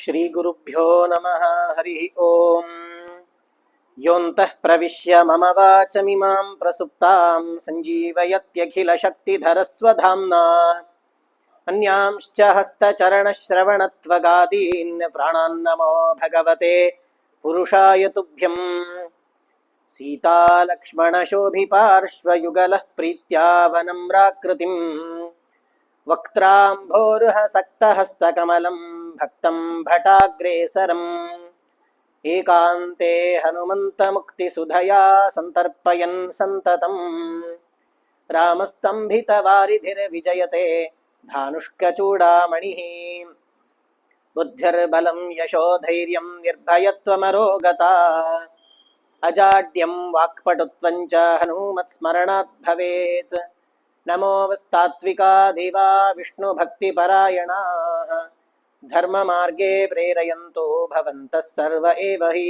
ಶ್ರೀ ಗುರುಭ್ಯೋ ನಮಃ ಹರಿ ಓಂ. ಯೋಂತಃ ಪ್ರವಿಶ್ಯ ಮಮ ವಾಚಮಿಮಾಂ ಪ್ರಸುಪ್ತಾಂ ಸಂಜೀವಯತ್ಯಖಿಲ ಶಕ್ತಿಧರಸ್ವಧಾಮ್ನಾ ಅನ್ಯಾಂಶ್ಚ ಹಸ್ತಚರಣಶ್ರವಣತ್ವಗಾದೀನ್ ಪ್ರಾಣಾನ್ನಮೋ ಭಗವತೆ ಪುರುಷಾಯ ತುಭ್ಯಂ. ಸೀತಾಲಕ್ಷ್ಮಣಶೋಭಿಪಾರ್ಶ್ವಯುಗಲಃ ಪ್ರೀತ್ಯಾ ವನಮ್ರಾಕೃತಿಂ ವಕ್ತ್ರಾಂಭೋರುಹ ಸಕ್ತಹಸ್ತಕಮಲಂ ಭಕ್ತಂ ಭಟಾಗ್ರೇಸರಂ ಏಕಾಂತೆ ಹನುಮಂತಮುಕ್ತಿಸುಧಯಾ ಸಂತರ್ಪಯನ್ ಸಂತತಂ. ರಾಮಸ್ತಂಭಿತವಾರಿಧಿರ್ವಿಜಯತೆ ಧಾನುಷ್ಕಚೂಡಾಮಣಿಃ ಬುದ್ಧಿರ್ಬಲಂ ಯಶೋಧೈರ್ಯಂ ನಿರ್ಭಯತ್ವಮರೋಗತಾ ಅಜಾಡ್ಯಂ ವಾಕ್ಪಟುತ್ವಂಚ ಹನುಮತ್ಸ್ಮರಣಾತ್ ಭವೇತ್. ನಮೋವಸ್ತಾತ್ವಿಕಾ ದೇವಾ ವಿಷ್ಣುಭಕ್ತಿಪರಾಯಣಾಃ ಧರ್ಮಮಾರ್ಗೇ ಪ್ರೇರಯಂತೋ ಭವಂತಃ ಸರ್ವ ಏವ ಹಿ.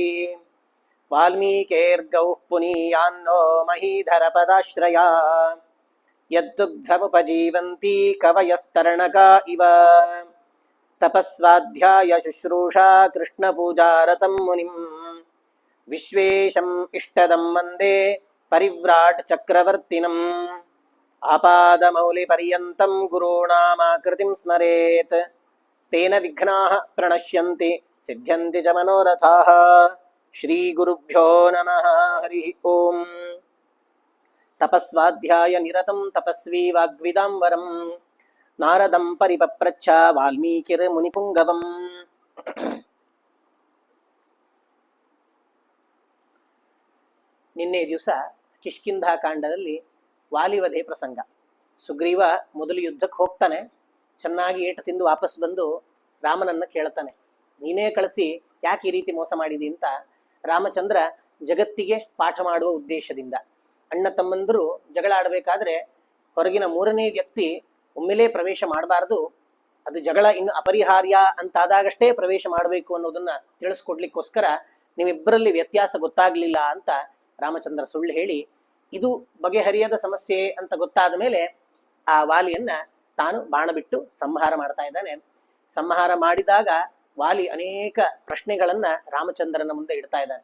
ವಾಲ್ಮೀಕೇರ್ಗೌಃ ಪುನೀಯಾನ್ನೋ ಮಹೀಧರಪದಾಶ್ರಯಾ ಯದ್ದುಗ್ಧಮುಪಜೀವಂತಿ ಕವಯಸ್ತರಣಕಾ ಇವ. ತಪಸ್ವಾಧ್ಯಾಯ ಶುಶ್ರೂಷಾ ಕೃಷ್ಣಪೂಜಾರತಂ ಮುನಿಂ ವಿಶ್ವೇಶಂ ಇಷ್ಟದಂ ವಂದೇ ಪರಿವ್ರಾಟ್ ಚಕ್ರವರ್ತಿನಂ. ಆಪಾದಮೌಲಿಪರ್ಯಂತಂ ಗುರುಣಾಮಾಕೃತಿಂ ಸ್ಮರೇತ್ ತೇನ ವಿಘ್ನಾಃ ಪ್ರಣಶ್ಯಂತಿ ಸಿದ್ಧ್ಯಂತಿ ಚ ಮನೋರಥಾಃ. ಶ್ರೀ ಗುರುಭ್ಯೋ ನಮಃ ಹರಿ ಓಂ. ತಪಸ್ವಾಧ್ಯಾಯ ನಿರತಂ ತಪಸ್ವಿ ವಾಗ್ವಿದಾಂವರಂ ನಾರದಂ ಪರಿಪಪ್ರಚ್ಛ ವಾಲ್ಮೀಕಿರ್ ಮುನಿಪುಂಗವಂ. ನಿನ್ನೆ ದಿವಸ ಕಿಷ್ಕಿಂಧಾಕಾಂಡದಲ್ಲಿ ವಾಲಿವಧೆ ಪ್ರಸಂಗ. ಸುಗ್ರೀವ ಮೊದಲು ಯುದ್ಧಕ್ಕೆ ಹೋಗ್ತಾನೆ, ಚೆನ್ನಾಗಿ ಏಟು ತಿಂದು ವಾಪಸ್ ಬಂದು ರಾಮನನ್ನ ಕೇಳ್ತಾನೆ, ನೀನೇ ಕಳಿಸಿ ಯಾಕೆ ಈ ರೀತಿ ಮೋಸ ಮಾಡಿದಿ ಅಂತ. ರಾಮಚಂದ್ರ ಜಗತ್ತಿಗೆ ಪಾಠ ಮಾಡುವ ಉದ್ದೇಶದಿಂದ, ಅಣ್ಣ ತಮ್ಮಂದರು ಜಗಳ ಆಡಬೇಕಾದ್ರೆ ಹೊರಗಿನ ಮೂರನೇ ವ್ಯಕ್ತಿ ಒಮ್ಮೆಲೇ ಪ್ರವೇಶ ಮಾಡಬಾರದು, ಅದು ಜಗಳ ಇನ್ನು ಅಪರಿಹಾರ್ಯ ಅಂತಾದಾಗಷ್ಟೇ ಪ್ರವೇಶ ಮಾಡಬೇಕು ಅನ್ನೋದನ್ನ ತಿಳಿಸ್ಕೊಡ್ಲಿಕ್ಕೋಸ್ಕರ ನಿಮ್ಮಿಬ್ಬರಲ್ಲಿ ವ್ಯತ್ಯಾಸ ಗೊತ್ತಾಗ್ಲಿಲ್ಲ ಅಂತ ರಾಮಚಂದ್ರ ಸುಳ್ಳು ಹೇಳಿ, ಇದು ಬಗೆಹರಿಯದ ಸಮಸ್ಯೆ ಅಂತ ಗೊತ್ತಾದ ಮೇಲೆ ಆ ವಾಲಿಯನ್ನ ತಾನು ಬಾಣ ಬಿಟ್ಟು ಸಂಹಾರ ಮಾಡ್ತಾ ಇದ್ದಾನೆ. ಸಂಹಾರ ಮಾಡಿದಾಗ ವಾಲಿ ಅನೇಕ ಪ್ರಶ್ನೆಗಳನ್ನ ರಾಮಚಂದ್ರನ ಮುಂದೆ ಇಡ್ತಾ ಇದ್ದಾನೆ.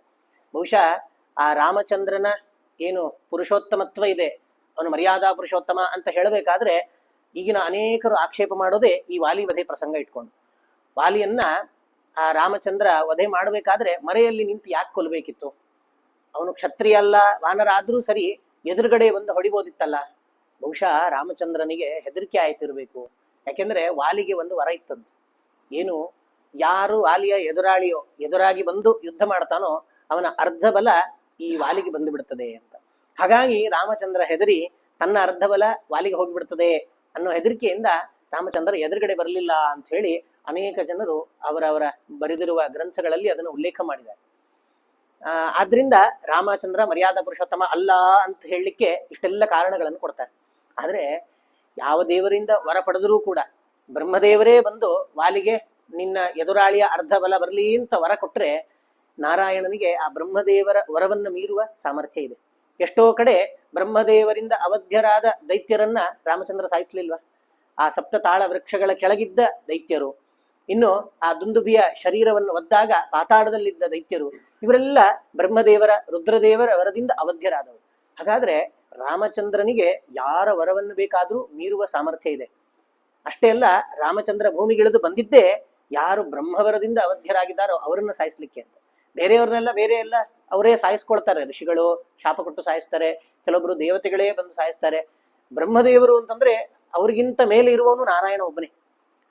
ಬಹುಶಃ ಆ ರಾಮಚಂದ್ರನ ಏನು ಪುರುಷೋತ್ತಮತ್ವ ಇದೆ, ಅವನು ಮರ್ಯಾದಾ ಪುರುಷೋತ್ತಮ ಅಂತ ಹೇಳಬೇಕಾದ್ರೆ ಈಗಿನ ಅನೇಕರು ಆಕ್ಷೇಪ ಮಾಡೋದೇ ಈ ವಾಲಿ ವಧೆ ಪ್ರಸಂಗ ಇಟ್ಕೊಂಡು. ವಾಲಿಯನ್ನ ಆ ರಾಮಚಂದ್ರ ವಧೆ ಮಾಡಬೇಕಾದ್ರೆ ಮರೆಯಲ್ಲಿ ನಿಂತು ಯಾಕೆ ಕೊಲ್ಬೇಕಿತ್ತು? ಅವನು ಕ್ಷತ್ರಿಯ ಅಲ್ಲ, ವಾನರ ಆದ್ರೂ ಸರಿ ಎದುರುಗಡೆ ಒಂದು ಹೊಡಿಬೋದಿತ್ತಲ್ಲ. ಬಹುಶಃ ರಾಮಚಂದ್ರನಿಗೆ ಹೆದರಿಕೆ ಆಯ್ತಿರ್ಬೇಕು. ಯಾಕೆಂದ್ರೆ ವಾಲಿಗೆ ಒಂದು ವರ ಇತ್ತದ್ದು, ಏನು, ಯಾರು ವಾಲಿಯ ಎದುರಾಳಿಯೋ ಎದುರಾಗಿ ಬಂದು ಯುದ್ಧ ಮಾಡ್ತಾನೋ ಅವನ ಅರ್ಧ ಬಲ ಈ ವಾಲಿಗೆ ಬಂದು ಬಿಡ್ತದೆ ಅಂತ. ಹಾಗಾಗಿ ರಾಮಚಂದ್ರ ಹೆದರಿ ತನ್ನ ಅರ್ಧ ಬಲ ವಾಲಿಗೆ ಹೋಗಿಬಿಡ್ತದೆ ಅನ್ನೋ ಹೆದರಿಕೆಯಿಂದ ರಾಮಚಂದ್ರ ಎದುರುಗಡೆ ಬರಲಿಲ್ಲ ಅಂತ ಹೇಳಿ ಅನೇಕ ಜನರು ಅವರವರ ಬರೆದಿರುವ ಗ್ರಂಥಗಳಲ್ಲಿ ಅದನ್ನು ಉಲ್ಲೇಖ ಮಾಡಿದ್ದಾರೆ. ಆದ್ರಿಂದ ರಾಮಚಂದ್ರ ಮರ್ಯಾದಾ ಪುರುಷೋತ್ತಮ ಅಲ್ಲ ಅಂತ ಹೇಳಲಿಕ್ಕೆ ಇಷ್ಟೆಲ್ಲ ಕಾರಣಗಳನ್ನು ಕೊಡ್ತಾರೆ. ಆದ್ರೆ ಯಾವ ದೇವರಿಂದ ವರ ಪಡೆದರೂ ಕೂಡ ಬ್ರಹ್ಮದೇವರೇ ಬಂದು ವಾಲಿಗೆ ನಿನ್ನ ಎದುರಾಳಿಯ ಅರ್ಧ ಬಲ ಬರಲಿ ಅಂತ ವರ ಕೊಟ್ರೆ ನಾರಾಯಣನಿಗೆ ಆ ಬ್ರಹ್ಮದೇವರ ವರವನ್ನು ಮೀರುವ ಸಾಮರ್ಥ್ಯ ಇದೆ. ಎಷ್ಟೋ ಕಡೆ ಬ್ರಹ್ಮದೇವರಿಂದ ಅವಧ್ಯರಾದ ದೈತ್ಯರನ್ನ ರಾಮಚಂದ್ರ ಸಾಯಿಸ್ಲಿಲ್ವಾ? ಆ ಸಪ್ತತಾಳ ವೃಕ್ಷಗಳ ಕೆಳಗಿದ್ದ ದೈತ್ಯರು, ಇನ್ನು ಆ ದುಂದುಬಿಯ ಶರೀರವನ್ನು ಒದ್ದಾಗ ಪಾತಾಳದಲ್ಲಿದ್ದ ದೈತ್ಯರು, ಇವರೆಲ್ಲ ಬ್ರಹ್ಮದೇವರ ರುದ್ರದೇವರ ವರದಿಂದ ಅವಧ್ಯರಾದವರು. ಹಾಗಾದ್ರೆ ರಾಮಚಂದ್ರನಿಗೆ ಯಾರ ವರವನ್ನು ಬೇಕಾದ್ರೂ ಮೀರುವ ಸಾಮರ್ಥ್ಯ ಇದೆ. ಅಷ್ಟೇ ಅಲ್ಲ, ರಾಮಚಂದ್ರ ಭೂಮಿಗಿಳಿದು ಬಂದಿದ್ದೇ ಯಾರು ಬ್ರಹ್ಮವರದಿಂದ ಅವಧ್ಯರಾಗಿದ್ದಾರೋ ಅವರನ್ನ ಸಾಯಿಸ್ಲಿಕ್ಕೆ ಅಂತ. ಬೇರೆಯವ್ರನ್ನೆಲ್ಲ ಬೇರೆ ಎಲ್ಲ ಅವರೇ ಸಾಯಿಸ್ಕೊಳ್ತಾರೆ. ಋಷಿಗಳು ಶಾಪ ಕೊಟ್ಟು ಸಾಯಿಸ್ತಾರೆ, ಕೆಲವೊಬ್ರು ದೇವತೆಗಳೇ ಬಂದು ಸಾಯಿಸ್ತಾರೆ. ಬ್ರಹ್ಮದೇವರು ಅಂತಂದ್ರೆ ಅವ್ರಿಗಿಂತ ಮೇಲೆ ಇರುವವನು ನಾರಾಯಣ ಒಬ್ಬನೇ.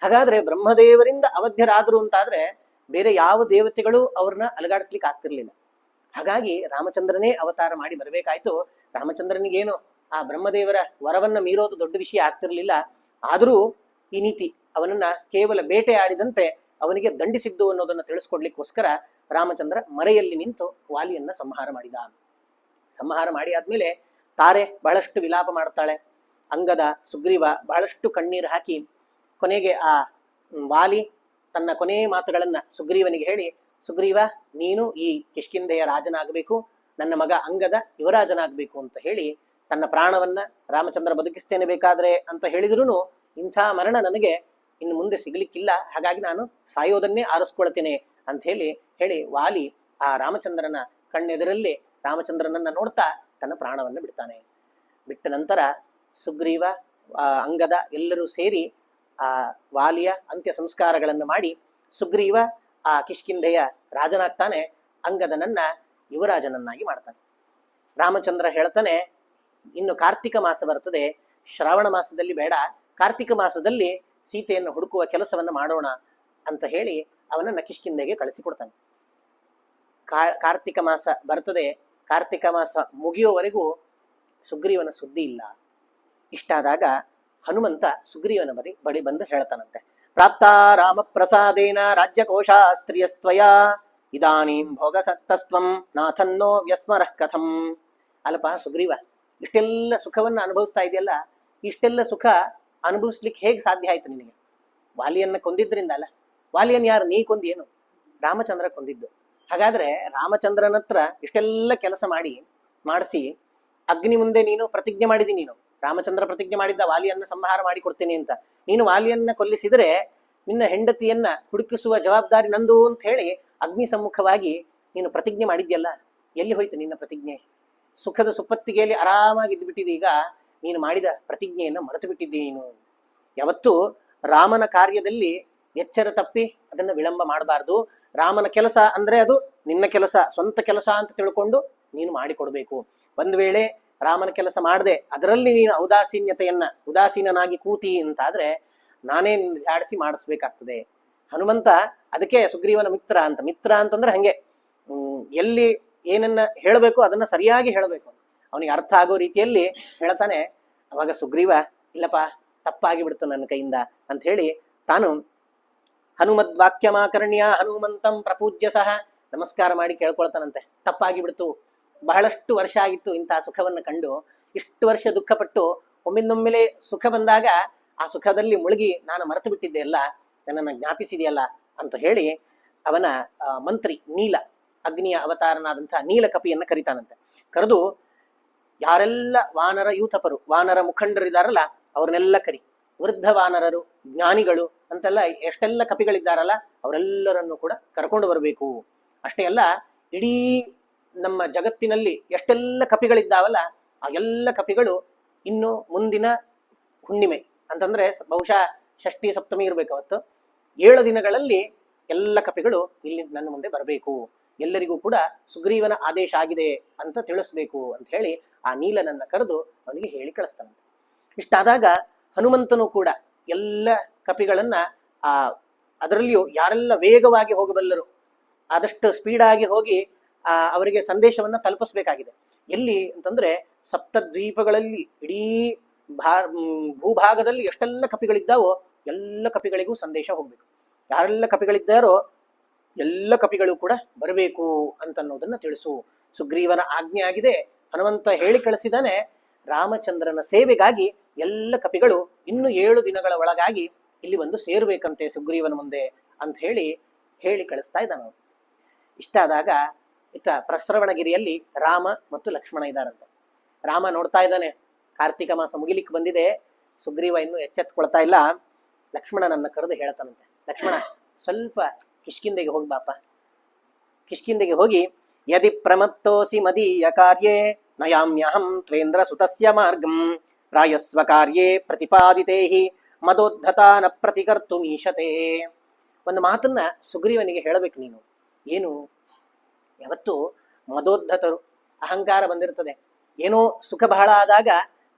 ಹಾಗಾದ್ರೆ ಬ್ರಹ್ಮದೇವರಿಂದ ಅವಧ್ಯರಾದ್ರು ಅಂತಾದ್ರೆ ಬೇರೆ ಯಾವ ದೇವತೆಗಳು ಅವ್ರನ್ನ ಅಲಗಾಡಿಸ್ಲಿಕ್ಕೆ ಆಗ್ತಿರ್ಲಿಲ್ಲ. ಹಾಗಾಗಿ ರಾಮಚಂದ್ರನೇ ಅವತಾರ ಮಾಡಿ ಬರಬೇಕಾಯ್ತು. ರಾಮಚಂದ್ರನಿಗೇನು ಆ ಬ್ರಹ್ಮದೇವರ ವರವನ್ನ ಮೀರೋದು ದೊಡ್ಡ ವಿಷಯ ಆಗ್ತಿರ್ಲಿಲ್ಲ. ಆದರೂ ಈ ನೀತಿ ಅವನನ್ನ ಕೇವಲ ಬೇಟೆ ಆಡಿದಂತೆ ಅವನಿಗೆ ದಂಡಿಸಿದ್ದು ಅನ್ನೋದನ್ನ ತಿಳಿಸ್ಕೊಡ್ಲಿಕ್ಕೋಸ್ಕರ ರಾಮಚಂದ್ರ ಮರೆಯಲ್ಲಿ ನಿಂತು ವಾಲಿಯನ್ನ ಸಂಹಾರ ಮಾಡಿದ. ಸಂಹಾರ ಮಾಡಿ ಆದ್ಮೇಲೆ ತಾರೆ ಬಹಳಷ್ಟು ವಿಲಾಪ ಮಾಡ್ತಾಳೆ. ಅಂಗದ, ಸುಗ್ರೀವ ಬಹಳಷ್ಟು ಕಣ್ಣೀರು ಹಾಕಿ ಕೊನೆಗೆ ಆ ವಾಲಿ ತನ್ನ ಕೊನೆ ಮಾತುಗಳನ್ನ ಸುಗ್ರೀವನಿಗೆ ಹೇಳಿ, ಸುಗ್ರೀವ, ನೀನು ಈ ಕಿಷ್ಕಿಂಧೆಯ ರಾಜನಾಗಬೇಕು, ನನ್ನ ಮಗ ಅಂಗದ ಯುವರಾಜನಾಗಬೇಕು ಅಂತ ಹೇಳಿ ತನ್ನ ಪ್ರಾಣವನ್ನ ರಾಮಚಂದ್ರ ಬದುಕಿಸ್ತೇನೆ ಬೇಕಾದ್ರೆ ಅಂತ ಹೇಳಿದ್ರು ಇಂಥ ಮರಣ ನನಗೆ ಇನ್ನು ಮುಂದೆ ಸಿಗ್ಲಿಕ್ಕಿಲ್ಲ, ಹಾಗಾಗಿ ನಾನು ಸಾಯೋದನ್ನೇ ಆರಿಸ್ಕೊಳ್ತೇನೆ ಅಂತ ಹೇಳಿ ವಾಲಿ ಆ ರಾಮಚಂದ್ರನ ಕಣ್ಣೆದುರಲ್ಲಿ ರಾಮಚಂದ್ರನನ್ನ ನೋಡ್ತಾ ತನ್ನ ಪ್ರಾಣವನ್ನು ಬಿಡ್ತಾನೆ. ಬಿಟ್ಟ ನಂತರ ಸುಗ್ರೀವ, ಅಂಗದ ಎಲ್ಲರೂ ಸೇರಿ ಆ ವಾಲಿಯ ಅಂತ್ಯ ಸಂಸ್ಕಾರಗಳನ್ನು ಮಾಡಿ ಸುಗ್ರೀವ ಆ ಕಿಷ್ಕಿಂಧೆಯ ರಾಜನಾಗ್ತಾನೆ, ಅಂಗದನನ್ನ ಯುವರಾಜನನ್ನಾಗಿ ಮಾಡ್ತಾನೆ. ರಾಮಚಂದ್ರ ಹೇಳ್ತಾನೆ, ಇನ್ನು ಕಾರ್ತಿಕ ಮಾಸ ಬರ್ತದೆ, ಶ್ರಾವಣ ಮಾಸದಲ್ಲಿ ಬೇಡ, ಕಾರ್ತಿಕ ಮಾಸದಲ್ಲಿ ಸೀತೆಯನ್ನು ಹುಡುಕುವ ಕೆಲಸವನ್ನ ಮಾಡೋಣ ಅಂತ ಹೇಳಿ ಅವನನ್ನ ಕಿಷ್ಕಿಂಧೆಗೆ ಕಳಿಸಿಕೊಡ್ತಾನೆ. ಕಾರ್ತಿಕ ಮಾಸ ಬರ್ತದೆ, ಕಾರ್ತಿಕ ಮಾಸ ಮುಗಿಯುವವರೆಗೂ ಸುಗ್ರೀವನ ಸುದ್ದಿ ಇಲ್ಲ. ಇಷ್ಟಾದಾಗ ಹನುಮಂತ ಸುಗ್ರೀವನ ಬಳಿ ಬಂದು ಹೇಳ್ತಾನಂತೆ, ಪ್ರಾಪ್ತ ರಾಮ ಪ್ರಸಾದೇನ ರಾಜ್ಯಕೋಶಾಸ್ತ್ರಿಯಸ್ತ್ವಯ ಇದಾನೀಂ ಭೋಗಸಕ್ತಸ್ತ್ವಂ ನಾಥನ್ನೋ ವ್ಯಸ್ಮರಃ ಕಥಂ. ಅಲ್ಲಪ್ಪ ಸುಗ್ರೀವ, ಇಷ್ಟೆಲ್ಲ ಸುಖವನ್ನ ಅನುಭವಿಸ್ತಾ ಇದೆಯಲ್ಲ, ಇಷ್ಟೆಲ್ಲ ಸುಖ ಅನುಭವಿಸ್ಲಿಕ್ಕೆ ಹೇಗೆ ಸಾಧ್ಯ ಆಯ್ತು ನಿನಗೆ? ವಾಲಿಯನ್ನ ಕೊಂದಿದ್ರಿಂದ ಅಲ್ಲ. ವಾಲಿಯನ್ ಯಾರು? ನೀ ಕೊಂದೇನು? ರಾಮಚಂದ್ರ ಕೊಂದಿದ್ದು. ಹಾಗಾದ್ರೆ ರಾಮಚಂದ್ರನ ಹತ್ರ ಇಷ್ಟೆಲ್ಲ ಕೆಲಸ ಮಾಡಿಸಿ ಅಗ್ನಿ ಮುಂದೆ ನೀನು ಪ್ರತಿಜ್ಞೆ ಮಾಡಿದಿ. ನೀನು ರಾಮಚಂದ್ರ ಪ್ರತಿಜ್ಞೆ ಮಾಡಿದ್ದ ವಾಲಿಯನ್ನ ಸಂಹಾರ ಮಾಡಿ ಕೊಡ್ತೀನಿ ಅಂತ. ನೀನು ವಾಲಿಯನ್ನ ಕೊಲ್ಲಿಸಿದ್ರೆ ನಿನ್ನ ಹೆಂಡತಿಯನ್ನ ಹುಡುಕಿಸುವ ಜವಾಬ್ದಾರಿ ನಂದು ಅಂತ ಹೇಳಿ ಅಗ್ನಿ ಸಮ್ಮುಖವಾಗಿ ನೀನು ಪ್ರತಿಜ್ಞೆ ಮಾಡಿದ್ಯಲ್ಲ, ಎಲ್ಲಿ ಹೋಯ್ತು ನಿನ್ನ ಪ್ರತಿಜ್ಞೆ? ಸುಖದ ಸುಪ್ಪತ್ತಿಗೆಯಲ್ಲಿ ಆರಾಮಾಗಿ ಇದ್ಬಿಟ್ಟಿದೆ. ಈಗ ನೀನು ಮಾಡಿದ ಪ್ರತಿಜ್ಞೆಯನ್ನ ಮರೆತು ಬಿಟ್ಟಿದ್ದಿ. ನೀನು ಯಾವತ್ತೂ ರಾಮನ ಕಾರ್ಯದಲ್ಲಿ ಎಚ್ಚರ ತಪ್ಪಿ ಅದನ್ನ ವಿಳಂಬ ಮಾಡಬಾರ್ದು. ರಾಮನ ಕೆಲಸ ಅಂದ್ರೆ ಅದು ನಿನ್ನ ಕೆಲಸ, ಸ್ವಂತ ಕೆಲಸ ಅಂತ ತಿಳ್ಕೊಂಡು ನೀನು ಮಾಡಿಕೊಡ್ಬೇಕು. ಒಂದ್ ವೇಳೆ ರಾಮನ ಕೆಲಸ ಮಾಡದೆ ಅದರಲ್ಲಿ ನೀನು ಉದಾಸೀನನಾಗಿ ಕೂತಿ ಅಂತಾದ್ರೆ ನಾನೇ ಜಾಡಿಸಿ ಮಾಡಿಸ್ಬೇಕಾಗ್ತದೆ. ಹನುಮಂತ ಅದಕ್ಕೆ ಸುಗ್ರೀವನ ಮಿತ್ರ ಅಂತಂದ್ರೆ ಹಂಗೆ, ಎಲ್ಲಿ ಏನನ್ನ ಹೇಳಬೇಕು ಅದನ್ನ ಸರಿಯಾಗಿ ಹೇಳಬೇಕು, ಅವನಿಗೆ ಅರ್ಥ ಆಗೋ ರೀತಿಯಲ್ಲಿ ಹೇಳ್ತಾನೆ. ಅವಾಗ ಸುಗ್ರೀವ, ಇಲ್ಲಪ್ಪ ತಪ್ಪಾಗಿ ಬಿಡ್ತು ನನ್ನ ಕೈಯಿಂದ ಅಂತ ಹೇಳಿ ತಾನು ಹನುಮದ್ವಾಕ್ಯಮಾಕರ್ಣ್ಯ ಹನುಮಂತಂ ಪ್ರಪೂಜ್ಯ ಸಹ ನಮಸ್ಕಾರ ಮಾಡಿ ಕೇಳ್ಕೊಳ್ತಾನಂತೆ. ತಪ್ಪಾಗಿ ಬಿಡ್ತು, ಬಹಳಷ್ಟು ವರ್ಷ ಆಗಿತ್ತು ಇಂತಹ ಸುಖವನ್ನ ಕಂಡು, ಇಷ್ಟು ವರ್ಷ ದುಃಖಪಟ್ಟು ಒಮ್ಮಿಂದೊಮ್ಮೆಲೆ ಸುಖ ಬಂದಾಗ ಆ ಸುಖದಲ್ಲಿ ಮುಳುಗಿ ನಾನು ಮರೆತು ಬಿಟ್ಟಿದ್ದೆ ಅಲ್ಲ, ನನ್ನನ್ನು ಜ್ಞಾಪಿಸಿದೆಯಲ್ಲ ಅಂತ ಹೇಳಿ ಅವನ ಮಂತ್ರಿ ನೀಲ, ಅಗ್ನಿಯ ಅವತಾರನಾದಂತಹ ನೀಲ ಕಪಿಯನ್ನ ಕರಿತಾನಂತೆ. ಕರೆದು ಯಾರೆಲ್ಲ ವಾನರ ಯೂಥಪರು, ವಾನರ ಮುಖಂಡರಿದ್ದಾರಲ್ಲ ಅವ್ರನ್ನೆಲ್ಲ ಕರಿ, ವೃದ್ಧ ವಾನರರು, ಜ್ಞಾನಿಗಳು ಅಂತೆಲ್ಲ ಎಷ್ಟೆಲ್ಲ ಕಪಿಗಳಿದ್ದಾರಲ್ಲ ಅವರೆಲ್ಲರನ್ನು ಕೂಡ ಕರ್ಕೊಂಡು ಬರಬೇಕು. ಅಷ್ಟೇ ಅಲ್ಲ, ಇಡೀ ನಮ್ಮ ಜಗತ್ತಿನಲ್ಲಿ ಎಷ್ಟೆಲ್ಲ ಕಪಿಗಳಿದ್ದಾವಲ್ಲ ಆ ಎಲ್ಲ ಕಪಿಗಳು ಇನ್ನು ಮುಂದಿನ ಹುಣ್ಣಿಮೆ ಅಂತಂದ್ರೆ ಬಹುಶಃ ಷಷ್ಠಿ ಸಪ್ತಮಿ ಇರ್ಬೇಕು, ಅವತ್ತು 7 ದಿನಗಳಲ್ಲಿ ಎಲ್ಲ ಕಪಿಗಳು ಇಲ್ಲಿ ನನ್ನ ಮುಂದೆ ಬರಬೇಕು, ಎಲ್ಲರಿಗೂ ಕೂಡ ಸುಗ್ರೀವನ ಆದೇಶ ಆಗಿದೆ ಅಂತ ತಿಳಿಸ್ಬೇಕು ಅಂತ ಹೇಳಿ ಆ ನೀಲನನ್ನ ಕರೆದು ಅವನಿಗೆ ಹೇಳಿ ಕಳಿಸ್ತಾನಂತೆ. ಇಷ್ಟಾದಾಗ ಹನುಮಂತನು ಕೂಡ ಎಲ್ಲ ಕಪಿಗಳನ್ನ ಅದರಲ್ಲಿಯೂ ಯಾರೆಲ್ಲ ವೇಗವಾಗಿ ಹೋಗಬಲ್ಲರು ಆದಷ್ಟು ಸ್ಪೀಡಾಗಿ ಹೋಗಿ ಅವರಿಗೆ ಸಂದೇಶವನ್ನ ತಲುಪಿಸ್ಬೇಕಾಗಿದೆ. ಎಲ್ಲಿ ಅಂತಂದ್ರೆ ಸಪ್ತದ್ವೀಪಗಳಲ್ಲಿ ಇಡೀ ಭೂಭಾಗದಲ್ಲಿ ಎಷ್ಟೆಲ್ಲ ಕಪಿಗಳಿದ್ದಾವೋ ಎಲ್ಲ ಕಪಿಗಳಿಗೂ ಸಂದೇಶ ಹೋಗ್ಬೇಕು. ಯಾರೆಲ್ಲ ಕಪಿಗಳಿದ್ದಾರೋ ಎಲ್ಲ ಕಪಿಗಳು ಕೂಡ ಬರಬೇಕು ಅಂತನ್ನೋದನ್ನ ತಿಳಿಸು. ಸುಗ್ರೀವನ ಆಜ್ಞೆ ಆಗಿದೆ, ಹನುಮಂತ ಹೇಳಿ ಕಳಿಸಿದಾನೆ. ರಾಮಚಂದ್ರನ ಸೇವೆಗಾಗಿ ಎಲ್ಲ ಕಪಿಗಳು ಇನ್ನು 7 ದಿನಗಳ ಒಳಗಾಗಿ ಇಲ್ಲಿ ಬಂದು ಸೇರ್ಬೇಕಂತೆ ಸುಗ್ರೀವನ ಮುಂದೆ ಅಂತ ಹೇಳಿ ಕಳಿಸ್ತಾ ಇದ್ದಾನ. ಇಷ್ಟಾದಾಗ ಇತ್ತ ಪ್ರಸ್ರವಣಗಿರಿಯಲ್ಲಿ ರಾಮ ಮತ್ತು ಲಕ್ಷ್ಮಣ ಇದ್ದಾರಂತೆ. ರಾಮ ನೋಡ್ತಾ ಇದ್ದಾನೆ, ಕಾರ್ತಿಕ ಮಾಸ ಮುಗಿಲಿಕ್ಕೆ ಬಂದಿದೆ, ಸುಗ್ರೀವ ಇನ್ನು ಎಚ್ಚೆತ್ಕೊಳ್ತಾ ಇಲ್ಲ. ಲಕ್ಷ್ಮಣನನ್ನ ಕರೆದು ಹೇಳ್ತಾನಂತೆ, ಲಕ್ಷ್ಮಣ ಸ್ವಲ್ಪ ಕಿಷ್ಕಿಂಧೆಗೆ ಹೋಗಿ ಬಾಪ. ಕಿಷ್ಕಿಂಧೆಗೆ ಹೋಗಿ ಯದಿ ಪ್ರಮತ್ತೋಸಿ ಮದೀಯ ಕಾರ್ಯೇ ನಯಾಮ್ಯಹಂ ತ್ವೇಂದ್ರ ಸುತಸ್ಯ ಮಾರ್ಗಂ ರಾಯಸ್ವ ಕಾರ್ಯೇ ಪ್ರತಿಪಾದಿತೇ ಹಿ ಮದೋದ್ಧತಾ ನ ಪ್ರತಿಕರ್ತುಮೀಶತೆ. ಒಂದು ಮಾತನ್ನ ಸುಗ್ರೀವನಿಗೆ ಹೇಳಬೇಕು ನೀನು. ಏನು? ಯಾವತ್ತು ಮದೋದ್ಧತರು, ಅಹಂಕಾರ ಬಂದಿರ್ತದೆ. ಏನೋ ಸುಖ ಬಹಳ ಆದಾಗ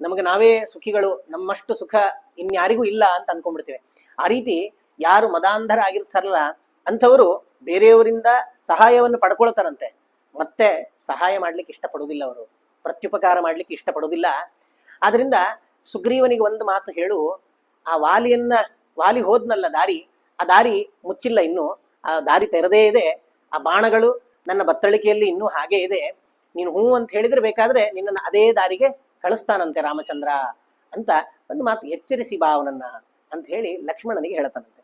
ನಮಗೆ ನಾವೇ ಸುಖಿಗಳು, ನಮ್ಮಷ್ಟು ಸುಖ ಇನ್ಯಾರಿಗೂ ಇಲ್ಲ ಅಂತ ಅನ್ಕೊಂಡ್ಬಿಡ್ತೇವೆ. ಆ ರೀತಿ ಯಾರು ಮದಾಂಧರ ಆಗಿರ್ತಾರಲ್ಲ ಅಂಥವರು ಬೇರೆಯವರಿಂದ ಸಹಾಯವನ್ನು ಪಡ್ಕೊಳ್ತಾರಂತೆ, ಮತ್ತೆ ಸಹಾಯ ಮಾಡ್ಲಿಕ್ಕೆ ಇಷ್ಟಪಡೋದಿಲ್ಲ, ಅವರು ಪ್ರತ್ಯುಪಕಾರ ಮಾಡ್ಲಿಕ್ಕೆ ಇಷ್ಟಪಡೋದಿಲ್ಲ. ಆದ್ರಿಂದ ಸುಗ್ರೀವನಿಗೆ ಒಂದು ಮಾತು ಹೇಳು, ಆ ವಾಲಿ ಹೋದ್ನಲ್ಲ ದಾರಿ, ಆ ದಾರಿ ಮುಚ್ಚಿಲ್ಲ, ಇನ್ನು ಆ ದಾರಿ ತೆರೆದೇ ಇದೆ, ಆ ಬಾಣಗಳು ನನ್ನ ಬತ್ತಳಿಕೆಯಲ್ಲಿ ಇನ್ನೂ ಹಾಗೆ ಇದೆ, ನೀನು ಹೂ ಅಂತ ಹೇಳಿದ್ರೆ ಬೇಕಾದ್ರೆ ನಿನ್ನನ್ನು ಅದೇ ದಾರಿಗೆ ಕಳಿಸ್ತಾನಂತೆ ರಾಮಚಂದ್ರ ಅಂತ ಒಂದು ಮಾತು ಎಚ್ಚರಿಸಿ ಬಾ ಅವನನ್ನ ಅಂತ ಹೇಳಿ ಲಕ್ಷ್ಮಣನಿಗೆ ಹೇಳ್ತಾನಂತೆ.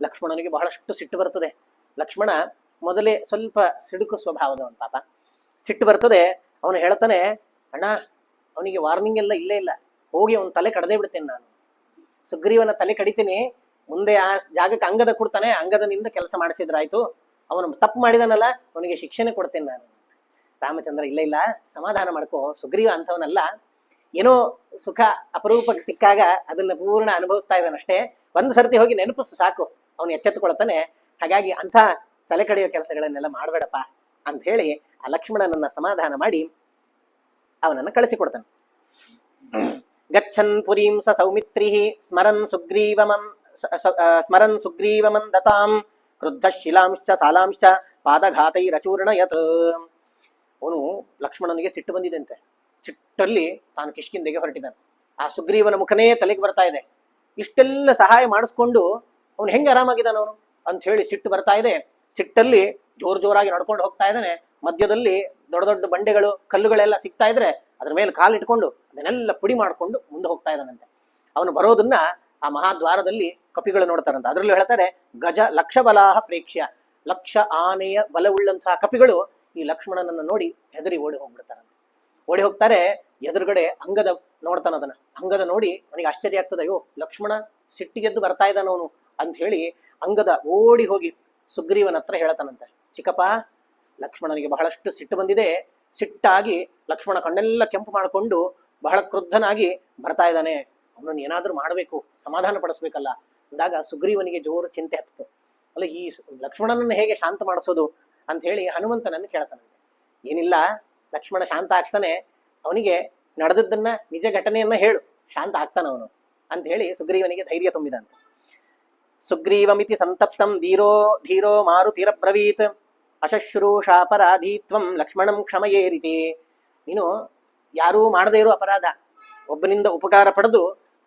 ಲಕ್ಷ್ಮಣನಿಗೆ ಬಹಳಷ್ಟು ಸಿಟ್ಟು ಬರ್ತದೆ. ಲಕ್ಷ್ಮಣ ಮೊದಲೇ ಸ್ವಲ್ಪ ಸಿಡುಕು ಸ್ವಭಾವದವನ್ ಪಾಪ, ಸಿಟ್ಟು ಬರ್ತದೆ. ಅವನು ಹೇಳ್ತಾನೆ, ಅಣ್ಣ ಅವನಿಗೆ ವಾರ್ನಿಂಗ್ ಎಲ್ಲ ಇಲ್ಲೇ ಇಲ್ಲ, ಹೋಗಿ ಅವನ ತಲೆ ಕಡದೇ ಬಿಡ್ತೇನೆ ನಾನು, ಸುಗ್ರೀವನ ತಲೆ ಕಡಿತೀನಿ, ಮುಂದೆ ಆ ಜಾಗಕ್ಕೆ ಅಂಗದ ಕೊಡ್ತಾನೆ, ಅಂಗದನಿಂದ ಕೆಲಸ ಮಾಡಿಸಿದ್ರಾಯ್ತು, ಅವನು ತಪ್ಪು ಮಾಡಿದನಲ್ಲ ಅವನಿಗೆ ಶಿಕ್ಷೆನೆ ಕೊಡ್ತೇನೆ ನಾನು. ರಾಮಚಂದ್ರ ಇಲ್ಲ ಇಲ್ಲ ಸಮಾಧಾನ ಮಾಡ್ಕೋ, ಸುಗ್ರೀವ ಅಂಥವನಲ್ಲ, ಏನೋ ಸುಖ ಅಪರೂಪಕ್ಕೆ ಸಿಕ್ಕಾಗ ಅದನ್ನ ಪೂರ್ಣ ಅನುಭವಿಸ್ತಾ ಇದ್ದಾನಷ್ಟೇ, ಒಂದು ಸರ್ತಿ ಹೋಗಿ ನೆನಪಿಸು ಸಾಕು, ಅವನು ಎಚ್ಚೆತ್ತುಕೊಳ್ತಾನೆ. ಹಾಗಾಗಿ ಅಂಥ ತಲೆ ಕಡೆಯೋ ಕೆಲಸಗಳನ್ನೆಲ್ಲ ಮಾಡಬೇಡಪ್ಪ ಅಂತ ಹೇಳಿ ಆ ಲಕ್ಷ್ಮಣನನ್ನ ಸಮಾಧಾನ ಮಾಡಿ ಅವನನ್ನ ಕಳಿಸಿಕೊಡ್ತಾನೆ. ಗಚ್ಚನ್ ಪುರೀಂ ಸ ಸೌಮಿತ್ರಿ ಸ್ಮರನ್ ಸುಗ್ರೀವಮಂ ದತಾಂ ಕ್ರುದ್ಧ ಶಿಲಾಂಶ್ಚ ಸಾಲಾಂಶ್ಚ ಪಾದಘಾತೈರಚೂರ್ಣಯತ್. ಅವನು ಲಕ್ಷ್ಮಣನಿಗೆ ಸಿಟ್ಟು ಬಂದಿದಂತೆ, ಸಿಟ್ಟಲ್ಲಿ ತಾನು ಕಿಷ್ಕಿಂಧೆಗೆ ಹೊರಟಿದ್ದಾನೆ. ಆ ಸುಗ್ರೀವನ ಮುಖನೇ ತಲೆಗೆ ಬರ್ತಾ ಇದೆ, ಇಷ್ಟೆಲ್ಲ ಸಹಾಯ ಮಾಡಿಸ್ಕೊಂಡು ಅವನು ಹೆಂಗೆ ಆರಾಮಾಗಿದ್ದಾನ ಅವನು ಅಂತ ಹೇಳಿ ಸಿಟ್ಟು ಬರ್ತಾ ಇದೆ. ಸಿಟ್ಟಲ್ಲಿ ಜೋರಾಗಿ ನಡ್ಕೊಂಡು ಹೋಗ್ತಾ ಇದ್ದಾನೆ. ಮಧ್ಯದಲ್ಲಿ ದೊಡ್ಡ ದೊಡ್ಡ ಬಂಡೆಗಳು ಕಲ್ಲುಗಳೆಲ್ಲ ಸಿಗ್ತಾ ಇದ್ರೆ ಅದ್ರ ಮೇಲೆ ಕಾಲಿಟ್ಕೊಂಡು ಅದನ್ನೆಲ್ಲ ಪುಡಿ ಮಾಡ್ಕೊಂಡು ಮುಂದೆ ಹೋಗ್ತಾ ಇದ್ದಾನಂತೆ. ಅವನು ಬರೋದನ್ನ ಆ ಮಹಾದ್ವಾರದಲ್ಲಿ ಕಪಿಗಳು ನೋಡ್ತಾರಂತ. ಅದ್ರಲ್ಲೂ ಹೇಳ್ತಾರೆ, ಗಜ ಲಕ್ಷ ಬಲಾಹ ಪ್ರೇಕ್ಷ್ಯ, ಲಕ್ಷ ಆನೆಯ ಬಲವುಳ್ಳಂತಹ ಕಪಿಗಳು ಈ ಲಕ್ಷ್ಮಣನನ್ನ ನೋಡಿ ಹೆದರಿ ಓಡಿ ಹೋಗ್ಬಿಡ್ತಾರಂತೆ. ಓಡಿ ಹೋಗ್ತಾರೆ. ಎದುರುಗಡೆ ಅಂಗದ ನೋಡ್ತಾನ, ಅದನ್ನ ಅಂಗದ ನೋಡಿ ಅವನಿಗೆ ಆಶ್ಚರ್ಯ ಆಗ್ತದೆ, ಅಯ್ಯೋ ಲಕ್ಷ್ಮಣ ಸಿಟ್ಟಿಗೆದ್ದು ಬರ್ತಾ ಇದ್ದಾನವನು ಅಂತ ಹೇಳಿ ಅಂಗದ ಓಡಿ ಹೋಗಿ ಸುಗ್ರೀವನ ಹತ್ರ ಹೇಳ್ತಾನಂತೆ, ಚಿಕ್ಕಪ್ಪ ಲಕ್ಷ್ಮಣನಿಗೆ ಬಹಳಷ್ಟು ಸಿಟ್ಟು ಬಂದಿದೆ, ಸಿಟ್ಟಾಗಿ ಲಕ್ಷ್ಮಣ ಕಣ್ಣೆಲ್ಲ ಕೆಂಪು ಮಾಡಿಕೊಂಡು ಬಹಳ ಕ್ರುದ್ಧನಾಗಿ ಬರ್ತಾ ಇದ್ದಾನೆ, ಅವನನ್ನು ಏನಾದ್ರೂ ಮಾಡಬೇಕು, ಸಮಾಧಾನ ಪಡಿಸ್ಬೇಕಲ್ಲ ಅಂದಾಗ ಸುಗ್ರೀವನಿಗೆ ಜೋರು ಚಿಂತೆ ಹತ್ತಿತು. ಅಲ್ಲ ಈ ಲಕ್ಷ್ಮಣನನ್ನು ಹೇಗೆ ಶಾಂತ ಮಾಡಿಸೋದು ಅಂತ ಹೇಳಿ ಹನುಮಂತನನ್ನು ಕೇಳ್ತಾನಂತೆ. ಏನಿಲ್ಲ, ಲಕ್ಷ್ಮಣ ಶಾಂತ ಆಗ್ತಾನೆ, ಅವನಿಗೆ ನಡೆದದ್ದನ್ನ ನಿಜ ಘಟನೆಯನ್ನ ಹೇಳು, ಶಾಂತ ಆಗ್ತಾನ ಅವನು ಅಂತ ಹೇಳಿ ಸುಗ್ರೀವನಿಗೆ ಧೈರ್ಯ ತುಂಬಿದಂತೆ. ಸುಗ್ರೀವಮಿತಿ ಸಂತಪ್ತಂ ಧೀರೋ ಮಾರುತಿರಬ್ರವೀತ್ ಅಶಶ್ರೂಷಾಪರಾಧೀತ್ವಂ ಲಕ್ಷ್ಮಣಂ ಕ್ಷಮಯೇರಿತಿ. ನೀನು ಯಾರೂ ಮಾಡದೇ ಇರೋ ಅಪರಾಧ, ಒಬ್ಬನಿಂದ ಉಪಕಾರ ಪಡೆದು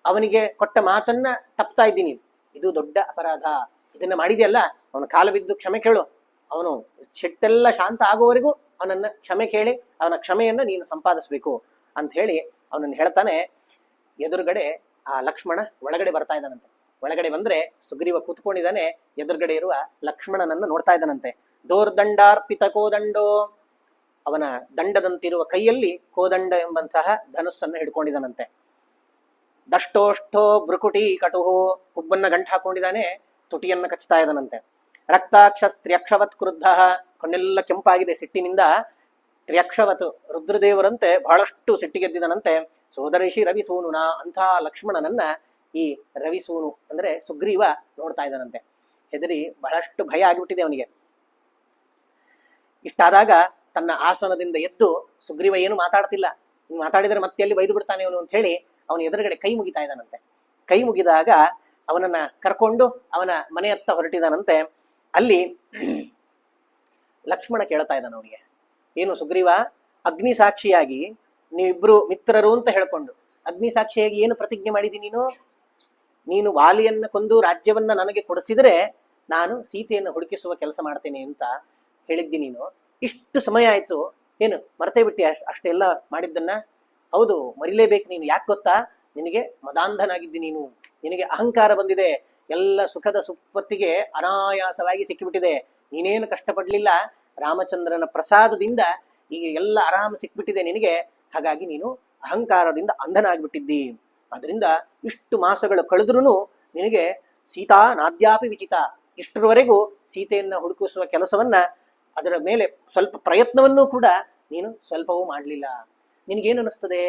ಅವನಿಗೆ ಕೊಟ್ಟ ಮಾತನ್ನ ತಪ್ತಾ ಇದ್ದೀನಿ, ಇದು ದೊಡ್ಡ ಅಪರಾಧ, ಇದನ್ನ ಮಾಡಿದೆಯಲ್ಲ ಅವನ ಕಾಲ ಬಿದ್ದು ಕ್ಷಮೆ ಕೇಳು, ಅವನು ಸಿಟ್ಟೆಲ್ಲ ಶಾಂತ ಆಗುವವರೆಗೂ ಅವನನ್ನ ಕ್ಷಮೆ ಕೇಳಿ ಅವನ ಕ್ಷಮೆಯನ್ನ ನೀನು ಸಂಪಾದಿಸ್ಬೇಕು ಅಂತ ಹೇಳಿ ಅವನನ್ನು ಹೇಳ್ತಾನೆ. ಎದುರುಗಡೆ ಆ ಲಕ್ಷ್ಮಣ ಒಳಗಡೆ ಬರ್ತಾ ಇದ್ದಾನಂತೆ. ಒಳಗಡೆ ಬಂದ್ರೆ ಸುಗ್ರೀವ ಕೂತ್ಕೊಂಡಿದ್ದಾನೆ, ಎದುರುಗಡೆ ಇರುವ ಲಕ್ಷ್ಮಣನನ್ನ ನೋಡ್ತಾ ಇದ್ದಾನಂತೆ. ದೋರ್ದಂಡಾರ್ಪಿತ ಕೋದಂಡೋ, ಅವನ ದಂಡದಂತಿರುವ ಕೈಯಲ್ಲಿ ಕೋದಂಡ ಎಂಬಂತಹ ಧನುಸ್ಸನ್ನು ಹಿಡ್ಕೊಂಡಿದ್ದಾನಂತೆ. ದಷ್ಟೋಷ್ಠೋ ಭ್ರುಕುಟಿ ಕಟುಹು, ಹುಬ್ಬನ್ನ ಗಂಟು ಹಾಕೊಂಡಿದ್ದಾನೆ, ತುಟಿಯನ್ನ ಕಚ್ತಾ ಇದ್ದಾನಂತೆ. ರಕ್ತಾಕ್ಷಸ್ ತ್ರ್ಯಕ್ಷವತ್ ಕ್ರುದ್ಧ, ಕಣ್ಣೆಲ್ಲ ಕೆಂಪಾಗಿದೆ ಸಿಟ್ಟಿನಿಂದ. ತ್ರ್ಯಕ್ಷವತ್, ರುದ್ರದೇವರಂತೆ ಬಹಳಷ್ಟು ಸಿಟ್ಟಿಗೆದ್ದಿದನಂತೆ. ಸೋದರಿಷಿ ರವಿಸೂನುನ, ಅಂಥ ಲಕ್ಷ್ಮಣನನ್ನ ಈ ರವಿಸೂನು ಅಂದ್ರೆ ಸುಗ್ರೀವ ನೋಡ್ತಾ ಇದ್ದಾನಂತೆ. ಹೆದರಿ ಬಹಳಷ್ಟು ಭಯ ಆಗಿಬಿಟ್ಟಿದೆ ಅವನಿಗೆ. ಇಷ್ಟಾದಾಗ ತನ್ನ ಆಸನದಿಂದ ಎದ್ದು, ಸುಗ್ರೀವ ಏನು ಮಾತಾಡ್ತಿಲ್ಲ, ಮಾತಾಡಿದರೆ ಮತ್ತೆ ಎಲ್ಲಿ ಬೈದು ಬಿಡ್ತಾನೆ ಅವನು ಅಂತ ಹೇಳಿ ಅವನ ಎದುರುಗಡೆ ಕೈ ಮುಗಿತಾ ಇದ್ದಾನಂತೆ. ಕೈ ಮುಗಿದಾಗ ಅವನನ್ನ ಕರ್ಕೊಂಡು ಅವನ ಮನೆಯತ್ತ ಹೊರಟಿದಾನಂತೆ. ಅಲ್ಲಿ ಲಕ್ಷ್ಮಣ ಕೇಳ್ತಾ ಇದ್ದಾನ ಅವನಿಗೆ, ಏನು ಸುಗ್ರೀವ, ಅಗ್ನಿ ಸಾಕ್ಷಿಯಾಗಿ ನೀವಿಬ್ರು ಮಿತ್ರರು ಅಂತ ಹೇಳ್ಕೊಂಡು ಅಗ್ನಿ ಸಾಕ್ಷಿಯಾಗಿ ಏನು ಪ್ರತಿಜ್ಞೆ ಮಾಡಿದಿ ನೀನು ವಾಲಿಯನ್ನ ಕೊಂದು ರಾಜ್ಯವನ್ನ ನನಗೆ ಕೊಡಿಸಿದ್ರೆ ನಾನು ಸೀತೆಯನ್ನು ಹುಡುಕಿಸುವ ಕೆಲಸ ಮಾಡ್ತೇನೆ ಅಂತ ಹೇಳಿದ್ದಿ ನೀನು. ಇಷ್ಟು ಸಮಯ ಆಯ್ತು, ಏನು ಮರ್ತೇ ಬಿಟ್ಟಿ ಅಷ್ಟೆಲ್ಲ ಮಾಡಿದ್ದನ್ನ? ಹೌದು, ಮರಿಲೇಬೇಕು ನೀನು. ಯಾಕೆ ಗೊತ್ತಾ, ನಿನಗೆ ಮದಾಂಧನಾಗಿದ್ದಿ ನೀನು, ನಿನಗೆ ಅಹಂಕಾರ ಬಂದಿದೆ, ಎಲ್ಲ ಸುಖದ ಸುಪ್ಪತ್ತಿಗೆ ಅನಾಯಾಸವಾಗಿ ಸಿಕ್ಕಿಬಿಟ್ಟಿದೆ, ನೀನೇನು ಕಷ್ಟಪಡ್ಲಿಲ್ಲ, ರಾಮಚಂದ್ರನ ಪ್ರಸಾದದಿಂದ ಈಗ ಎಲ್ಲ ಆರಾಮ ಸಿಕ್ಬಿಟ್ಟಿದೆ ನಿನಗೆ. ಹಾಗಾಗಿ ನೀನು ಅಹಂಕಾರದಿಂದ ಅಂಧನಾಗ್ಬಿಟ್ಟಿದ್ದಿ. ಅದರಿಂದ ಇಷ್ಟು ಮಾಸಗಳು ಕಳೆದ್ರೂ ನಿನಗೆ ಸೀತಾ ನಾದ್ಯಾಪಿ ವಿಚಿತ, ಇಷ್ಟರವರೆಗೂ ಸೀತೆಯನ್ನ ಹುಡುಕಿಸುವ ಕೆಲಸವನ್ನ, ಅದರ ಮೇಲೆ ಸ್ವಲ್ಪ ಪ್ರಯತ್ನವನ್ನೂ ಕೂಡ ನೀನು ಸ್ವಲ್ಪವೂ ಮಾಡಲಿಲ್ಲ. ನಿನಗೇನು ಅನಿಸ್ತದೆ,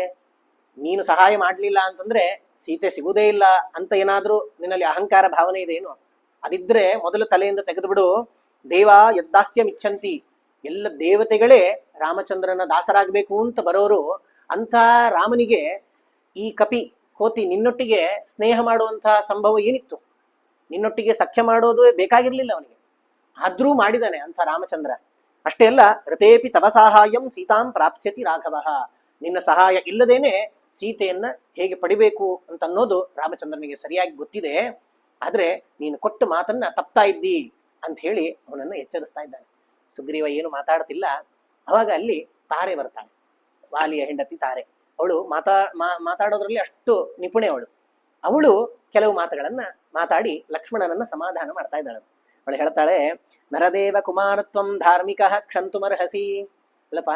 ನೀನು ಸಹಾಯ ಮಾಡಲಿಲ್ಲ ಅಂತಂದ್ರೆ ಸೀತೆ ಸಿಗುವುದೇ ಇಲ್ಲ ಅಂತ ಏನಾದ್ರೂ ನಿನ್ನಲ್ಲಿ ಅಹಂಕಾರ ಭಾವನೆ ಇದೆಯೇನು? ಅದಿದ್ರೆ ಮೊದಲು ತಲೆಯಿಂದ ತೆಗೆದು ಬಿಡು. ದೇವ ಯದ್ದಾಸ್ಯಂ ಇಚ್ಛಂತಿ, ಎಲ್ಲ ದೇವತೆಗಳೇ ರಾಮಚಂದ್ರನ ದಾಸರಾಗಬೇಕು ಅಂತ ಬರೋರು, ಅಂತ ರಾಮನಿಗೆ ಈ ಕಪಿ ಕೋತಿ ನಿನ್ನೊಟ್ಟಿಗೆ ಸ್ನೇಹ ಮಾಡುವಂತಹ ಸಂಭವ ಏನಿತ್ತು? ನಿನ್ನೊಟ್ಟಿಗೆ ಸಖ್ಯ ಮಾಡೋದು ಬೇಕಾಗಿರ್ಲಿಲ್ಲ ಅವನಿಗೆ, ಆದ್ರೂ ಮಾಡಿದಾನೆ ಅಂತ ರಾಮಚಂದ್ರ. ಅಷ್ಟೇ ಅಲ್ಲ, ರತೇಪಿ ತವ ಸಹಾಯಂ ಸೀತಾಂ ಪ್ರಾಪ್ಸ್ಯತಿ ರಾಘವ, ನಿನ್ನ ಸಹಾಯ ಇಲ್ಲದೇನೆ ಸೀತೆಯನ್ನ ಹೇಗೆ ಪಡಿಬೇಕು ಅಂತ ಅನ್ನೋದು ರಾಮಚಂದ್ರನಿಗೆ ಸರಿಯಾಗಿ ಗೊತ್ತಿದೆ. ಆದ್ರೆ ನೀನು ಕೊಟ್ಟ ಮಾತನ್ನ ತಪ್ತಾ ಇದ್ದಿ ಅಂತ ಹೇಳಿ ಅವನನ್ನ ಎಚ್ಚರಿಸ್ತಾ ಇದ್ದಾನೆ. ಸುಗ್ರೀವ ಏನು ಮಾತಾಡ್ತಿಲ್ಲ. ಅವಾಗ ಅಲ್ಲಿ ತಾರೆ ಬರ್ತಾಳೆ, ವಾಲಿಯ ಹೆಂಡತಿ ತಾರೆ. ಅವಳು ಮಾತಾಡೋದ್ರಲ್ಲಿ ಅಷ್ಟು ನಿಪುಣೆ ಅವಳು ಕೆಲವು ಮಾತುಗಳನ್ನ ಮಾತಾಡಿ ಲಕ್ಷ್ಮಣನನ್ನ ಸಮಾಧಾನ ಮಾಡ್ತಾ ಇದ್ದಾಳೆ. ಅವಳು ಹೇಳ್ತಾಳೆ, ನರದೇವ ಕುಮಾರತ್ವಂ ಧಾರ್ಮಿಕ ಕ್ಷಂತುಮರ್ಹಸಿ. ಅಲ್ಲಪ್ಪ,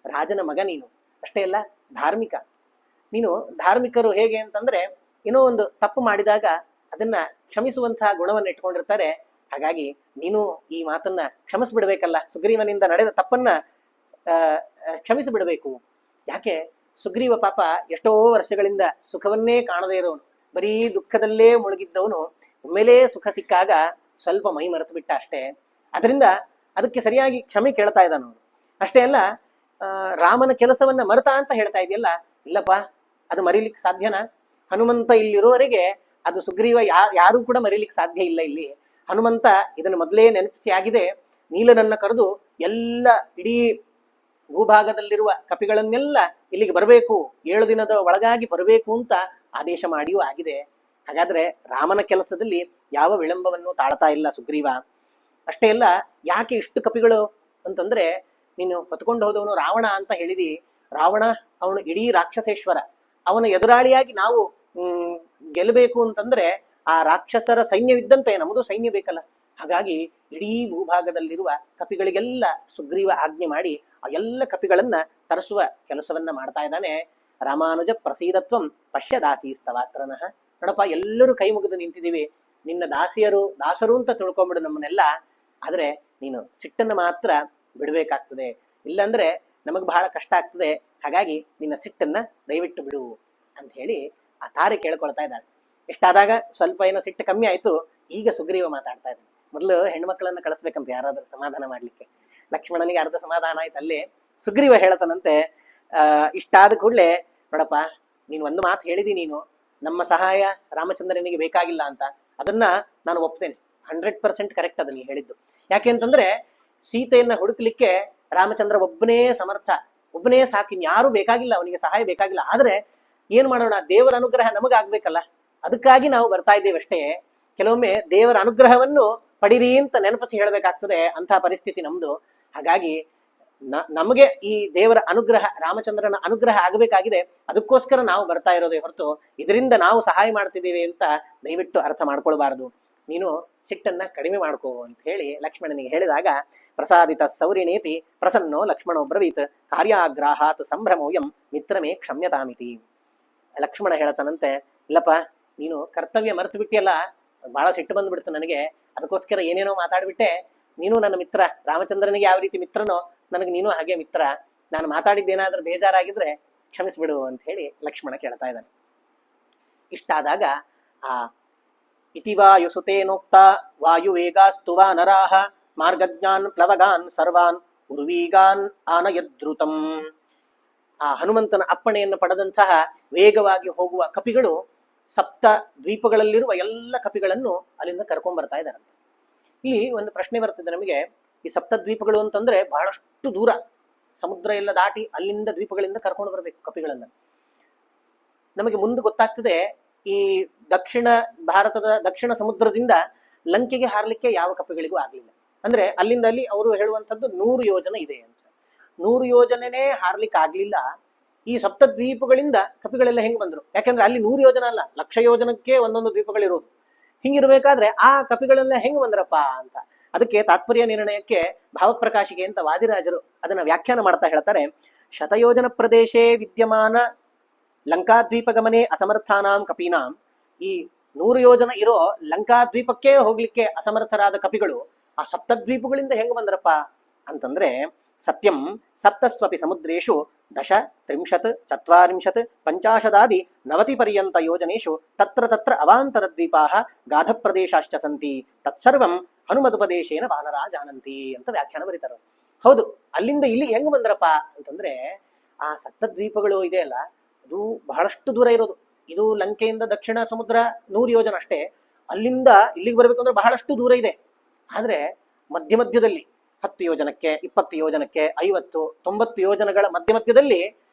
ರಾಜನ ಮಗ ನೀನು, ಅಷ್ಟೇ ಅಲ್ಲ ಧಾರ್ಮಿಕ. ನೀನು ಧಾರ್ಮಿಕರು ಹೇಗೆ ಅಂತಂದ್ರೆ, ಏನೋ ಒಂದು ತಪ್ಪು ಮಾಡಿದಾಗ ಅದನ್ನ ಕ್ಷಮಿಸುವಂತಹ ಗುಣವನ್ನು ಇಟ್ಕೊಂಡಿರ್ತಾರೆ. ಹಾಗಾಗಿ ನೀನು ಈ ಮಾತನ್ನ ಕ್ಷಮಿಸ್ಬಿಡ್ಬೇಕಲ್ಲ, ಸುಗ್ರೀವನಿಂದ ನಡೆದ ತಪ್ಪನ್ನ ಕ್ಷಮಿಸಿ ಬಿಡಬೇಕು. ಯಾಕೆ ಸುಗ್ರೀವ ಪಾಪ ಎಷ್ಟೋ ವರ್ಷಗಳಿಂದ ಸುಖವನ್ನೇ ಕಾಣದೇ ಇರೋನು, ಬರೀ ದುಃಖದಲ್ಲೇ ಮುಳುಗಿದ್ದವನು ಒಮ್ಮೆಲೇ ಸುಖ ಸಿಕ್ಕಾಗ ಸ್ವಲ್ಪ ಮೈ ಮರೆತು ಬಿಟ್ಟ ಅಷ್ಟೇ. ಅದರಿಂದ ಅದಕ್ಕೆ ಸರಿಯಾಗಿ ಕ್ಷಮೆ ಕೇಳ್ತಾ ಇದ್ದಾನು. ಅಷ್ಟೇ ಅಲ್ಲ, ರಾಮನ ಕೆಲಸವನ್ನ ಮರೆತ ಅಂತ ಹೇಳ್ತಾ ಇದೆಯಲ್ಲ, ಇಲ್ಲಪ್ಪ ಅದು ಮರೀಲಿಕ್ಕೆ ಸಾಧ್ಯನಾ? ಹನುಮಂತ ಇಲ್ಲಿರುವವರೆಗೆ ಅದು ಸುಗ್ರೀವ ಯಾರೂ ಕೂಡ ಮರೀಲಿಕ್ಕೆ ಸಾಧ್ಯ ಇಲ್ಲ. ಇಲ್ಲಿ ಹನುಮಂತ ಇದನ್ನು ಮೊದಲೇ ನೆನಪಿಸಿ ಆಗಿದೆ. ನೀಲನನ್ನ ಕರೆದು ಎಲ್ಲ ಇಡೀ ಭೂಭಾಗದಲ್ಲಿರುವ ಕಪಿಗಳನ್ನೆಲ್ಲ ಇಲ್ಲಿಗೆ ಬರಬೇಕು, 7 ದಿನದ ಒಳಗಾಗಿ ಬರಬೇಕು ಅಂತ ಆದೇಶ ಮಾಡಿಯೂ ಆಗಿದೆ. ಹಾಗಾದ್ರೆ ರಾಮನ ಕೆಲಸದಲ್ಲಿ ಯಾವ ವಿಳಂಬವನ್ನು ತಾಳ್ತಾ ಇಲ್ಲ ಸುಗ್ರೀವ. ಅಷ್ಟೇ ಅಲ್ಲ, ಯಾಕೆ ಇಷ್ಟು ಕಪಿಗಳು ಅಂತಂದ್ರೆ, ನೀನು ಹೊತ್ಕೊಂಡು ಹೋದವನು ರಾವಣ ಅಂತ ಹೇಳಿದಿ. ರಾವಣ ಅವನು ಇಡೀ ರಾಕ್ಷಸೇಶ್ವರ. ಅವನ ಎದುರಾಳಿಯಾಗಿ ನಾವು ಗೆಲ್ಲಬೇಕು ಅಂತಂದ್ರೆ ಆ ರಾಕ್ಷಸರ ಸೈನ್ಯವಿದ್ದಂತೆ ನಮ್ಮದು ಸೈನ್ಯ ಬೇಕಲ್ಲ. ಹಾಗಾಗಿ ಇಡೀ ಭೂಭಾಗದಲ್ಲಿರುವ ಕಪಿಗಳಿಗೆಲ್ಲ ಸುಗ್ರೀವ ಆಜ್ಞೆ ಮಾಡಿ ಆ ಎಲ್ಲ ಕಪಿಗಳನ್ನ ತರಿಸುವ ಕೆಲಸವನ್ನ ಮಾಡ್ತಾ ಇದ್ದಾನೆ. ರಾಮಾನುಜ ಪ್ರಸೀದತ್ವಂ ಪಶ್ಯ ದಾಸೀಸ್ತವಾತ್ರನಃ. ನೋಡಪ್ಪ, ಎಲ್ಲರೂ ಕೈ ಮುಗಿದು ನಿಂತಿದ್ದೀವಿ, ನಿನ್ನ ದಾಸರು ಅಂತ ತಿಳ್ಕೊಂಬಿಡು ನಮ್ಮನ್ನೆಲ್ಲ. ಆದ್ರೆ ನೀನು ಸಿಟ್ಟನ್ನ ಮಾತ್ರ ಬಿಡ್ಬೇಕಾಗ್ತದೆ, ಇಲ್ಲಾಂದ್ರೆ ನಮಗ್ ಬಹಳ ಕಷ್ಟ ಆಗ್ತದೆ. ಹಾಗಾಗಿ ನಿನ್ನ ಸಿಟ್ಟನ್ನ ದಯವಿಟ್ಟು ಬಿಡು ಅಂತ ಹೇಳಿ ಆ ತಾರೆ ಕೇಳ್ಕೊಳ್ತಾ ಇದ್ದಾಳೆ. ಇಷ್ಟಾದಾಗ ಸ್ವಲ್ಪ ಏನೋ ಸಿಟ್ಟು ಕಮ್ಮಿ ಆಯ್ತು. ಈಗ ಸುಗ್ರೀವ ಮಾತಾಡ್ತಾ ಇದ್ದಾನೆ. ಮೊದಲು ಹೆಣ್ಮಕ್ಳನ್ನ ಕಳಿಸ್ಬೇಕಂತ ಯಾರಾದ್ರೂ ಸಮಾಧಾನ ಮಾಡ್ಲಿಕ್ಕೆ. ಲಕ್ಷ್ಮಣನಿಗೆ ಅರ್ಧ ಸಮಾಧಾನ ಆಯ್ತು. ಅಲ್ಲೇ ಸುಗ್ರೀವ ಹೇಳತನಂತೆ, ಇಷ್ಟಾದ ಕೂಡ್ಲೆ ನೋಡಪ್ಪ, ನೀನು ಒಂದು ಮಾತು ಹೇಳಿದಿ, ನೀನು ನಮ್ಮ ಸಹಾಯ ರಾಮಚಂದ್ರನಿಗೆ ಬೇಕಾಗಿಲ್ಲ ಅಂತ. ಅದನ್ನ ನಾನು ಒಪ್ತೇನೆ, 100% ಕರೆಕ್ಟ್ ಅದು ನೀ ಹೇಳಿದ್ದು. ಯಾಕೆ ಅಂತಂದ್ರೆ ಸೀತೆಯನ್ನ ಹುಡುಕ್ಲಿಕ್ಕೆ ರಾಮಚಂದ್ರ ಒಬ್ಬನೇ ಸಮರ್ಥ, ಒಬ್ಬನೇ ಸಾಕು, ಇನ್ಯಾರು ಬೇಕಾಗಿಲ್ಲ, ಅವನಿಗೆ ಸಹಾಯ ಬೇಕಾಗಿಲ್ಲ. ಆದ್ರೆ ಏನ್ ಮಾಡೋಣ, ದೇವರ ಅನುಗ್ರಹ ನಮಗಾಗ್ಬೇಕಲ್ಲ, ಅದಕ್ಕಾಗಿ ನಾವು ಬರ್ತಾ ಇದ್ದೇವೆ ಅಷ್ಟೇ. ಕೆಲವೊಮ್ಮೆ ದೇವರ ಅನುಗ್ರಹವನ್ನು ಪಡಿರಿ ಅಂತ ನೆನಪಿಸಿ ಹೇಳ್ಬೇಕಾಗ್ತದೆ, ಅಂತಹ ಪರಿಸ್ಥಿತಿ ನಮ್ದು. ಹಾಗಾಗಿ ನಮಗೆ ಈ ದೇವರ ಅನುಗ್ರಹ, ರಾಮಚಂದ್ರನ ಅನುಗ್ರಹ ಆಗಬೇಕಾಗಿದೆ. ಅದಕ್ಕೋಸ್ಕರ ನಾವು ಬರ್ತಾ ಇರೋದೇ ಹೊರತು ಇದರಿಂದ ನಾವು ಸಹಾಯ ಮಾಡ್ತಿದ್ದೀವಿ ಅಂತ ದಯವಿಟ್ಟು ಅರ್ಥ ಮಾಡ್ಕೊಳ್ಬಾರದು. ನೀನು ಸಿಟ್ಟನ್ನ ಕಡಿಮೆ ಮಾಡ್ಕೋ ಅಂತ ಹೇಳಿ ಲಕ್ಷ್ಮಣನಿಗೆ ಹೇಳಿದಾಗ, ಪ್ರಸಾದಿತ ಸೌರಿನೇತಿ ಪ್ರಸನ್ನೋ ಲಕ್ಷ್ಮಣೋ ಬ್ರವೀತ್ ಕಾರ್ಯಾಗ್ರಾಹಾತ್ ಸಂಭ್ರಮೋಯಂ ಮಿತ್ರಮೇ ಕ್ಷಮ್ಯತಾಮಿತಿ. ಲಕ್ಷ್ಮಣ ಹೇಳತನಂತೆ, ಇಲ್ಲಪ್ಪ ನೀನು ಕರ್ತವ್ಯ ಮರೆತು ಬಿಟ್ಟಿಯಲ್ಲ, ಬಹಳ ಸಿಟ್ಟು ಬಂದ್ಬಿಡ್ತು ನನಗೆ, ಅದಕ್ಕೋಸ್ಕರ ಏನೇನೋ ಮಾತಾಡ್ಬಿಟ್ಟೆ. ನೀನು ನನ್ನ ಮಿತ್ರ, ರಾಮಚಂದ್ರನಿಗೆ ಯಾವ ರೀತಿ ಮಿತ್ರನೋ ನನಗೆ ನೀನು ಹಾಗೆ ಮಿತ್ರ. ನಾನು ಮಾತಾಡಿದ್ದೇನಾದ್ರೂ ಬೇಜಾರಾಗಿದ್ರೆ ಕ್ಷಮಿಸ್ಬಿಡು ಅಂತ ಹೇಳಿ ಲಕ್ಷ್ಮಣ ಕೇಳ್ತಾ ಇದ್ದಾನೆ. ಇಷ್ಟಾದಾಗ ಆ ಇತಿವಾಯುಸುತೇನೋಕ್ತ ವಾಯುವೇಗಾಸ್ತುವಾ ನರಾಹ ಮಾರ್ಗಜ್ಞಾನ್ ಪ್ಲವಗಾನ್ ಸರ್ವಾನ್ ಉರ್ವೀಗಾನ್ ಆನಯದ್ರುತಂ. ಆ ಹನುಮಂತನ ಅಪ್ಪಣೆಯನ್ನು ಪಡೆದಂತಹ ವೇಗವಾಗಿ ಹೋಗುವ ಕಪಿಗಳು ಸಪ್ತ ದ್ವೀಪಗಳಲ್ಲಿರುವ ಎಲ್ಲ ಕಪಿಗಳನ್ನು ಅಲ್ಲಿಂದ ಕರ್ಕೊಂಡ್ ಬರ್ತಾ ಇದ್ದಾರೆ. ಇಲ್ಲಿ ಒಂದು ಪ್ರಶ್ನೆ ಬರ್ತದೆ ನಮಗೆ, ಈ ಸಪ್ತ ದ್ವೀಪಗಳು ಅಂತಂದ್ರೆ ಬಹಳಷ್ಟು ದೂರ, ಸಮುದ್ರ ಎಲ್ಲ ದಾಟಿ ಅಲ್ಲಿಂದ ದ್ವೀಪಗಳಿಂದ ಕರ್ಕೊಂಡು ಬರಬೇಕು ಕಪಿಗಳನ್ನ. ನಮಗೆ ಮುಂದೆ ಗೊತ್ತಾಗ್ತದೆ, ಈ ದಕ್ಷಿಣ ಭಾರತದ ದಕ್ಷಿಣ ಸಮುದ್ರದಿಂದ ಲಂಕೆಗೆ ಹಾರಲಿಕ್ಕೆ ಯಾವ ಕಪಿಗಳಿಗೂ ಆಗ್ಲಿಲ್ಲ. ಅಂದ್ರೆ ಅಲ್ಲಿಂದ ಅಲ್ಲಿ ಅವರು ಹೇಳುವಂಥದ್ದು 100 ಯೋಜನೆ ಇದೆ ಅಂತ. 100 ಯೋಜನೆನೇ ಹಾರ್ಲಿಕ್ಕೆ ಆಗ್ಲಿಲ್ಲ. ಈ ಸಪ್ತ ದ್ವೀಪಗಳಿಂದ ಕಪಿಗಳೆಲ್ಲ ಹೆಂಗ್ ಬಂದ್ರು? ಯಾಕಂದ್ರೆ ಅಲ್ಲಿ 100 ಯೋಜನೆ ಅಲ್ಲ, 1,00,000 ಯೋಜನಕ್ಕೆ ಒಂದೊಂದು ದ್ವೀಪಗಳಿರೋದು. ಹಿಂಗಿರ್ಬೇಕಾದ್ರೆ ಆ ಕಪಿಗಳೆಲ್ಲ ಹೆಂಗ್ ಬಂದ್ರಪ್ಪ ಅಂತ ಅದಕ್ಕೆ ತಾತ್ಪರ್ಯ ನಿರ್ಣಯಕ್ಕೆ ಭಾವಪ್ರಕಾಶಿಕೆ ಅಂತ ವಾದಿರಾಜರು ಅದನ್ನ ವ್ಯಾಖ್ಯಾನ ಮಾಡ್ತಾ ಹೇಳ್ತಾರೆ. ಶತಯೋಜನ ಪ್ರದೇಶೇ ವಿದ್ಯಮಾನ ಲಂಕಾದ್ವೀಪ ಗಮನೆ ಅಸಮರ್ಥಾನಾಂ ಕಪೀನಾಂ. ಈ 100 ಯೋಜನ ಇರೋ ಲಂಕಾದ್ವೀಪಕ್ಕೆ ಹೋಗ್ಲಿಕ್ಕೆ ಅಸಮರ್ಥರಾದ ಕಪಿಗಳು ಆ ಸಪ್ತದ್ವೀಪಗಳಿಂದ ಹೆಂಗ್ ಬಂದ್ರಪ್ಪ ಅಂತಂದ್ರೆ, ಸತ್ಯಂ ಸಪ್ತಸ್ವಪಿ ಸಮುದ್ರೇಶು 10, 30, 40, 50 90 ಪರ್ಯಂತ ಯೋಜನೇಶು ತತ್ರ ತತ್ರ ಅವಾಂತರ ದ್ವೀಪಾಃ ಗಾಧ ಪ್ರದೇಶಾಶ್ಚ ಸಂತಿ ತತ್ಸರ್ವಂ ಹನುಮದುಪದೇಶೇನ ವಾನರಾ ಜಾನಂತಿ ಅಂತ ವ್ಯಾಖ್ಯಾನ ಬರೀತಾರೆ. ಹೌದು, ಅಲ್ಲಿಂದ ಇಲ್ಲಿ ಹೆಂಗ್ ಬಂದ್ರಪ್ಪ ಅಂತಂದ್ರೆ, ಆ ಸಪ್ತದ್ವೀಪಗಳು ಇದೆ ಅಲ್ಲ, ಅದು ಬಹಳಷ್ಟು ದೂರ ಇರೋದು. ಇದು ಲಂಕೆಯಿಂದ ದಕ್ಷಿಣ ಸಮುದ್ರ 100 ಯೋಜನ ಅಷ್ಟೇ. ಅಲ್ಲಿಂದ ಇಲ್ಲಿಗೆ ಬರ್ಬೇಕು ಅಂದ್ರೆ ಬಹಳಷ್ಟು ದೂರ ಇದೆ. ಆದ್ರೆ ಮಧ್ಯದಲ್ಲಿ 10 ಯೋಜನಕ್ಕೆ, 20 ಯೋಜನಕ್ಕೆ, 50, 90 ಯೋಜನಗಳ ಮಧ್ಯದಲ್ಲಿ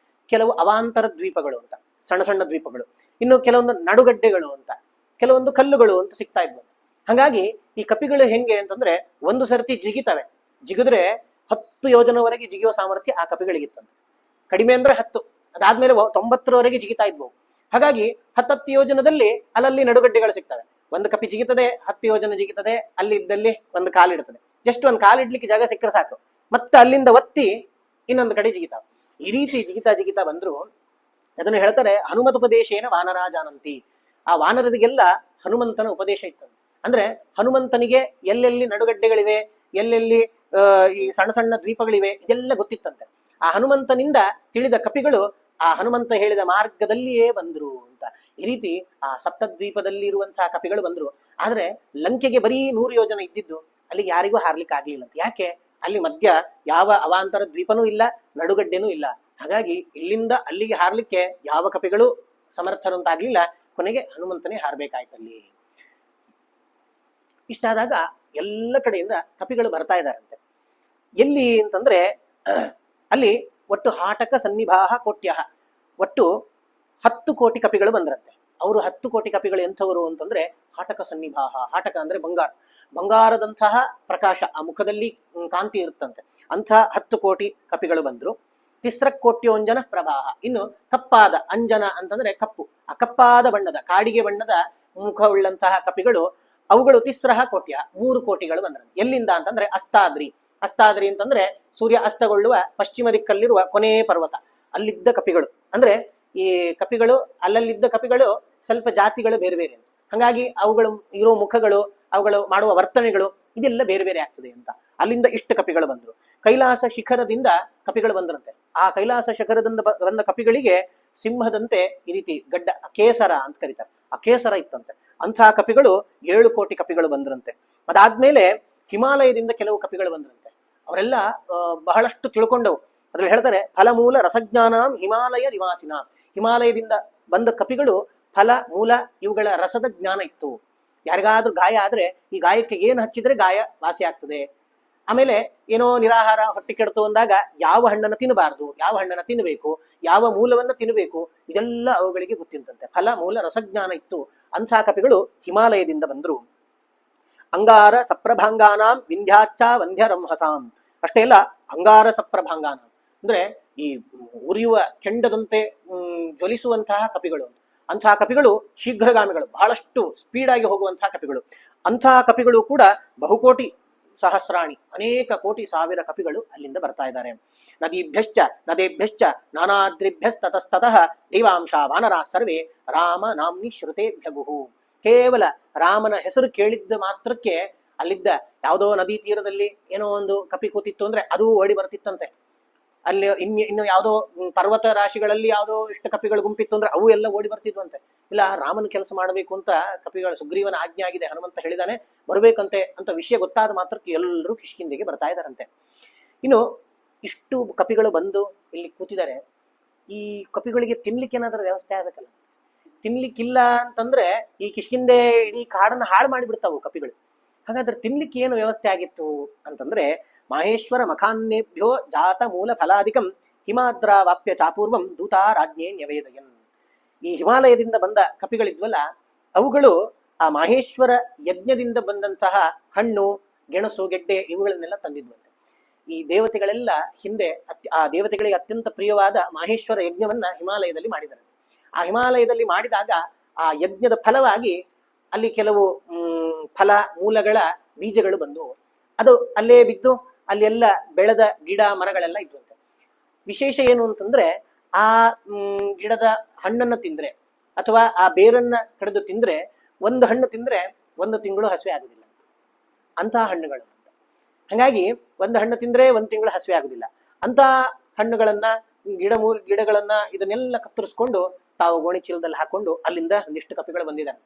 ಕೆಲವು ಅವಾಂತರ ದ್ವೀಪಗಳು ಅಂತ, ಸಣ್ಣ ಸಣ್ಣ ದ್ವೀಪಗಳು, ಇನ್ನು ಕೆಲವೊಂದು ನಡುಗಡ್ಡೆಗಳು ಅಂತ, ಕೆಲವೊಂದು ಕಲ್ಲುಗಳು ಅಂತ ಸಿಗ್ತಾ ಇದ್ವು. ಹಾಗಾಗಿ ಈ ಕಪಿಗಳು ಹೆಂಗೆ ಅಂತಂದ್ರೆ, ಒಂದು ಸರ್ತಿ ಜಿಗಿತವೆ, ಜಿಗಿದ್ರೆ 10 ಯೋಜನವರೆಗೆ ಜಿಗಿಯೋ ಸಾಮರ್ಥ್ಯ ಆ ಕಪಿಗಳಿಗಿತ್ತಂತ. ಕಡಿಮೆ ಅಂದ್ರೆ 10, ಅದಾದ್ಮೇಲೆ 90ರವರೆಗೆ ಜಿಗಿತಾ ಇದ್ವು. ಹಾಗಾಗಿ 10 ಯೋಜನದಲ್ಲಿ ಅಲ್ಲಲ್ಲಿ ನಡುಗಡ್ಡೆಗಳು ಸಿಗ್ತವೆ. ಒಂದು ಕಪಿ ಜಿಗಿತದೆ, 10 ಯೋಜನೆ ಜಿಗಿತದೆ, ಅಲ್ಲಿ ಇದ್ದಲ್ಲಿ ಒಂದು ಕಾಲಿಡ್ತದೆ. ಜಸ್ಟ್ ಒಂದು ಕಾಲಿಡ್ಲಿಕ್ಕೆ ಜಾಗ ಸಿಕ್ಕರೆ ಸಾಕು, ಮತ್ತೆ ಅಲ್ಲಿಂದ ಒತ್ತಿ ಇನ್ನೊಂದು ಕಡೆ ಜಿಗಿತಾವ. ಈ ರೀತಿ ಜಿಗಿತಾ ಬಂದ್ರು ಅದನ್ನು ಹೇಳ್ತಾರೆ ಹನುಮದುಪದೇಶೇನ ವಾನರಾ ಜಾನಂತಿ. ಆ ವಾನರರಿಗೆಲ್ಲ ಹನುಮಂತನ ಉಪದೇಶ ಇತ್ತಂತೆ. ಅಂದ್ರೆ ಹನುಮಂತನಿಗೆ ಎಲ್ಲೆಲ್ಲಿ ನಡುಗಡ್ಡೆಗಳಿವೆ, ಎಲ್ಲೆಲ್ಲಿ ಈ ಸಣ್ಣ ಸಣ್ಣ ದ್ವೀಪಗಳಿವೆ, ಇದೆಲ್ಲ ಗೊತ್ತಿತ್ತಂತೆ. ಆ ಹನುಮಂತನಿಂದ ತಿಳಿದ ಕಪಿಗಳು ಆ ಹನುಮಂತ ಹೇಳಿದ ಮಾರ್ಗದಲ್ಲಿಯೇ ಬಂದ್ರು ಅಂತ. ಈ ರೀತಿ ಆ ಸಪ್ತದ್ವೀಪದಲ್ಲಿ ಇರುವಂತಹ ಕಪಿಗಳು ಬಂದ್ರು. ಆದ್ರೆ ಲಂಕೆಗೆ ಬರೀ 100 ಯೋಜನೆ ಇದ್ದಿದ್ದು, ಅಲ್ಲಿ ಯಾರಿಗೂ ಹಾರ್ಲಿಕ್ಕೆ ಆಗ್ಲಿಲ್ಲ. ಯಾಕೆ? ಅಲ್ಲಿ ಮಧ್ಯ ಯಾವ ಅವಾಂತರ ದ್ವೀಪನೂ ಇಲ್ಲ, ನಡುಗಡ್ಡೆನೂ ಇಲ್ಲ. ಹಾಗಾಗಿ ಇಲ್ಲಿಂದ ಅಲ್ಲಿಗೆ ಹಾರ್ಲಿಕ್ಕೆ ಯಾವ ಕಪಿಗಳು ಸಮರ್ಥರು ಅಂತ ಆಗ್ಲಿಲ್ಲ. ಕೊನೆಗೆ ಹನುಮಂತನೇ ಹಾರ್ಬೇಕಾಯ್ತಲ್ಲಿ. ಇಷ್ಟಾದಾಗ ಎಲ್ಲ ಕಡೆಯಿಂದ ಕಪಿಗಳು ಬರ್ತಾ ಇದ್ದಾರಂತೆ. ಎಲ್ಲಿ ಅಂತಂದ್ರೆ ಅಲ್ಲಿ ಒಟ್ಟು ಹಾಟಕ ಸನ್ನಿಭಾಹ ಕೋಟ್ಯ, ಒಟ್ಟು 10 ಕೋಟಿ ಕಪಿಗಳು ಬಂದ್ರಂತೆ. ಅವರು 10 ಕೋಟಿ ಕಪಿಗಳು ಎಂಥವರು ಅಂತಂದ್ರೆ ಹಾಟಕ ಸನ್ನಿಭಾಹ. ಹಾಟಕ ಅಂದ್ರೆ ಬಂಗಾರ, ಬಂಗಾರದಂತಹ ಪ್ರಕಾಶ, ಆ ಮುಖದಲ್ಲಿ ಕಾಂತಿ ಇರುತ್ತಂತೆ. ಅಂಥ 10 ಕೋಟಿ ಕಪಿಗಳು ಬಂದ್ರು. ತಿಸ್ರ ಕೋಟ್ಯೋಂಜನ ಪ್ರಭಾಹ, ಇನ್ನು ಕಪ್ಪಾದ ಅಂಜನ ಅಂತಂದ್ರೆ ಕಪ್ಪು, ಆ ಕಪ್ಪಾದ ಬಣ್ಣದ ಕಾಡಿಗೆ ಬಣ್ಣದ ಮುಖವುಳ್ಳಂತಹ ಕಪಿಗಳು, ಅವುಗಳು ತಿಸ್ರಹ ಕೋಟ್ಯ 3 ಕೋಟಿಗಳು ಬಂದ್ರಂತೆ. ಎಲ್ಲಿಂದ ಅಂತಂದ್ರೆ ಅಸ್ತಾದ್ರಿ. ಅಸ್ತಾದ್ರಿ ಅಂತಂದ್ರೆ ಸೂರ್ಯ ಅಸ್ತಗೊಳ್ಳುವ ಪಶ್ಚಿಮ ದಿಕ್ಕಲ್ಲಿರುವ ಕೊನೆ ಪರ್ವತ, ಅಲ್ಲಿದ್ದ ಕಪಿಗಳು. ಅಂದ್ರೆ ಈ ಕಪಿಗಳು ಅಲ್ಲಲ್ಲಿದ್ದ ಕಪಿಗಳು ಸ್ವಲ್ಪ ಜಾತಿಗಳು ಬೇರೆ ಬೇರೆ, ಹಾಗಾಗಿ ಅವುಗಳು ಇರೋ ಮುಖಗಳು, ಅವುಗಳು ಮಾಡುವ ವರ್ತನೆಗಳು ಇದೆಲ್ಲ ಬೇರೆ ಬೇರೆ ಆಗ್ತದೆ ಅಂತ. ಅಲ್ಲಿಂದ ಇಷ್ಟು ಕಪಿಗಳು ಬಂದ್ರು. ಕೈಲಾಸ ಶಿಖರದಿಂದ ಕಪಿಗಳು ಬಂದ್ರಂತೆ. ಆ ಕೈಲಾಸ ಶಿಖರದಿಂದ ಬಂದ ಕಪಿಗಳಿಗೆ ಸಿಂಹದಂತೆ ಈ ರೀತಿ ಗಡ್ಡ, ಕೇಸರ ಅಂತ ಕರೀತಾರೆ, ಆ ಕೇಸರ ಇತ್ತಂತೆ. ಅಂತಹ ಕಪಿಗಳು 7 ಕೋಟಿ ಕಪಿಗಳು ಬಂದ್ರಂತೆ. ಅದಾದ್ಮೇಲೆ ಹಿಮಾಲಯದಿಂದ ಕೆಲವು ಕಪಿಗಳು ಬಂದ್ರಂತೆ. ಅವರೆಲ್ಲ ಬಹಳಷ್ಟು ತಿಳ್ಕೊಂಡವು. ಅದ್ರಲ್ಲಿ ಹೇಳ್ತಾರೆ, ಫಲಮೂಲ ರಸಜ್ಞಾನಾಂ ಹಿಮಾಲಯ ನಿವಾಸಿನ. ಹಿಮಾಲಯದಿಂದ ಬಂದ ಕಪಿಗಳು ಫಲ ಮೂಲ ಇವುಗಳ ರಸದ ಜ್ಞಾನ ಇತ್ತು. ಯಾರಿಗಾದ್ರೂ ಗಾಯ ಆದ್ರೆ ಈ ಗಾಯಕ್ಕೆ ಏನು ಹಚ್ಚಿದ್ರೆ ಗಾಯ ವಾಸಿ ಆಗ್ತದೆ. ಆಮೇಲೆ ಏನೋ ನಿರಾಹಾರ, ಹೊಟ್ಟೆ ಕೆಡ್ತು ಅಂದಾಗ ಯಾವ ಹಣ್ಣನ್ನು ತಿನ್ನಬಾರದು, ಯಾವ ಹಣ್ಣನ್ನು ತಿನ್ನಬೇಕು, ಯಾವ ಮೂಲವನ್ನ ತಿನ್ನಬೇಕು, ಇದೆಲ್ಲ ಅವುಗಳಿಗೆ ಗೊತ್ತಿತ್ತಂತೆ. ಫಲ ಮೂಲ ರಸಜ್ಞಾನ ಇತ್ತು. ಅಂಥ ಕಪಿಗಳು ಹಿಮಾಲಯದಿಂದ ಬಂದ್ರು. ಅಂಗಾರ ಸಪ್ರಭಾಂಗಾನಾಂ ವಿಂಧ್ಯಾಚ್ಚ ವಂಧ್ಯ ರಂಹಸಾಂ. ಅಷ್ಟೇ ಅಲ್ಲ, ಅಂಗಾರ ಸಪ್ರಭಾಂಗಾನ ಅಂದ್ರೆ ಈ ಉರಿಯುವ ಕೆಂಡದಂತೆ ಜ್ವಲಿಸುವಂತಹ ಕಪಿಗಳು. ಅಂತಹ ಕಪಿಗಳು ಶೀಘ್ರಗಾಮಿಗಳು, ಬಹಳಷ್ಟು ಸ್ಪೀಡ್ ಆಗಿ ಹೋಗುವಂತಹ ಕಪಿಗಳು. ಅಂತಹ ಕಪಿಗಳು ಕೂಡ ಬಹುಕೋಟಿ ಸಹಸ್ರಾಣಿ, ಅನೇಕ ಕೋಟಿ ಸಾವಿರ ಕಪಿಗಳು ಅಲ್ಲಿಂದ ಬರ್ತಾ ಇದ್ದಾರೆ. ನದೀಭ್ಯಶ್ಚ ನದೇಭ್ಯಶ್ಚ ನಾನಾದ್ರಿಭ್ಯಸ್ತತಸ್ತತಃ ದೇವಾಂಶ ವಾನರಾ ಸರ್ವೇ ರಾಮ ನಾಮ್ನಿ ಶ್ರುತೇಭ್ಯಗುಹು. ಕೇವಲ ರಾಮನ ಹೆಸರು ಕೇಳಿದ್ದ ಮಾತ್ರಕ್ಕೆ ಅಲ್ಲಿದ್ದ ಯಾವುದೋ ನದಿ ತೀರದಲ್ಲಿ ಏನೋ ಒಂದು ಕಪಿ ಕೂತಿತ್ತು ಅಂದ್ರೆ ಅದು ಓಡಿ ಬರ್ತಿತ್ತಂತೆ. ಅಲ್ಲಿ ಇನ್ನು ಯಾವುದೋ ಪರ್ವತ ರಾಶಿಗಳಲ್ಲಿ ಯಾವುದೋ ಇಷ್ಟು ಕಪಿಗಳು ಗುಂಪಿತ್ತು ಅಂದ್ರೆ ಅವು ಎಲ್ಲ ಓಡಿ ಬರ್ತಿದ್ವಂತೆ. ಇಲ್ಲ, ರಾಮನ ಕೆಲಸ ಮಾಡಬೇಕು ಅಂತ ಕಪಿಗಳು, ಸುಗ್ರೀವನ ಆಜ್ಞೆ ಆಗಿದೆ, ಹನುಮಂತ ಹೇಳಿದಾನೆ ಬರ್ಬೇಕಂತೆ ಅಂತ ವಿಷಯ ಗೊತ್ತಾದ ಮಾತ್ರಕ್ಕೆ ಎಲ್ಲರೂ ಕಿಷ್ಕಿಂಧೆಗೆ ಬರ್ತಾ ಇದ್ದಾರಂತೆ. ಇನ್ನು ಇಷ್ಟು ಕಪಿಗಳು ಬಂದು ಇಲ್ಲಿ ಕೂತಿದ್ದಾರೆ. ಈ ಕಪಿಗಳಿಗೆ ತಿನ್ಲಿಕ್ಕೆ ಏನಾದ್ರೂ ವ್ಯವಸ್ಥೆ ಆಗಬೇಕಲ್ಲ. ತಿನ್ಲಿಕ್ಕಿಲ್ಲ ಅಂತಂದ್ರೆ ಈ ಕಿಷ್ಕಿಂಧೆ ಇಡೀ ಕಾಡನ್ನು ಹಾಳು ಮಾಡಿಬಿಡ್ತಾವು ಕಪಿಗಳು. ಹಾಗಾದ್ರೆ ತಿನ್ಲಿಕ್ಕೆ ಏನು ವ್ಯವಸ್ಥೆ ಆಗಿತ್ತು ಅಂತಂದ್ರೆ, ಮಾಹೇಶ್ವರ ಮಖಾನ್ನೇಭ್ಯೋ ಜಾತ ಮೂಲ ಫಲಾಧಿಕಂ ಹಿಮಾದ್ರ ವಾಪ್ಯ ಚಾಪೂರ್ವಂ ದೂತ ರಾಜ್ಞೆ ನ್ಯವೇದಯನ್. ಈ ಹಿಮಾಲಯದಿಂದ ಬಂದ ಕಪಿಗಳಿದ್ವಲ್ಲ, ಅವುಗಳು ಆ ಮಾಹೇಶ್ವರ ಯಜ್ಞದಿಂದ ಬಂದಂತಹ ಹಣ್ಣು, ಗೆಣಸು, ಗೆಡ್ಡೆ ಇವುಗಳನ್ನೆಲ್ಲ ತಂದಿದ್ವಂತೆ. ಈ ದೇವತೆಗಳೆಲ್ಲ ಹಿಂದೆ ಆ ದೇವತೆಗಳಿಗೆ ಅತ್ಯಂತ ಪ್ರಿಯವಾದ ಮಾಹೇಶ್ವರ ಯಜ್ಞವನ್ನ ಹಿಮಾಲಯದಲ್ಲಿ ಮಾಡಿದ್ದಾರೆ. ಆ ಹಿಮಾಲಯದಲ್ಲಿ ಮಾಡಿದಾಗ ಆ ಯಜ್ಞದ ಫಲವಾಗಿ ಅಲ್ಲಿ ಕೆಲವು ಫಲ ಮೂಲಗಳ ಬೀಜಗಳು ಬಂದು ಅದು ಅಲ್ಲೇ ಬಿದ್ದು ಅಲ್ಲೆಲ್ಲ ಬೆಳೆದ ಗಿಡ ಮರಗಳೆಲ್ಲ ಇದ್ವಂತೆ. ವಿಶೇಷ ಏನು ಅಂತಂದ್ರೆ, ಆ ಗಿಡದ ಹಣ್ಣನ್ನು ತಿಂದ್ರೆ ಅಥವಾ ಆ ಬೇರನ್ನ ಕಡಿದು ತಿಂದ್ರೆ, ಒಂದು ಹಣ್ಣು ತಿಂದ್ರೆ 1 ತಿಂಗಳು ಹಸಿವೆ ಆಗುದಿಲ್ಲ ಅಂತಹ ಹಣ್ಣುಗಳು. ಹಾಗಾಗಿ ಒಂದು ಹಣ್ಣು ತಿಂದ್ರೆ 1 ತಿಂಗಳು ಹಸಿವೆ ಆಗುದಿಲ್ಲ. ಅಂತಹ ಹಣ್ಣುಗಳನ್ನ, ಗಿಡಗಳನ್ನ ಇದನ್ನೆಲ್ಲ ಕತ್ತರಿಸ್ಕೊಂಡು ತಾವು ಗೋಣಿ ಚೀಲದಲ್ಲಿ ಹಾಕೊಂಡು ಅಲ್ಲಿಂದ ಒಂದಿಷ್ಟು ಕಪಿಗಳು ಬಂದಿದ್ದಾರೆ.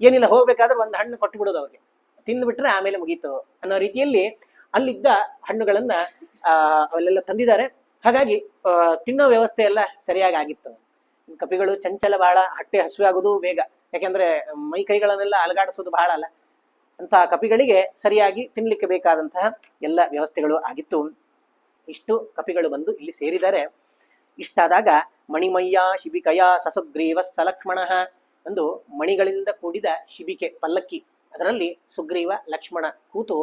ಏನಿಲ್ಲ, ಹೋಗ್ಬೇಕಾದ್ರೆ 1 ಹಣ್ಣು ಕೊಟ್ಟು ಬಿಡೋದು ಅವ್ರಿಗೆ, ತಿಂದ್ಬಿಟ್ರೆ ಆಮೇಲೆ ಮುಗೀತು ಅನ್ನೋ ರೀತಿಯಲ್ಲಿ ಅಲ್ಲಿದ್ದ ಹಣ್ಣುಗಳನ್ನ ಅಲ್ಲೆಲ್ಲ ತಂದಿದ್ದಾರೆ. ಹಾಗಾಗಿ ತಿನ್ನೋ ವ್ಯವಸ್ಥೆ ಎಲ್ಲ ಸರಿಯಾಗಿ ಆಗಿತ್ತು. ಕಪಿಗಳು ಚಂಚಲ ಬಹಳ, ಹೊಟ್ಟೆ ಹಸಿವೆ ಆಗೋದು ಬೇಗ, ಯಾಕೆಂದ್ರೆ ಮೈ ಕೈಗಳನ್ನೆಲ್ಲ ಅಲಗಾಡಿಸೋದು ಬಹಳ ಅಲ್ಲ. ಅಂತಹ ಕಪಿಗಳಿಗೆ ಸರಿಯಾಗಿ ತಿನ್ಲಿಕ್ಕೆ ಬೇಕಾದಂತಹ ಎಲ್ಲ ವ್ಯವಸ್ಥೆಗಳು ಆಗಿತ್ತು. ಇಷ್ಟು ಕಪಿಗಳು ಬಂದು ಇಲ್ಲಿ ಸೇರಿದ್ದಾರೆ. ಇಷ್ಟಾದಾಗ ಮಣಿಮಯ್ಯ ಶಿಬಿಕಯ ಸಸುಗ್ರೀವ ಸಲಕ್ಷ್ಮಣ ಎಂದು ಮಣಿಗಳಿಂದ ಕೂಡಿದ ಶಿಬಿಕೆ, ಪಲ್ಲಕ್ಕಿ, ಅದರಲ್ಲಿ ಸುಗ್ರೀವ ಲಕ್ಷ್ಮಣ ಕೂತು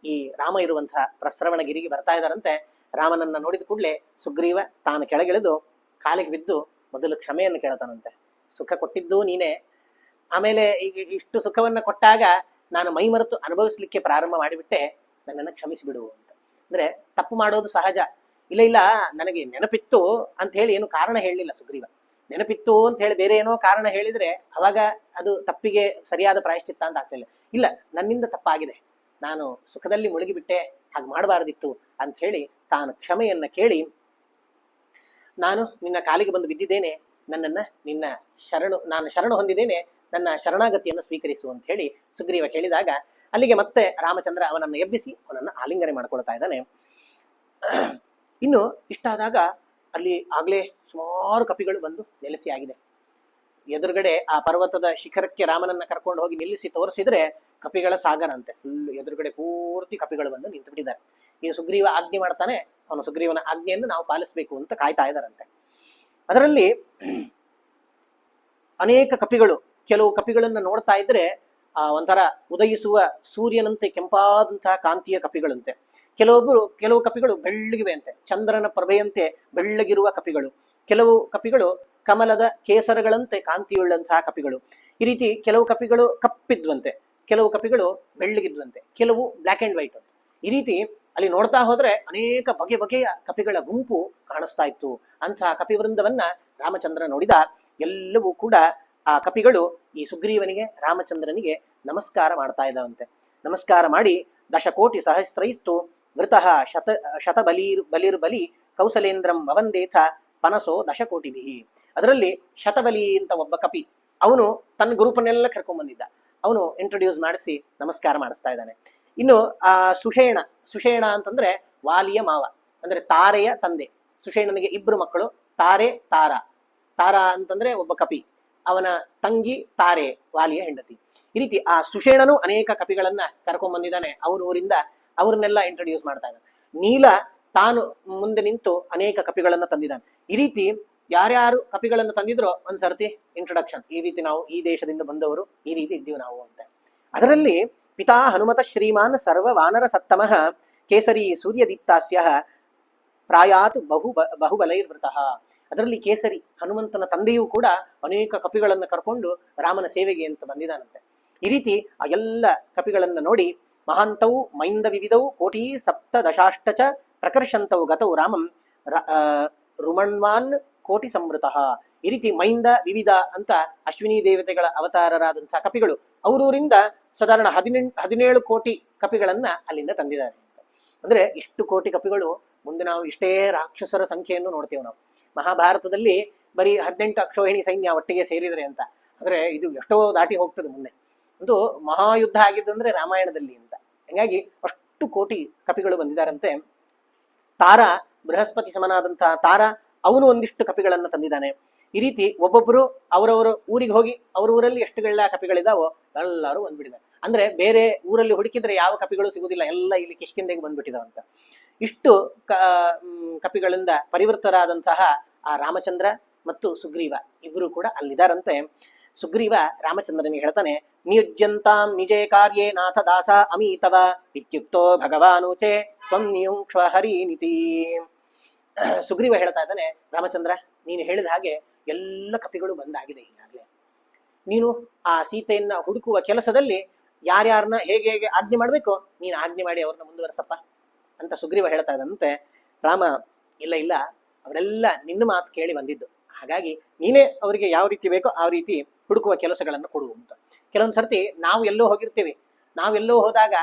ಈ ರಾಮ ಇರುವಂತಹ ಪ್ರಸ್ರವಣಗಿರಿಗೆ ಬರ್ತಾ ಇದ್ದಾರಂತೆ. ರಾಮನನ್ನ ನೋಡಿದ ಕೂಡಲೇ ಸುಗ್ರೀವ ತಾನು ಕೆಳಗಿಳಿದು ಕಾಲಿಗೆ ಬಿದ್ದು ಮೊದಲು ಕ್ಷಮೆಯನ್ನು ಕೇಳ್ತಾನಂತೆ. ಸುಖ ಕೊಟ್ಟಿದ್ದು ನೀನೇ, ಆಮೇಲೆ ಈಗ ಇಷ್ಟು ಸುಖವನ್ನ ಕೊಟ್ಟಾಗ ನಾನು ಮೈ ಮರೆತು ಅನುಭವಿಸ್ಲಿಕ್ಕೆ ಪ್ರಾರಂಭ ಮಾಡಿಬಿಟ್ಟೆ, ನನ್ನನ್ನು ಕ್ಷಮಿಸಿಬಿಡು ಅಂತ. ಅಂದ್ರೆ ತಪ್ಪು ಮಾಡೋದು ಸಹಜ. ಇಲ್ಲ ನನಗೆ ನೆನಪಿತ್ತು ಅಂತ ಹೇಳಿ ಏನು ಕಾರಣ ಹೇಳಲಿಲ್ಲ ಸುಗ್ರೀವ. ನೆನಪಿತ್ತು ಅಂತ ಹೇಳಿ ಬೇರೆ ಏನೋ ಕಾರಣ ಹೇಳಿದ್ರೆ ಅವಾಗ ಅದು ತಪ್ಪಿಗೆ ಸರಿಯಾದ ಪ್ರಾಯಶ್ಚಿತ್ತ ಅಂತ ಆಗ್ತಿಲ್ಲ. ಇಲ್ಲ, ನನ್ನಿಂದ ತಪ್ಪಾಗಿದೆ, ನಾನು ಸುಖದಲ್ಲಿ ಮುಳುಗಿಬಿಟ್ಟೆ, ಹಾಗೆ ಮಾಡಬಾರದಿತ್ತು ಅಂತ ಹೇಳಿ ತಾನು ಕ್ಷಮೆಯನ್ನ ಕೇಳಿ, ನಾನು ನಿನ್ನ ಕಾಲಿಗೆ ಬಂದು ಬಿದ್ದಿದ್ದೇನೆ, ನಾನು ಶರಣು ಹೊಂದಿದ್ದೇನೆ, ನನ್ನ ಶರಣಾಗತಿಯನ್ನು ಸ್ವೀಕರಿಸು ಅಂತ ಹೇಳಿ ಸುಗ್ರೀವ ಕೇಳಿದಾಗ ಅಲ್ಲಿಗೆ ಮತ್ತೆ ರಾಮಚಂದ್ರ ಅವನನ್ನು ಎಬ್ಬಿಸಿ ಅವನನ್ನು ಆಲಿಂಗನೆ ಮಾಡ್ಕೊಳ್ತಾ ಇದ್ದಾನೆ. ಇನ್ನು ಇಷ್ಟಾದಾಗ ಅಲ್ಲಿ ಆಗ್ಲೇ ಸುಮಾರು ಕಪಿಗಳು ಬಂದು ನೆಲೆಸಿ ಆಗಿದೆ. ಎದುರುಗಡೆ ಆ ಪರ್ವತದ ಶಿಖರಕ್ಕೆ ರಾಮನನ್ನ ಕರ್ಕೊಂಡು ಹೋಗಿ ನಿಲ್ಲಿಸಿ ತೋರಿಸಿದ್ರೆ ಕಪಿಗಳ ಸಾಗರ ಅಂತೆ. ಫುಲ್ ಎದುರುಗಡೆ ಪೂರ್ತಿ ಕಪಿಗಳು ಬಂದು ನಿಂತು ಬಿಟ್ಟಿದ್ದಾರೆ. ಈ ಸುಗ್ರೀವ ಆಜ್ಞೆ ಮಾಡ್ತಾನೆ, ಅವನು ಸುಗ್ರೀವನ ಆಜ್ಞೆಯನ್ನು ನಾವು ಪಾಲಿಸಬೇಕು ಅಂತ ಕಾಯ್ತಾ ಇದ್ದಾರಂತೆ. ಅದರಲ್ಲಿ ಅನೇಕ ಕಪಿಗಳು, ಕೆಲವು ಕಪಿಗಳನ್ನ ನೋಡ್ತಾ ಇದ್ರೆ ಒಂಥರ ಉದಯಿಸುವ ಸೂರ್ಯನಂತೆ ಕೆಂಪಾದಂತಹ ಕಾಂತಿಯ ಕಪಿಗಳಂತೆ. ಕೆಲವು ಕಪಿಗಳು ಬೆಳ್ಳಗಿವೆ ಅಂತೆ, ಚಂದ್ರನ ಪ್ರಭೆಯಂತೆ ಬೆಳ್ಳಗಿರುವ ಕಪಿಗಳು. ಕೆಲವು ಕಪಿಗಳು ಕಮಲದ ಕೇಸರಗಳಂತೆ ಕಾಂತಿಯುಳ್ಳಂತಹ ಕಪಿಗಳು. ಈ ರೀತಿ ಕೆಲವು ಕಪಿಗಳು ಕಪ್ಪಿದ್ವಂತೆ, ಕೆಲವು ಕಪಿಗಳು ಬೆಳ್ಳಗಿದ್ವಂತೆ, ಕೆಲವು ಬ್ಲ್ಯಾಕ್ ಅಂಡ್ ವೈಟ್. ಈ ರೀತಿ ಅಲ್ಲಿ ನೋಡ್ತಾ ಹೋದ್ರೆ ಅನೇಕ ಬಗೆಯ ಕಪಿಗಳ ಗುಂಪು ಕಾಣಿಸ್ತಾ ಇತ್ತು. ಅಂತಹ ಕಪಿವೃಂದವನ್ನ ರಾಮಚಂದ್ರ ನೋಡಿದ. ಎಲ್ಲವೂ ಕೂಡ ಆ ಕಪಿಗಳು ಈ ಸುಗ್ರೀವನಿಗೆ ರಾಮಚಂದ್ರನಿಗೆ ನಮಸ್ಕಾರ ಮಾಡ್ತಾ ಇದ್ದಾವಂತೆ. ನಮಸ್ಕಾರ ಮಾಡಿ ದಶಕೋಟಿ ಸಹಸ್ರೈಸ್ತು ಮೃತಃ ಶತಬಲಿರ್ಬಲಿ ಕೌಸಲೇಂದ್ರಂ ವವಂದೇಥ ಪನಸೋ ದಶಕೋಟಿಭಿ. ಅದರಲ್ಲಿ ಶತಬಲಿ ಅಂತ ಒಬ್ಬ ಕಪಿ, ಅವನು ತನ್ನ ಗ್ರೂಪನ್ನೆಲ್ಲ ಕರ್ಕೊಂಡ್ ಬಂದಿದ್ದ. ಅವನು ಇಂಟ್ರೊಡ್ಯೂಸ್ ಮಾಡಿಸಿ ನಮಸ್ಕಾರ ಮಾಡಿಸ್ತಾ ಇದ್ದಾನೆ. ಇನ್ನು ಆ ಸುಷೇಣ ಅಂತಂದ್ರೆ ವಾಲಿಯ ಮಾವ, ಅಂದ್ರೆ ತಾರೆಯ ತಂದೆ. ಸುಷೇಣನಿಗೆ ಇಬ್ರು ಮಕ್ಕಳು, ತಾರೆ ತಾರಾ ಅಂತಂದ್ರೆ ಒಬ್ಬ ಕಪಿ, ಅವನ ತಂಗಿ ತಾರೆ ವಾಲಿಯ ಹೆಂಡತಿ. ಈ ರೀತಿ ಆ ಸುಷೇಣನು ಅನೇಕ ಕಪಿಗಳನ್ನ ಕರ್ಕೊಂಡ್ ಬಂದಿದ್ದಾನೆ ಅವ್ರ ಊರಿಂದ. ಅವ್ರನ್ನೆಲ್ಲ ಇಂಟ್ರೊಡ್ಯೂಸ್ ಮಾಡ್ತಾ ಇದ್ದಾನೆ. ನೀಲ ತಾನು ಮುಂದೆ ನಿಂತು ಅನೇಕ ಕಪಿಗಳನ್ನ ತಂದಿದ್ದಾನೆ. ಈ ರೀತಿ ಯಾರ್ಯಾರು ಕಪಿಗಳನ್ನು ತಂದಿದ್ರೋ ಒಂದ್ಸರ್ತಿ ಇಂಟ್ರೊಡಕ್ಷನ್, ಈ ರೀತಿ ನಾವು ಈ ದೇಶದಿಂದ ಬಂದವರು, ಈ ರೀತಿ ಇದ್ದೀವಿ ನಾವು ಅಂತ. ಅದರಲ್ಲಿ ಪಿತಾ ಹನುಮತ ಶ್ರೀಮಾನ್ ಸರ್ವ ವಾನರ ಸತ್ತಮಃ ಕೇಸರಿ ಸೂರ್ಯದೀಪ್ತಾಸ್ಯ ಪ್ರಾಯಾತ್ ಬಹುಬಲೈರ್ವೃತಃ. ಅದರಲ್ಲಿ ಕೇಸರಿ ಹನುಮಂತನ ತಂದೆಯೂ ಕೂಡ ಅನೇಕ ಕಪಿಗಳನ್ನು ಕರ್ಕೊಂಡು ರಾಮನ ಸೇವೆಗೆ ಅಂತ ಬಂದಿದ್ದಾನಂತೆ. ಈ ರೀತಿ ಆ ಎಲ್ಲ ಕಪಿಗಳನ್ನ ನೋಡಿ ಮಹಾಂತವು ಮೈಂದ ವಿವಿಧವು ಕೋಟಿ ಸಪ್ತದಶಾಷ್ಟಚ ಪ್ರಕರ್ಷಂತವು ಗತವು ರಾಮಂ ರುಮಣ್ವಾನ್ ಕೋಟಿ ಸಂವೃತಃ. ಈ ರೀತಿ ಮೈಂದ ವಿವಿಧ ಅಂತ ಅಶ್ವಿನಿ ದೇವತೆಗಳ ಅವತಾರರಾದಂತಹ ಕಪಿಗಳು ಅವರೂರಿಂದ ಸಾಧಾರಣ 17 ಕೋಟಿ ಕಪಿಗಳನ್ನ ಅಲ್ಲಿಂದ ತಂದಿದ್ದಾರೆ. ಅಂದ್ರೆ ಇಷ್ಟು ಕೋಟಿ ಕಪಿಗಳು. ಮುಂದೆ ನಾವು ಇಷ್ಟೇ ರಾಕ್ಷಸರ ಸಂಖ್ಯೆಯನ್ನು ನೋಡ್ತೇವೆ ನಾವು. ಮಹಾಭಾರತದಲ್ಲಿ ಬರೀ 18 ಅಕ್ಷೋಹಿಣಿ ಸೈನ್ಯ ಒಟ್ಟಿಗೆ ಸೇರಿದ್ರೆ ಅಂತ, ಅಂದ್ರೆ ಇದು ಎಷ್ಟೋ ದಾಟಿ ಹೋಗ್ತದೆ ಮುಂದೆ. ಒಂದು ಮಹಾಯುದ್ಧ ಆಗಿದ್ದಂದ್ರೆ ರಾಮಾಯಣದಲ್ಲಿ ಅಂತ. ಹೀಗಾಗಿ ಅಷ್ಟು ಕೋಟಿ ಕಪಿಗಳು ಬಂದಿದ್ದಾರಂತೆ. ತಾರ ಬೃಹಸ್ಪತಿ ಸಮನಾದಂತಹ ತಾರ, ಅವನು ಒಂದಿಷ್ಟು ಕಪಿಗಳನ್ನ ತಂದಿದ್ದಾನೆ. ಈ ರೀತಿ ಒಬ್ಬೊಬ್ಬರು ಅವರವರ ಊರಿಗೆ ಹೋಗಿ ಅವ್ರ ಊರಲ್ಲಿ ಎಷ್ಟುಗಳ ಕಪಿಗಳಿದಾವೋ ಎಲ್ಲರೂ ಬಂದ್ಬಿಟ್ಟಿದ್ದಾರೆ. ಅಂದ್ರೆ ಬೇರೆ ಊರಲ್ಲಿ ಹುಡುಕಿದ್ರೆ ಯಾವ ಕಪಿಗಳು ಸಿಗುದಿಲ್ಲ, ಎಲ್ಲ ಇಲ್ಲಿ ಕಿಷ್ಕಿಂದೆಗೆ ಬಂದ್ಬಿಟ್ಟಿದಾವಂತ. ಇಷ್ಟು ಕಪಿಗಳಿಂದ ಪರಿವೃತರಾದಂತಹ ಆ ರಾಮಚಂದ್ರ ಮತ್ತು ಸುಗ್ರೀವ ಇಬ್ಬರು ಕೂಡ ಅಲ್ಲಿದ್ದಾರಂತೆ. ಸುಗ್ರೀವ ರಾಮಚಂದ್ರನಿಗೆ ಹೇಳ್ತಾನೆ, ನಿಯುಜ್ಯಂತಾಂ ನಿಜೇ ಕಾರ್ಯೇ ನಾಥ ದಾಸ ಅಮೀತವ ಇತ್ಯುಕ್ತೋ ಭಗವಾನುಚೆ ತ್ವಂ ನಿಯುಂಕ್ಷ್ವ ಹರಿನಿತಿ. ಸುಗ್ರೀವ ಹೇಳ್ತಾ ಇದ್ದಾನೆ, ರಾಮಚಂದ್ರ ನೀನು ಹೇಳಿದ ಹಾಗೆ ಎಲ್ಲ ಕಪಿಗಳು ಬಂದಾಗಿದೆ ಈಗಾಗಲೇ. ನೀನು ಆ ಸೀತೆಯನ್ನ ಹುಡುಕುವ ಕೆಲಸದಲ್ಲಿ ಯಾರ್ಯಾರನ್ನ ಹೇಗೆ ಹೇಗೆ ಆಜ್ಞೆ ಮಾಡ್ಬೇಕೋ ನೀನು ಆಜ್ಞೆ ಮಾಡಿ ಅವ್ರನ್ನ ಮುಂದುವರೆಸಪ್ಪ ಅಂತ ಸುಗ್ರೀವ ಹೇಳ್ತಾ ಇದ್ದಂತೆ. ರಾಮ, ಇಲ್ಲ ಅವರೆಲ್ಲ ನಿನ್ನ ಮಾತು ಕೇಳಿ ಬಂದಿದ್ದು, ಹಾಗಾಗಿ ನೀನೇ ಅವರಿಗೆ ಯಾವ ರೀತಿ ಬೇಕೋ ಆ ರೀತಿ ಹುಡುಕುವ ಕೆಲಸಗಳನ್ನು ಕೊಡು ಅಂತ. ಕೆಲವೊಂದು ಸರ್ತಿ ನಾವು ಎಲ್ಲೋ ಹೋಗಿರ್ತೀವಿ, ನಾವೆಲ್ಲೋ ಹೋದಾಗ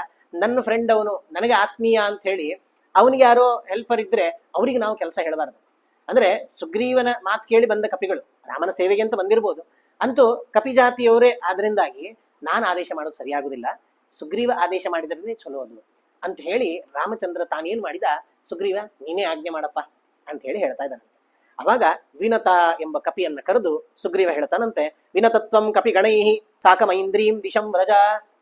ನನ್ನ ಫ್ರೆಂಡ್ ಅವನು ನನಗೆ ಆತ್ಮೀಯ ಅಂತ ಹೇಳಿ ಅವನಿಗೆ ಯಾರೋ ಹೆಲ್ಪರ್ ಇದ್ರೆ ಅವರಿಗೆ ನಾವು ಕೆಲಸ ಹೇಳಬಾರ್ದು. ಅಂದ್ರೆ ಸುಗ್ರೀವನ ಮಾತು ಕೇಳಿ ಬಂದ ಕಪಿಗಳು ರಾಮನ ಸೇವೆಗೆ ಅಂತ ಬಂದಿರ್ಬೋದು, ಅಂತೂ ಕಪಿ ಜಾತಿಯವರೇ ಆದ್ರಿಂದಾಗಿ ನಾನು ಆದೇಶ ಮಾಡೋದು ಸರಿಯಾಗುದಿಲ್ಲ, ಸುಗ್ರೀವ ಆದೇಶ ಮಾಡಿದ್ರೆ ಚಲೋ ಅದು ಅಂತ ಹೇಳಿ ರಾಮಚಂದ್ರ ತಾನೇನ್ ಮಾಡಿದ, ಸುಗ್ರೀವ ನೀನೇ ಆಜ್ಞೆ ಮಾಡಪ್ಪ ಅಂತ ಹೇಳಿ ಹೇಳ್ತಾ ಇದ್ದಾನಂತೆ. ಅವಾಗ ವಿನತ ಎಂಬ ಕಪಿಯನ್ನ ಕರೆದು ಸುಗ್ರೀವ ಹೇಳ್ತಾನಂತೆ, ವಿನತತ್ವಂ ಕಪಿ ಗಣೈಹಿ ಸಾಕಮೈಂದ್ರೀಂ ದಿಶಂ ವ್ರಜ.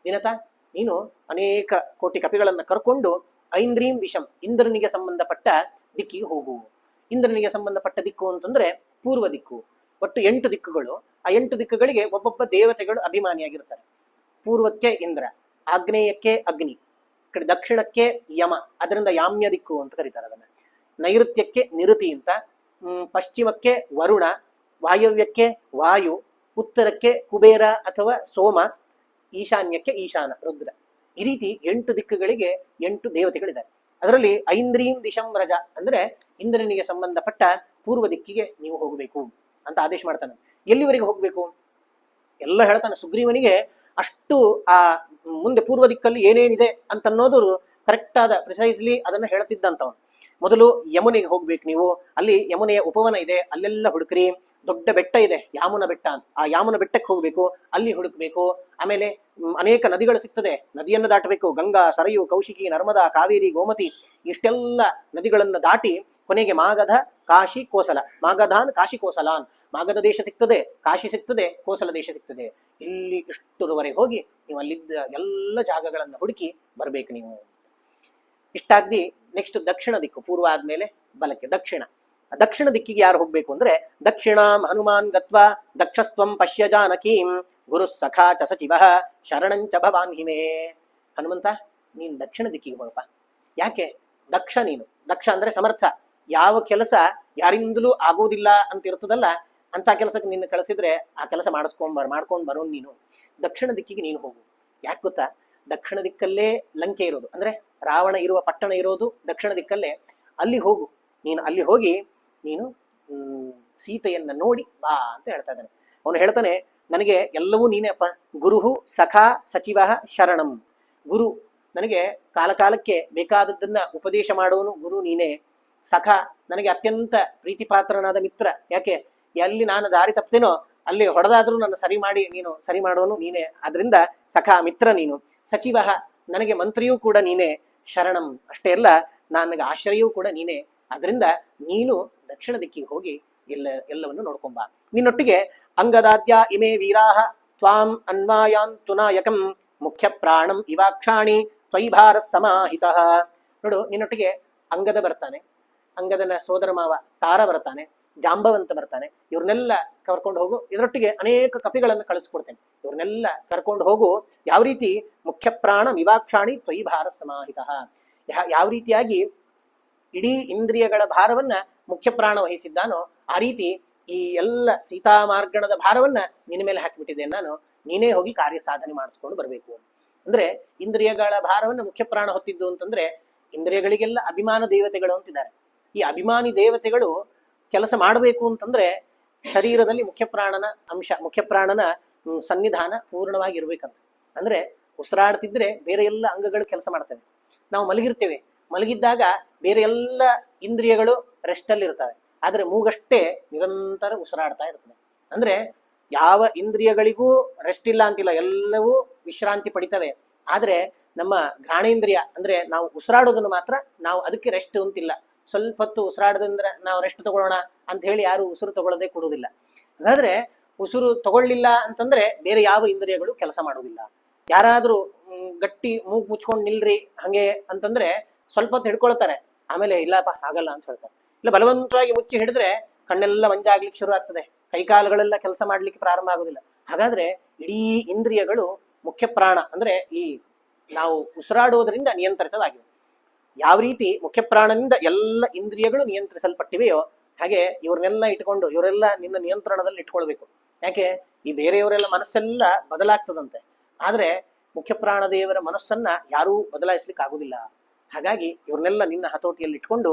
ವಿನತ, ನೀನು ಅನೇಕ ಕೋಟಿ ಕಪಿಗಳನ್ನ ಕರ್ಕೊಂಡು ಐಂದ್ರೀಂ ದಿಶಂ ಇಂದ್ರನಿಗೆ ಸಂಬಂಧಪಟ್ಟ ದಿಕ್ಕಿಗೆ ಹೋಗು. ಇಂದ್ರನಿಗೆ ಸಂಬಂಧಪಟ್ಟ ದಿಕ್ಕು ಅಂತಂದ್ರೆ ಪೂರ್ವ ದಿಕ್ಕು. ಒಟ್ಟು 8 ದಿಕ್ಕುಗಳು. ಆ 8 ದಿಕ್ಕುಗಳಿಗೆ ಒಬ್ಬೊಬ್ಬ ದೇವತೆಗಳು ಅಭಿಮಾನಿಯಾಗಿರ್ತಾರೆ. ಪೂರ್ವಕ್ಕೆ ಇಂದ್ರ, ಆಗ್ನೇಯಕ್ಕೆ ಅಗ್ನಿ, ಕಡೆ ದಕ್ಷಿಣಕ್ಕೆ ಯಮ, ಅದರಿಂದ ಯಾಮ್ಯ ದಿಕ್ಕು ಅಂತ ಕರೀತಾರೆ ಅದನ್ನ. ನೈಋತ್ಯಕ್ಕೆ ನಿರುತಿ ಅಂತ, ಪಶ್ಚಿಮಕ್ಕೆ ವರುಣ, ವಾಯವ್ಯಕ್ಕೆ ವಾಯು, ಉತ್ತರಕ್ಕೆ ಕುಬೇರ ಅಥವಾ ಸೋಮ, ಈಶಾನ್ಯಕ್ಕೆ ಈಶಾನ ರುದ್ರ. ಈ ರೀತಿ 8 ದಿಕ್ಕುಗಳಿಗೆ 8 ದೇವತೆಗಳಿದ್ದಾರೆ. ಅದರಲ್ಲಿ ಐಂದ್ರೀಂ ದಿಶಂ ವ್ರಜ ಅಂದ್ರೆ ಇಂದ್ರನಿಗೆ ಸಂಬಂಧಪಟ್ಟ ಪೂರ್ವ ದಿಕ್ಕಿಗೆ ನೀವು ಹೋಗಬೇಕು. ಅಂತ ಆದೇಶ ಮಾಡ್ತಾನೆ. ಎಲ್ಲಿವರೆಗೆ ಹೋಗ್ಬೇಕು ಎಲ್ಲ ಹೇಳ್ತಾನೆ. ಸುಗ್ರೀವನಿಗೆ ಅಷ್ಟು ಆ ಮುಂದೆ ಪೂರ್ವ ದಿಕ್ಕಲ್ಲಿ ಏನೇನಿದೆ ಅಂತನ್ನೋದು ಕರೆಕ್ಟ್ ಆದ ಪ್ರಿಸೈಸ್ಲಿ ಅದನ್ನ ಹೇಳ್ತಿದ್ದಂತವನು. ಮೊದಲು ಯಮುನೆಗೆ ಹೋಗ್ಬೇಕು ನೀವು, ಅಲ್ಲಿ ಯಮುನೆಯ ಉಪವನ ಇದೆ, ಅಲ್ಲೆಲ್ಲ ಹುಡುಕ್ರಿ. ದೊಡ್ಡ ಬೆಟ್ಟ ಇದೆ ಯಾಮುನ ಬೆಟ್ಟ ಅಂತ, ಆ ಯಾಮುನ ಬೆಟ್ಟಕ್ಕೆ ಹೋಗ್ಬೇಕು, ಅಲ್ಲಿ ಹುಡುಕ್ಬೇಕು. ಆಮೇಲೆ ಅನೇಕ ನದಿಗಳು ಸಿಗ್ತದೆ, ನದಿಯನ್ನು ದಾಟಬೇಕು. ಗಂಗಾ, ಸರಯು, ಕೌಶಿಕಿ, ನರ್ಮದಾ, ಕಾವೇರಿ, ಗೋಮತಿ ಇಷ್ಟೆಲ್ಲ ನದಿಗಳನ್ನು ದಾಟಿ ಕೊನೆಗೆ ಮಾಗಧ, ಕಾಶಿ, ಕೋಸಲ. ಮಾಗಧಾನ್, ಕಾಶಿ, ಕೋಸಲಾನ್. ಮಾಗಧ ದೇಶ ಸಿಗ್ತದೆ, ಕಾಶಿ ಸಿಗ್ತದೆ, ಕೋಸಲ ದೇಶ ಸಿಗ್ತದೆ. ಇಲ್ಲಿ ಇಷ್ಟರವರೆಗೆ ಹೋಗಿ ನೀವು ಅಲ್ಲಿದ್ದ ಎಲ್ಲ ಜಾಗಗಳನ್ನು ಹುಡುಕಿ ಬರ್ಬೇಕು ನೀವು. ಇಷ್ಟಾಗ್ದಿ ನೆಕ್ಸ್ಟ್ ದಕ್ಷಿಣ ದಿಕ್ಕು, ಪೂರ್ವ ಆದ್ಮೇಲೆ ಬಲಕ್ಕೆ ದಕ್ಷಿಣ. ದಕ್ಷಿಣ ದಿಕ್ಕಿಗೆ ಯಾರು ಹೋಗ್ಬೇಕು ಅಂದ್ರೆ, ದಕ್ಷಿಣಾಂ ಹನುಮಾನ್ ಗತ್ವಾ ದಕ್ಷಸ್ತ್ವಂ ಪಶ್ಯ ಜಾನಕೀಂ ಗುರು ಸಖಾ ಚ ಸಚಿವ ಶರಣಂಚ ಭವಾನ್ ಹಿಮೇ. ಹನುಮಂತ, ನೀನ್ ದಕ್ಷಿಣ ದಿಕ್ಕಿಗೆ ಹೋಗಪ್ಪ. ಯಾಕೆ? ದಕ್ಷ ನೀನು. ದಕ್ಷ ಅಂದ್ರೆ ಸಮರ್ಥ. ಯಾವ ಕೆಲಸ ಯಾರಿಂದಲೂ ಆಗೋದಿಲ್ಲ ಅಂತ ಇರ್ತದಲ್ಲ, ಅಂತ ಕೆಲಸಕ್ಕೆ ನಿನ್ನ ಕಳಿಸಿದ್ರೆ ಆ ಕೆಲಸ ಮಾಡ್ಕೊಂಡ್ ಬರೋನ್ ನೀನು. ದಕ್ಷಿಣ ದಿಕ್ಕಿಗೆ ನೀನು ಹೋಗು. ಯಾಕೆ ಗೊತ್ತಾ? ದಕ್ಷಿಣ ದಿಕ್ಕಲ್ಲೇ ಲಂಕೆ ಇರೋದು, ಅಂದ್ರೆ ರಾವಣ ಇರುವ ಪಟ್ಟಣ ಇರೋದು ದಕ್ಷಿಣ ದಿಕ್ಕಲ್ಲೇ. ಅಲ್ಲಿ ಹೋಗು ನೀನು. ಅಲ್ಲಿ ಹೋಗಿ ನೀನು ಸೀತೆಯನ್ನ ನೋಡಿ ಬಾ ಅಂತ ಹೇಳ್ತಾ ಇದ್ದಾನೆ. ಅವನು ಹೇಳ್ತಾನೆ, ನನಗೆ ಎಲ್ಲವೂ ನೀನೇ ಅಪ್ಪ. ಗುರುಹು ಸಖಾ ಸಚಿವ ಶರಣಂ. ಗುರು, ನನಗೆ ಕಾಲಕಾಲಕ್ಕೆ ಬೇಕಾದದ್ದನ್ನ ಉಪದೇಶ ಮಾಡುವನು ಗುರು ನೀನೇ. ಸಖ, ನನಗೆ ಅತ್ಯಂತ ಪ್ರೀತಿಪಾತ್ರನಾದ ಮಿತ್ರ. ಯಾಕೆ? ಎಲ್ಲಿ ನಾನು ದಾರಿ ತಪ್ತೇನೋ ಅಲ್ಲಿ ಹೊಡೆದಾದ್ರೂ ನನ್ನ ಸರಿ ಮಾಡೋನು ನೀನೇ. ಆದ್ರಿಂದ ಸಖ, ಮಿತ್ರ ನೀನು. ಸಚಿವ, ನನಗೆ ಮಂತ್ರಿಯೂ ಕೂಡ ನೀನೇ. ಶರಣಂ, ಅಷ್ಟೇ ಅಲ್ಲ, ನನಗೆ ಆಶ್ರಯವೂ ಕೂಡ ನೀನೇ. ಅದರಿಂದ ನೀನು ದಕ್ಷಿಣ ದಿಕ್ಕಿಗೆ ಹೋಗಿ ಎಲ್ಲವನ್ನು ನೋಡ್ಕೊಂಬ. ನಿನ್ನೊಟ್ಟಿಗೆ ಅಂಗದಾದ್ಯ ಇಮೇ ವೀರಾಹ ತ್ವಾಂ ಅನ್ವಾಯಾಂತು ನಾಯಕಂ ಮುಖ್ಯ ಪ್ರಾಣಂ ಇವಾಕ್ಷಾಣಿ ತ್ವೈಭಾರ ಸಮಾಹಿತ. ನೋಡು, ನಿನ್ನೊಟ್ಟಿಗೆ ಅಂಗದ ಬರ್ತಾನೆ, ಅಂಗದನ ಸೋದರ ಮಾವ ತಾರ ಬರ್ತಾನೆ, ಜಾಂಬವಂತ ಬರ್ತಾನೆ. ಇವ್ರನ್ನೆಲ್ಲ ಕರ್ಕೊಂಡು ಹೋಗು. ಇದರೊಟ್ಟಿಗೆ ಅನೇಕ ಕಪಿಗಳನ್ನು ಕಳಿಸ್ಕೊಡ್ತೇನೆ. ಇವ್ರನ್ನೆಲ್ಲ ಕರ್ಕೊಂಡು ಹೋಗು. ಯಾವ ರೀತಿ? ಮುಖ್ಯ ಪ್ರಾಣ ವಿವಾಕ್ಷಾಣಿ ತ್ವೈಭಾರ ಸಮಾಹಿತ. ಯಾವ ರೀತಿಯಾಗಿ ಇಡೀ ಇಂದ್ರಿಯಗಳ ಭಾರವನ್ನ ಮುಖ್ಯ ಪ್ರಾಣ ವಹಿಸಿದ್ದಾನೋ ಆ ರೀತಿ ಈ ಎಲ್ಲ ಸೀತಾಮಾರ್ಗಣದ ಭಾರವನ್ನ ನಿನ್ನ ಮೇಲೆ ಹಾಕಿಬಿಟ್ಟಿದ್ದೇನೆ ನಾನು. ನೀನೇ ಹೋಗಿ ಕಾರ್ಯ ಸಾಧನೆ ಮಾಡಿಸ್ಕೊಂಡು ಬರ್ಬೇಕು. ಅಂದ್ರೆ ಇಂದ್ರಿಯಗಳ ಭಾರವನ್ನ ಮುಖ್ಯ ಪ್ರಾಣ ಹೊತ್ತಿದ್ದು ಅಂತಂದ್ರೆ, ಇಂದ್ರಿಯಗಳಿಗೆಲ್ಲ ಅಭಿಮಾನ ದೇವತೆಗಳು ಅಂತಿದ್ದಾರೆ. ಈ ಅಭಿಮಾನಿ ದೇವತೆಗಳು ಕೆಲಸ ಮಾಡಬೇಕು ಅಂತಂದ್ರೆ ಶರೀರದಲ್ಲಿ ಮುಖ್ಯ ಪ್ರಾಣನ ಸನ್ನಿಧಾನ ಪೂರ್ಣವಾಗಿ ಇರ್ಬೇಕಂತ. ಅಂದ್ರೆ ಉಸಿರಾಡ್ತಿದ್ರೆ ಬೇರೆ ಎಲ್ಲ ಅಂಗಗಳು ಕೆಲಸ ಮಾಡ್ತವೆ. ನಾವು ಮಲಗಿರ್ತೇವೆ, ಮಲಗಿದ್ದಾಗ ಬೇರೆ ಎಲ್ಲ ಇಂದ್ರಿಯಗಳು ರೆಸ್ಟ್ ಅಲ್ಲಿ ಇರ್ತವೆ, ಆದ್ರೆ ಮೂಗಷ್ಟೇ ನಿರಂತರ ಉಸಿರಾಡ್ತಾ ಇರ್ತದೆ. ಅಂದ್ರೆ ಯಾವ ಇಂದ್ರಿಯಗಳಿಗೂ ರೆಸ್ಟ್ ಇಲ್ಲ ಅಂತಿಲ್ಲ, ಎಲ್ಲವೂ ವಿಶ್ರಾಂತಿ ಪಡಿತವೆ. ಆದ್ರೆ ನಮ್ಮ ಘ್ರಾಣೇಂದ್ರಿಯ ಅಂದ್ರೆ ನಾವು ಉಸಿರಾಡೋದನ್ನು ಮಾತ್ರ ನಾವು ಅದಕ್ಕೆ ರೆಸ್ಟ್ ಅಂತಿಲ್ಲ. ಸ್ವಲ್ಪ ಹೊತ್ತು ಉಸಿರಾಡೋದಂದ್ರೆ ನಾವು ರೆಸ್ಟ್ ತಗೊಳ್ಳೋಣ ಅಂತ ಹೇಳಿ ಯಾರು ಉಸಿರು ತಗೊಳ್ಳೋದೇ ಕೊಡುವುದಿಲ್ಲ. ಹಾಗಾದ್ರೆ ಉಸಿರು ತಗೊಳ್ಳಿಲ್ಲ ಅಂತಂದ್ರೆ ಬೇರೆ ಯಾವ ಇಂದ್ರಿಯಗಳು ಕೆಲಸ ಮಾಡುವುದಿಲ್ಲ. ಯಾರಾದ್ರೂ ಗಟ್ಟಿ ಮೂಗು ಮುಚ್ಕೊಂಡು ನಿಲ್ರಿ ಹಂಗೆ ಅಂತಂದ್ರೆ ಸ್ವಲ್ಪ ಹೊತ್ತು ಹಿಡ್ಕೊಳ್ತಾರೆ, ಆಮೇಲೆ ಇಲ್ಲಪ್ಪ ಆಗಲ್ಲ ಅಂತ ಹೇಳ್ತಾರೆ. ಇಲ್ಲ ಬಲವಂತವಾಗಿ ಮುಚ್ಚಿ ಹಿಡಿದ್ರೆ ಕಣ್ಣೆಲ್ಲ ಮಂಜಾಗ್ಲಿಕ್ಕೆ ಶುರು ಆಗ್ತದೆ, ಕೈಕಾಲುಗಳೆಲ್ಲ ಕೆಲಸ ಮಾಡ್ಲಿಕ್ಕೆ ಪ್ರಾರಂಭ ಆಗೋದಿಲ್ಲ. ಹಾಗಾದ್ರೆ ಇಡೀ ಇಂದ್ರಿಯಗಳು ಮುಖ್ಯ ಪ್ರಾಣ ಅಂದ್ರೆ ಈ ನಾವು ಉಸಿರಾಡುವುದರಿಂದ ನಿಯಂತ್ರಿತವಾಗಿವೆ. ಯಾವ ರೀತಿ ಮುಖ್ಯ ಪ್ರಾಣದಿಂದ ಎಲ್ಲ ಇಂದ್ರಿಯಗಳು ನಿಯಂತ್ರಿಸಲ್ಪಟ್ಟಿವೆಯೋ ಹಾಗೆ ಇವ್ರನ್ನೆಲ್ಲ ಇಟ್ಕೊಂಡು ಇವರೆಲ್ಲ ನಿನ್ನ ನಿಯಂತ್ರಣದಲ್ಲಿ ಇಟ್ಕೊಳ್ಬೇಕು. ಯಾಕೆ? ಈ ಬೇರೆಯವರೆಲ್ಲ ಮನಸ್ಸೆಲ್ಲ ಬದಲಾಗ್ತದಂತೆ, ಆದ್ರೆ ಮುಖ್ಯ ಪ್ರಾಣ ದೇವರ ಮನಸ್ಸನ್ನ ಯಾರೂ ಬದಲಾಯಿಸ್ಲಿಕ್ಕೆ ಆಗುದಿಲ್ಲ. ಹಾಗಾಗಿ ಇವ್ರನ್ನೆಲ್ಲ ನಿನ್ನ ಹತೋಟಿಯಲ್ಲಿ ಇಟ್ಕೊಂಡು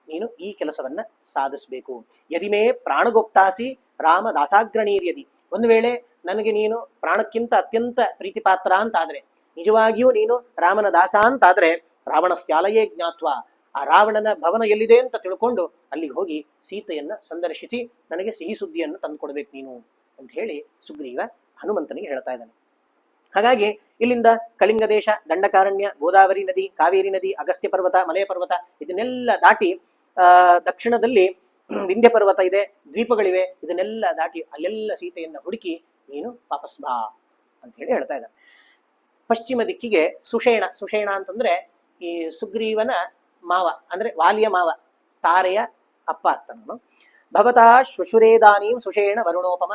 ನೀನು ಈ ಕೆಲಸವನ್ನ ಸಾಧಿಸ್ಬೇಕು. ಯದಿಮೇ ಪ್ರಾಣಗೋಪ್ತಾಸಿ ರಾಮ ದಾಸಾಗ್ರಣೀರ್ಯದಿ. ಒಂದು ವೇಳೆ ನನಗೆ ನೀನು ಪ್ರಾಣಕ್ಕಿಂತ ಅತ್ಯಂತ ಪ್ರೀತಿಪಾತ್ರ ಅಂತಾದ್ರೆ, ನಿಜವಾಗಿಯೂ ನೀನು ರಾಮನ ದಾಸ ಅಂತಾದ್ರೆ, ರಾವಣ ಸ್ಯಾಲಯೇ ಜ್ಞಾತ್ವ, ಆ ರಾವಣನ ಭವನ ಎಲ್ಲಿದೆ ಅಂತ ತಿಳ್ಕೊಂಡು ಅಲ್ಲಿಗೆ ಹೋಗಿ ಸೀತೆಯನ್ನ ಸಂದರ್ಶಿಸಿ ನನಗೆ ಸಿಹಿ ಸುದ್ದಿಯನ್ನು ತಂದುಕೊಡ್ಬೇಕು ನೀನು ಅಂತ ಹೇಳಿ ಸುಗ್ರೀವ ಹನುಮಂತನಿಗೆ ಹೇಳ್ತಾ ಇದ್ದಾನೆ. ಹಾಗಾಗಿ ಇಲ್ಲಿಂದ ಕಳಿಂಗ ದೇಶ, ದಂಡಕಾರಣ್ಯ, ಗೋದಾವರಿ ನದಿ, ಕಾವೇರಿ ನದಿ, ಅಗಸ್ತ್ಯ ಪರ್ವತ, ಮಲಯ ಪರ್ವತ ಇದನ್ನೆಲ್ಲ ದಾಟಿ ದಕ್ಷಿಣದಲ್ಲಿ ವಿಂಧ್ಯ ಪರ್ವತ ಇದೆ, ದ್ವೀಪಗಳಿವೆ. ಇದನ್ನೆಲ್ಲ ದಾಟಿ ಅಲ್ಲೆಲ್ಲ ಸೀತೆಯನ್ನ ಹುಡುಕಿ ನೀನು ವಾಪಸ್ ಬಾ ಅಂತ ಹೇಳಿ ಹೇಳ್ತಾ ಇದ್ದಾನೆ. ಪಶ್ಚಿಮ ದಿಕ್ಕಿಗೆ ಸುಷೇಣ ಅಂತಂದ್ರೆ ಈ ಸುಗ್ರೀವನ ಮಾವ ಅಂದ್ರೆ ವಾಲಿಯ ಮಾವ, ತಾರೆಯ ಅಪ್ಪ ಆಗ್ತಾನು. ಭವತಾ ಶ್ವಶುರೇದಾನೀಂ ಸುಷೇಣ ವರುಣೋಪಮ.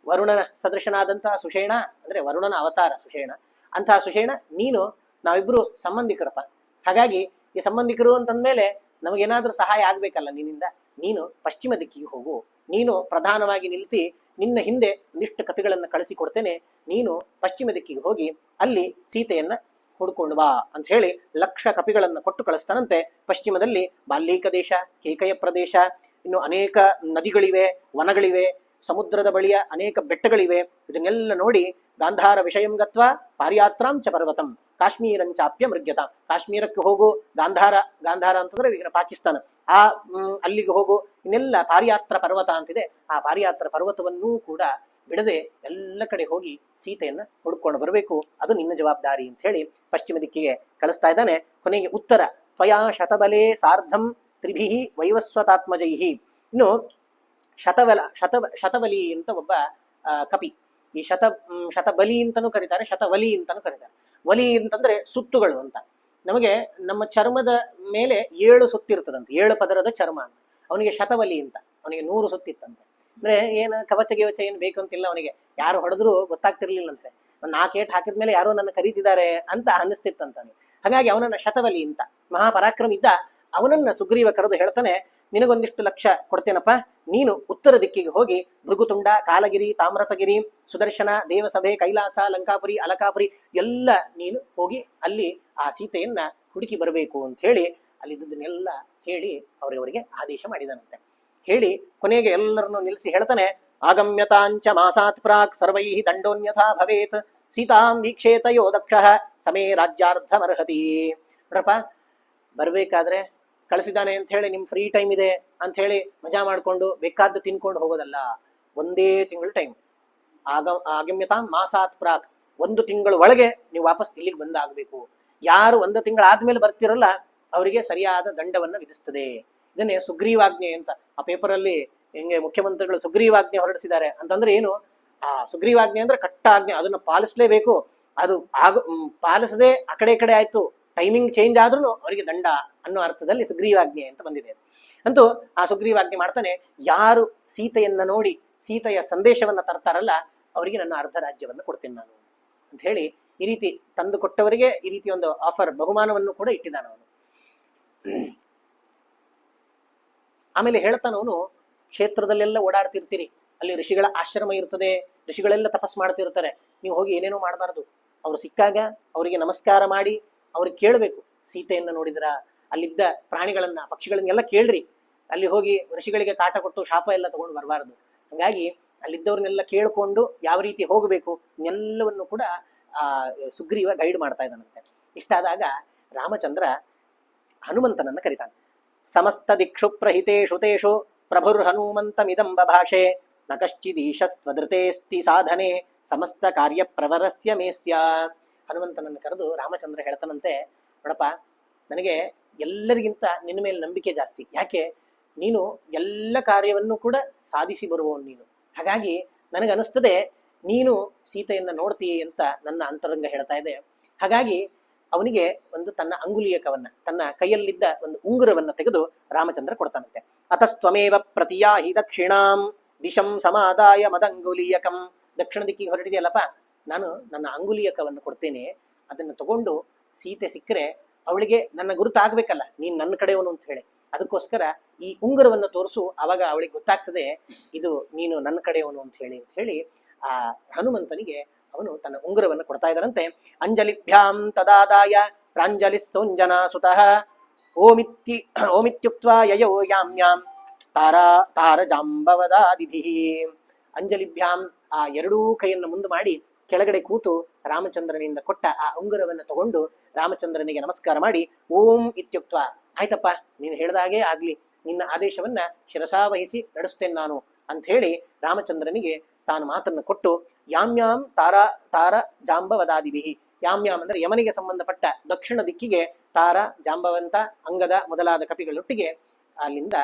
ವರುಣನ ಸದೃಶನಾದಂತಹ ಸುಷೇಣ ಅಂದ್ರೆ ವರುಣನ ಅವತಾರ ಸುಷೇಣ. ಅಂತಹ ಸುಷೇಣ ನೀನು, ನಾವಿಬ್ರು ಸಂಬಂಧಿಕರಪ್ಪ. ಹಾಗಾಗಿ ಈ ಸಂಬಂಧಿಕರು ಅಂತಂದ್ಮೇಲೆ ನಮಗೇನಾದ್ರೂ ಸಹಾಯ ಆಗ್ಬೇಕಲ್ಲ ನಿನ್ನಿಂದ. ನೀನು ಪಶ್ಚಿಮ ದಿಕ್ಕಿಗೆ ಹೋಗು, ನೀನು ಪ್ರಧಾನವಾಗಿ ನಿಲ್ತಿ, ನಿನ್ನ ಹಿಂದೆ ಒಂದಿಷ್ಟು ಕಪಿಗಳನ್ನ ಕಳಿಸಿ ಕೊಡ್ತೇನೆ, ನೀನು ಪಶ್ಚಿಮ ದಿಕ್ಕಿಗೆ ಹೋಗಿ ಅಲ್ಲಿ ಸೀತೆಯನ್ನ ಹುಡ್ಕೊಂಡು ಬಾ ಅಂತ ಹೇಳಿ 1,00,000 ಕಪಿಗಳನ್ನ ಕೊಟ್ಟು ಕಳಿಸ್ತಾನಂತೆ. ಪಶ್ಚಿಮದಲ್ಲಿ ಬಾಲ್ಯೀಕ ದೇಶ, ಕೇಕಯ ಪ್ರದೇಶ, ಇನ್ನು ಅನೇಕ ನದಿಗಳಿವೆ, ವನಗಳಿವೆ, ಸಮುದ್ರದ ಬಳಿಯ ಅನೇಕ ಬೆಟ್ಟಗಳಿವೆ. ಇದನ್ನೆಲ್ಲ ನೋಡಿ ಗಾಂಧಾರ ವಿಷಯಂ ಗತ್ವ ಪಾರಿಯಾತ್ರಾಂ ಚ ಪರ್ವತಂ ಕಾಶ್ಮೀರಂಚಾಪ್ಯ ಮೃಗ್ಯತ, ಕಾಶ್ಮೀರಕ್ಕೆ ಹೋಗು, ಗಾಂಧಾರ, ಗಾಂಧಾರ ಅಂತಂದ್ರೆ ಈಗ ಪಾಕಿಸ್ತಾನ, ಆ ಅಲ್ಲಿಗೆ ಹೋಗು, ಇನ್ನೆಲ್ಲ ಪಾರಿಯಾತ್ರ ಪರ್ವತ ಅಂತಿದೆ, ಆ ಪಾರಿಯಾತ್ರ ಪರ್ವತವನ್ನೂ ಕೂಡ ಬಿಡದೆ ಎಲ್ಲ ಕಡೆ ಹೋಗಿ ಸೀತೆಯನ್ನ ಹುಡ್ಕೊಂಡು ಬರಬೇಕು, ಅದು ನಿನ್ನ ಜವಾಬ್ದಾರಿ ಅಂತ ಹೇಳಿ ಪಶ್ಚಿಮ ದಿಕ್ಕಿಗೆ ಕಳಿಸ್ತಾ ಇದ್ದಾನೆ. ಕೊನೆಗೆ ಉತ್ತರ ತ್ವಯಾ ಶತಬಲೇ ಸಾರ್ಧಂ ತ್ರಿಭಿಹಿ ವೈವಸ್ವತಾತ್ಮಜೈಹಿ. ಇನ್ನು ಶತಬಲಿ ಅಂತ ಒಬ್ಬ ಕಪಿ, ಈ ಶತಬಲಿ ಅಂತಾನೂ ಕರೀತಾರೆ, ಶತವಲಿ ಅಂತಾನೂ ಕರೀತಾರೆ. ವಲಿ ಅಂತಂದ್ರೆ ಸುತ್ತುಗಳು ಅಂತ. ನಮಗೆ ನಮ್ಮ ಚರ್ಮದ ಮೇಲೆ 7 ಸುತ್ತಿರ್ತದಂತೆ, 7 ಪದರದ ಚರ್ಮ ಅಂತ. ಅವನಿಗೆ ಶತವಲಿ ಅಂತ, ಅವನಿಗೆ 100 ಸುತ್ತಿತ್ತಂತೆ. ಅಂದ್ರೆ ಏನು ಕವಚ ಗಿವಚ ಏನು ಬೇಕು ಅಂತಿಲ್ಲ ಅವನಿಗೆ, ಯಾರು ಹೊಡೆದ್ರು ಗೊತ್ತಾಗ್ತಿರ್ಲಿಲ್ಲಂತೆ, ಒಂದು 4 ಏಟು ಹಾಕಿದ್ಮೇಲೆ ಯಾರೋ ನನ್ನ ಕರೀತಿದ್ದಾರೆ ಅಂತ ಅನ್ನಿಸ್ತಿತ್ತಂತ. ಹಾಗಾಗಿ ಅವನನ್ನ ಶತವಲಿ ಅಂತ, ಮಹಾಪರಾಕ್ರಮ ಇದ್ದ. ಅವನನ್ನ ಸುಗ್ರೀವ ಕರೆದು ಹೇಳ್ತಾನೆ, ನಿನಗೊಂದಿಷ್ಟು ಲಕ್ಷ ಕೊಡ್ತೇನಪ್ಪ, ನೀನು ಉತ್ತರ ದಿಕ್ಕಿಗೆ ಹೋಗಿ ಭೃಗುತುಂಡ, ಕಾಲಗಿರಿ, ತಾಮ್ರತಗಿರಿ, ಸುದರ್ಶನ, ದೇವಸಭೆ, ಕೈಲಾಸ, ಲಂಕಾಪುರಿ, ಅಲಕಾಪುರಿ ಎಲ್ಲ ನೀನು ಹೋಗಿ ಅಲ್ಲಿ ಆ ಸೀತೆಯನ್ನ ಹುಡುಕಿ ಬರಬೇಕು ಅಂತ ಹೇಳಿ ಅಲ್ಲಿದ್ದನ್ನೆಲ್ಲ ಹೇಳಿ ಅವರಿಗೆ ಆದೇಶ ಮಾಡಿದನಂತೆ. ಹೇಳಿ ಕೊನೆಗೆ ಎಲ್ಲರನ್ನು ನಿಲ್ಲಿಸಿ ಹೇಳ್ತಾನೆ, ಆಗಮ್ಯತಾಂಚ ಮಾಸಾತ್ ಪ್ರಾಕ್ ಸರ್ವೈ ದಂಡೋನ್ಯಥಾ ಭವೇತ್ ಸೀತಾಂ ವೀಕ್ಷೇತಯೋ ದಕ್ಷ ಸಮೇ ರಾಜ್ಯಾರ್ಧಮರ್ಹತಿ. ನೋಡಪ್ಪ, ಬರ್ಬೇಕಾದ್ರೆ ಕಳಿಸಿದ್ದಾನೆ ಅಂತ ಹೇಳಿ ನಿಮ್ ಫ್ರೀ ಟೈಮ್ ಇದೆ ಅಂತ ಹೇಳಿ ಮಜಾ ಮಾಡ್ಕೊಂಡು ಬೇಕಾದ್ದು ತಿನ್ಕೊಂಡು ಹೋಗೋದಲ್ಲ. 1 ತಿಂಗಳು ಟೈಮ್, ಆಗಮ್ಯತಾಂ ಮಾಸಾತ್ ಪ್ರಾಕ್, 1 ತಿಂಗಳ ಒಳಗೆ ನೀವು ವಾಪಸ್ ಇಲ್ಲಿಗೆ ಬಂದಾಗಬೇಕು. ಯಾರು 1 ತಿಂಗಳಾದ್ಮೇಲೆ ಬರ್ತಿರಲ್ಲ ಅವರಿಗೆ ಸರಿಯಾದ ದಂಡವನ್ನ ವಿಧಿಸ್ತದೆ. ಇದನ್ನೇ ಸುಗ್ರೀವಾಜ್ಞೆ ಅಂತ ಆ ಪೇಪರಲ್ಲಿ ಹೆಂಗೆ ಮುಖ್ಯಮಂತ್ರಿಗಳು ಸುಗ್ರೀವಾಜ್ಞೆ ಹೊರಡಿಸಿದ್ದಾರೆ ಅಂತಂದ್ರೆ ಏನು, ಆ ಸುಗ್ರೀವಾಜ್ಞೆ ಅಂದ್ರೆ ಕಟ್ಟ ಆಜ್ಞೆ, ಅದನ್ನ ಪಾಲಿಸ್ಲೇಬೇಕು. ಅದು ಪಾಲಿಸದೆ ಆ ಕಡೆ ಆಯ್ತು, ಟೈಮಿಂಗ್ ಚೇಂಜ್ ಆದ್ರೂ ಅವರಿಗೆ ದಂಡ ಅನ್ನೋ ಅರ್ಥದಲ್ಲಿ ಸುಗ್ರೀವಾಜ್ಞೆ ಅಂತ ಬಂದಿದೆ. ಅಂತೂ ಆ ಸುಗ್ರೀವಾಜ್ಞೆ ಮಾಡ್ತಾನೆ, ಯಾರು ಸೀತೆಯನ್ನ ನೋಡಿ ಸೀತೆಯ ಸಂದೇಶವನ್ನ ತರ್ತಾರಲ್ಲ ಅವರಿಗೆ ನನ್ನ ಅರ್ಧ ರಾಜ್ಯವನ್ನ ಕೊಡ್ತೇನೆ ನಾನು ಅಂತ ಹೇಳಿ ಈ ರೀತಿ ತಂದು ಕೊಟ್ಟವರಿಗೆ ಈ ರೀತಿ ಒಂದು ಆಫರ್, ಬಹುಮಾನವನ್ನು ಕೂಡ ಇಟ್ಟಿದ್ದಾನ ಅವನು. ಆಮೇಲೆ ಹೇಳ್ತಾನವನು, ಕ್ಷೇತ್ರದಲ್ಲೆಲ್ಲ ಓಡಾಡ್ತಿರ್ತೀರಿ, ಅಲ್ಲಿ ಋಷಿಗಳ ಆಶ್ರಮ ಇರ್ತದೆ, ಋಷಿಗಳೆಲ್ಲ ತಪಸ್ ಮಾಡ್ತಿರ್ತಾರೆ, ನೀವು ಹೋಗಿ ಏನೇನೋ ಮಾಡಬಾರ್ದು. ಅವ್ರು ಸಿಕ್ಕಾಗ ಅವರಿಗೆ ನಮಸ್ಕಾರ ಮಾಡಿ ಅವ್ರಿಗೆ ಕೇಳಬೇಕು, ಸೀತೆಯನ್ನ ನೋಡಿದ್ರ, ಅಲ್ಲಿದ್ದ ಪ್ರಾಣಿಗಳನ್ನ ಪಕ್ಷಿಗಳನ್ನೆಲ್ಲ ಕೇಳ್ರಿ, ಅಲ್ಲಿ ಹೋಗಿ ಋಷಿಗಳಿಗೆ ಕಾಟ ಕೊಟ್ಟು ಶಾಪ ಎಲ್ಲ ತಗೊಂಡು ಬರಬಾರ್ದು. ಹಂಗಾಗಿ ಅಲ್ಲಿದ್ದವ್ರನ್ನೆಲ್ಲ ಕೇಳ್ಕೊಂಡು ಯಾವ ರೀತಿ ಹೋಗಬೇಕು ಎಲ್ಲವನ್ನು ಕೂಡ ಸುಗ್ರೀವ ಗೈಡ್ ಮಾಡ್ತಾ ಇದ್ದಾನಂತೆ. ಇಷ್ಟಾದಾಗ ರಾಮಚಂದ್ರ ಹನುಮಂತನನ್ನ ಕರೀತಾನೆ. ಸಮಸ್ತ ದಿಕ್ಷು ಪ್ರಹಿತೇಷು ತೇಷು ಪ್ರಭುರ್ ಹನುಮಂತಮಿದಂ ಬಭಾಷೆ ನ ಕಶ್ಚಿದೀಶಸ್ತ್ವದೃತೇಸ್ತಿ ಸಾಧನೆ ಸಮಸ್ತ ಕಾರ್ಯ ಪ್ರವರಸ್ಯ ಮೇಸ್ಯ. ಹನುಮಂತನನ್ನ ಕರೆದು ರಾಮಚಂದ್ರ ಹೇಳ್ತಾನಂತೆ, ನೋಡಪ್ಪ, ನನಗೆ ಎಲ್ಲರಿಗಿಂತ ನಿನ್ನ ಮೇಲೆ ನಂಬಿಕೆ ಜಾಸ್ತಿ. ಯಾಕೆ, ನೀನು ಎಲ್ಲ ಕಾರ್ಯವನ್ನು ಕೂಡ ಸಾಧಿಸಿ ಬರುವವನು ನೀನು. ಹಾಗಾಗಿ ನನಗನಿಸ್ತದೆ ನೀನು ಸೀತೆಯನ್ನ ನೋಡ್ತೀಯ ಅಂತ ನನ್ನ ಅಂತರಂಗ ಹೇಳ್ತಾ ಇದೆ. ಹಾಗಾಗಿ ಅವನಿಗೆ ಒಂದು ತನ್ನ ಅಂಗುಲಿಯಕವನ್ನ, ತನ್ನ ಕೈಯಲ್ಲಿದ್ದ ಒಂದು ಉಂಗುರವನ್ನ ತೆಗೆದು ರಾಮಚಂದ್ರ ಕೊಡ್ತಾನಂತೆ. ಅತಸ್ತ್ವಮೇವ ಪ್ರತಿಯಾಹಿ ದಕ್ಷಿಣಾಂ ದಿಶಂ ಸಮಾದಾಯ ಮದಂಗುಲೀಯಕಂ. ದಕ್ಷಿಣ ದಿಕ್ಕಿಗೆ ಹೊರಟಿದೆಯಲ್ಲಪ್ಪ, ನಾನು ನನ್ನ ಅಂಗುಲಿಯಕವನ್ನು ಕೊಡ್ತೇನೆ, ಅದನ್ನು ತಗೊಂಡು ಸೀತೆ ಸಿಕ್ಕರೆ ಅವಳಿಗೆ ನನ್ನ ಗುರುತಾಗ್ಬೇಕಲ್ಲ, ನೀನ್ ನನ್ನ ಕಡೆಯವನು ಅಂತ ಹೇಳಿ, ಅದಕ್ಕೋಸ್ಕರ ಈ ಉಂಗುರವನ್ನು ತೋರಿಸು, ಅವಾಗ ಅವಳಿಗೆ ಗೊತ್ತಾಗ್ತದೆ ಇದು ನೀನು ನನ್ನ ಕಡೆಯವನು ಅಂತ ಹೇಳಿ ಆ ಹನುಮಂತನಿಗೆ ಅವನು ತನ್ನ ಉಂಗುರವನ್ನು ಕೊಡ್ತಾ ಇದ್ದಾರಂತೆ. ಅಂಜಲಿಭ್ಯಾಂ ತದಾದಾಯ ಪ್ರಾಂಜಲಿ ಸೌಂಜನಾ ಸುತಃ ಓಮಿತ್ಯುಕ್ತ್ವಾ ಯಯೋ ಯಾಮ್ಯಾಂ ತಾರ ಜಾಂಬವದಾದಿಭಿಃ. ಅಂಜಲಿಭ್ಯಾಂ, ಆ 2 ಕೈಯನ್ನು ಮುಂದೆ ಮಾಡಿ ಕೆಳಗಡೆ ಕೂತು ರಾಮಚಂದ್ರನಿಂದ ಕೊಟ್ಟ ಆ ಉಂಗುರವನ್ನು ತಗೊಂಡು ರಾಮಚಂದ್ರನಿಗೆ ನಮಸ್ಕಾರ ಮಾಡಿ ಓಂ ಇತ್ಯುಕ್ತ, ಆಯ್ತಪ್ಪ ನೀನು ಹೇಳ್ದಾಗೆ ಆಗ್ಲಿ, ನಿನ್ನ ಆದೇಶವನ್ನ ಶಿರಸಾವಹಿಸಿ ನಡೆಸ್ತೇನೆ ನಾನು ಅಂತ ಹೇಳಿ ರಾಮಚಂದ್ರನಿಗೆ ತಾನು ಮಾತನ್ನು ಕೊಟ್ಟು ಯಾಮ್ಯಾಂ ತಾರ ಜಾಂಬವದಾದಿಭಿಹಿ. ಯಾಮ್ಯಾಮ್ ಅಂದ್ರೆ ಯಮನಿಗೆ ಸಂಬಂಧಪಟ್ಟ ದಕ್ಷಿಣ ದಿಕ್ಕಿಗೆ ತಾರ, ಜಾಂಬವಂತ, ಅಂಗದ ಮೊದಲಾದ ಕಪಿಗಳೊಟ್ಟಿಗೆ ಅಲ್ಲಿಂದ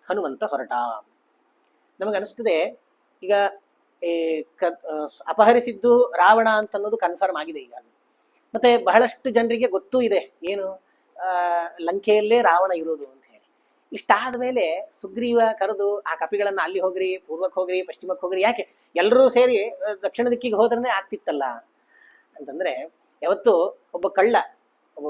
ಹನುಮಂತ ಹೊರಟ. ನಮಗನಿಸ್ತದೆ ಈಗ ಅಪಹರಿಸಿದ್ದು ರಾವಣ ಅಂತ ಅನ್ನೋದು ಕನ್ಫರ್ಮ್ ಆಗಿದೆ ಈಗ. ಮತ್ತೆ ಬಹಳಷ್ಟು ಜನರಿಗೆ ಗೊತ್ತೂ ಇದೆ ಏನು, ಲಂಕೆಯಲ್ಲೇ ರಾವಣ ಇರೋದು ಅಂತ ಹೇಳಿ. ಇಷ್ಟಾದ ಮೇಲೆ ಸುಗ್ರೀವ ಕರೆದು ಆ ಕಪಿಗಳನ್ನ ಅಲ್ಲಿ ಹೋಗ್ರಿ, ಪೂರ್ವಕ್ಕೆ ಹೋಗ್ರಿ, ಪಶ್ಚಿಮಕ್ಕೆ ಹೋಗ್ರಿ, ಯಾಕೆ ಎಲ್ಲರೂ ಸೇರಿ ದಕ್ಷಿಣ ದಿಕ್ಕಿಗೆ ಹೋದ್ರೆ ಆಗ್ತಿತ್ತಲ್ಲ ಅಂತಂದ್ರೆ, ಯಾವತ್ತು ಒಬ್ಬ ಕಳ್ಳ, ಒಬ್ಬ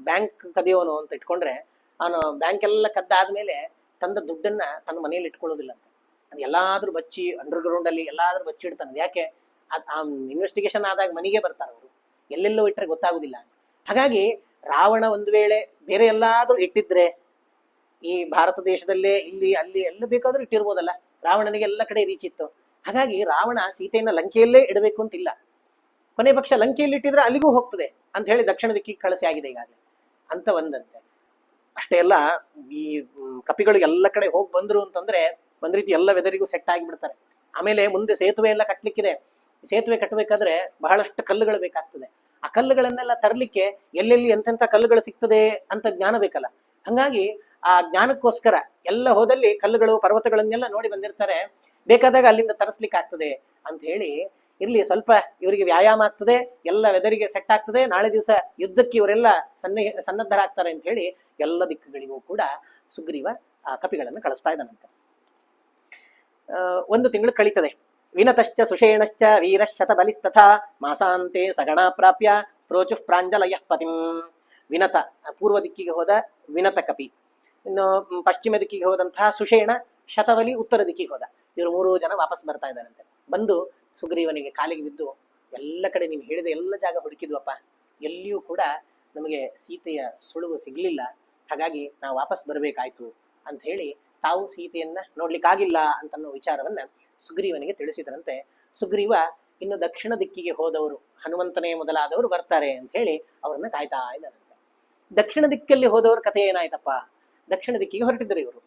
ಬ್ಯಾಂಕ್ ಕದಿಯೋನು ಅಂತ ಇಟ್ಕೊಂಡ್ರೆ, ಅವನು ಬ್ಯಾಂಕ್ ಎಲ್ಲ ಕದ್ದಾದ್ಮೇಲೆ ತಂದ ದುಡ್ಡನ್ನ ತನ್ನ ಮನೆಯಲ್ಲಿ ಇಟ್ಕೊಳ್ಳೋದಿಲ್ಲ ಅಂತ, ಅದು ಎಲ್ಲಾದ್ರೂ ಬಚ್ಚಿ ಅಂಡರ್ಗ್ರೌಂಡ್ ಅಲ್ಲಿ ಎಲ್ಲಾದ್ರೂ ಬಚ್ಚಿಡ್ತಾನೆ. ಯಾಕೆ, ಆ ಇನ್ವೆಸ್ಟಿಗೇಷನ್ ಆದಾಗ ಮನೆಗೆ ಬರ್ತಾರೆ ಅವರು, ಎಲ್ಲೆಲ್ಲೋ ಇಟ್ಟರೆ ಗೊತ್ತಾಗುದಿಲ್ಲ. ಹಾಗಾಗಿ ರಾವಣ ಒಂದು ವೇಳೆ ಬೇರೆ ಎಲ್ಲಾದ್ರೂ ಇಟ್ಟಿದ್ರೆ ಈ ಭಾರತ ದೇಶದಲ್ಲೇ ಇಲ್ಲಿ ಅಲ್ಲಿ ಎಲ್ಲ ಬೇಕಾದ್ರೂ ಇಟ್ಟಿರ್ಬೋದಲ್ಲ. ರಾವಣನಿಗೆ ಎಲ್ಲ ಕಡೆ ರೀಚ್ ಇತ್ತು. ಹಾಗಾಗಿ ರಾವಣ ಸೀತೆಯನ್ನ ಲಂಕೆಯಲ್ಲೇ ಇಡಬೇಕು ಅಂತಿಲ್ಲ. ಕೊನೆ ಪಕ್ಷ ಲಂಕೆಯಲ್ಲಿ ಇಟ್ಟಿದ್ರೆ ಅಲ್ಲಿಗೂ ಹೋಗ್ತದೆ ಅಂತ ಹೇಳಿ ದಕ್ಷಿಣ ದಿಕ್ಕಿಗೆ ಕಳಿಸಿ ಆಗಿದೆ ಈಗಾಗಲೇ ಅಂತ ಒಂದಂತೆ. ಅಷ್ಟೇ ಅಲ್ಲ, ಈ ಕಪಿಗಳು ಎಲ್ಲ ಕಡೆ ಹೋಗಿ ಬಂದ್ರು ಅಂತಂದ್ರೆ ಒಂದ್ ರೀತಿ ಎಲ್ಲ ವೆದರಿಗೂ ಸೆಟ್ ಆಗಿಬಿಡ್ತಾರೆ. ಆಮೇಲೆ ಮುಂದೆ ಸೇತುವೆ ಎಲ್ಲ ಕಟ್ಲಿಕ್ಕಿದೆ. ಸೇತುವೆ ಕಟ್ಟಬೇಕಾದ್ರೆ ಬಹಳಷ್ಟು ಕಲ್ಲುಗಳು ಬೇಕಾಗ್ತದೆ. ಆ ಕಲ್ಲುಗಳನ್ನೆಲ್ಲ ತರಲಿಕ್ಕೆ ಎಲ್ಲೆಲ್ಲಿ ಎಂತೆಂಥ ಕಲ್ಲುಗಳು ಸಿಗ್ತದೆ ಅಂತ ಜ್ಞಾನ ಬೇಕಲ್ಲ. ಹಂಗಾಗಿ ಆ ಜ್ಞಾನಕ್ಕೋಸ್ಕರ ಎಲ್ಲ ಹೋದಲ್ಲಿ ಕಲ್ಲುಗಳು ಪರ್ವತಗಳನ್ನೆಲ್ಲ ನೋಡಿ ಬಂದಿರ್ತಾರೆ. ಬೇಕಾದಾಗ ಅಲ್ಲಿಂದ ತರಿಸ್ಲಿಕ್ಕೆ ಆಗ್ತದೆ ಅಂತ ಹೇಳಿ ಇರ್ಲಿ, ಸ್ವಲ್ಪ ಇವರಿಗೆ ವ್ಯಾಯಾಮ ಆಗ್ತದೆ, ಎಲ್ಲ ವೆದರಿಗೆ ಸೆಟ್ ಆಗ್ತದೆ, ನಾಳೆ ದಿವಸ ಯುದ್ಧಕ್ಕೆ ಇವರೆಲ್ಲ ಸನ್ನದ್ಧರಾಗ್ತಾರೆ ಅಂತ ಹೇಳಿ ಎಲ್ಲ ದಿಕ್ಕುಗಳಿಗೂ ಕೂಡ ಸುಗ್ರೀವ ಆ ಕಪಿಗಳನ್ನು ಕಳಿಸ್ತಾ ಇದ್ದಾನಂತೆ. 1 ತಿಂಗಳು ಕಳೀತದೆ. ವಿನತಶ್ಚ ಸುಷೇಣಶ್ಚ ವೀರಶತ ಬಲಿಸ್ತಥಾ ಮಾಸಾಂತೆ ಸಗಣ ಪ್ರಾಪ್ಯ ಪ್ರೋಚುಃ ಪ್ರಾಂಜಲಯ ಪತಿಂ. ವಿನತ ಪೂರ್ವ ದಿಕ್ಕಿಗೆ ಹೋದ ವಿನತ ಕಪಿ, ಇನ್ನು ಪಶ್ಚಿಮ ದಿಕ್ಕಿಗೆ ಹೋದಂತಹ ಸುಷೇಣ, ಶತಬಲಿ ಉತ್ತರ ದಿಕ್ಕಿಗೆ ಹೋದ. ಇವರು 3 ಜನ ವಾಪಸ್ ಬರ್ತಾ ಇದ್ದಾರಂತೆ. ಬಂದು ಸುಗ್ರೀವನಿಗೆ ಕಾಲಿಗೆ ಬಿದ್ದು, ಎಲ್ಲ ಕಡೆ ನೀವು ಹೇಳಿದ ಎಲ್ಲ ಜಾಗ ಹುಡುಕಿದ್ವಪ್ಪ, ಎಲ್ಲಿಯೂ ಕೂಡ ನಮಗೆ ಸೀತೆಯ ಸುಳುವು ಸಿಗ್ಲಿಲ್ಲ, ಹಾಗಾಗಿ ನಾವು ವಾಪಸ್ ಬರಬೇಕಾಯ್ತು ಅಂತ ಹೇಳಿ ತಾವು ಸೀತೆಯನ್ನ ನೋಡ್ಲಿಕ್ಕಾಗಿಲ್ಲ ಅಂತನ್ನೋ ವಿಚಾರವನ್ನ ಸುಗ್ರೀವನಿಗೆ ತಿಳಿಸಿದರಂತೆ. ಸುಗ್ರೀವ ಇನ್ನು ದಕ್ಷಿಣ ದಿಕ್ಕಿಗೆ ಹೋದವರು ಹನುಮಂತನೇ ಮೊದಲಾದವರು ಬರ್ತಾರೆ ಅಂತ ಹೇಳಿ ಅವ್ರನ್ನ ಕಾಯ್ತಾ ಇದ್ದಾರಂತೆ. ದಕ್ಷಿಣ ದಿಕ್ಕಲ್ಲಿ ಹೋದವ್ರ ಕಥೆ ಏನಾಯ್ತಪ್ಪ? ದಕ್ಷಿಣ ದಿಕ್ಕಿಗೆ ಹೊರಟಿದ್ರು ಇವರು.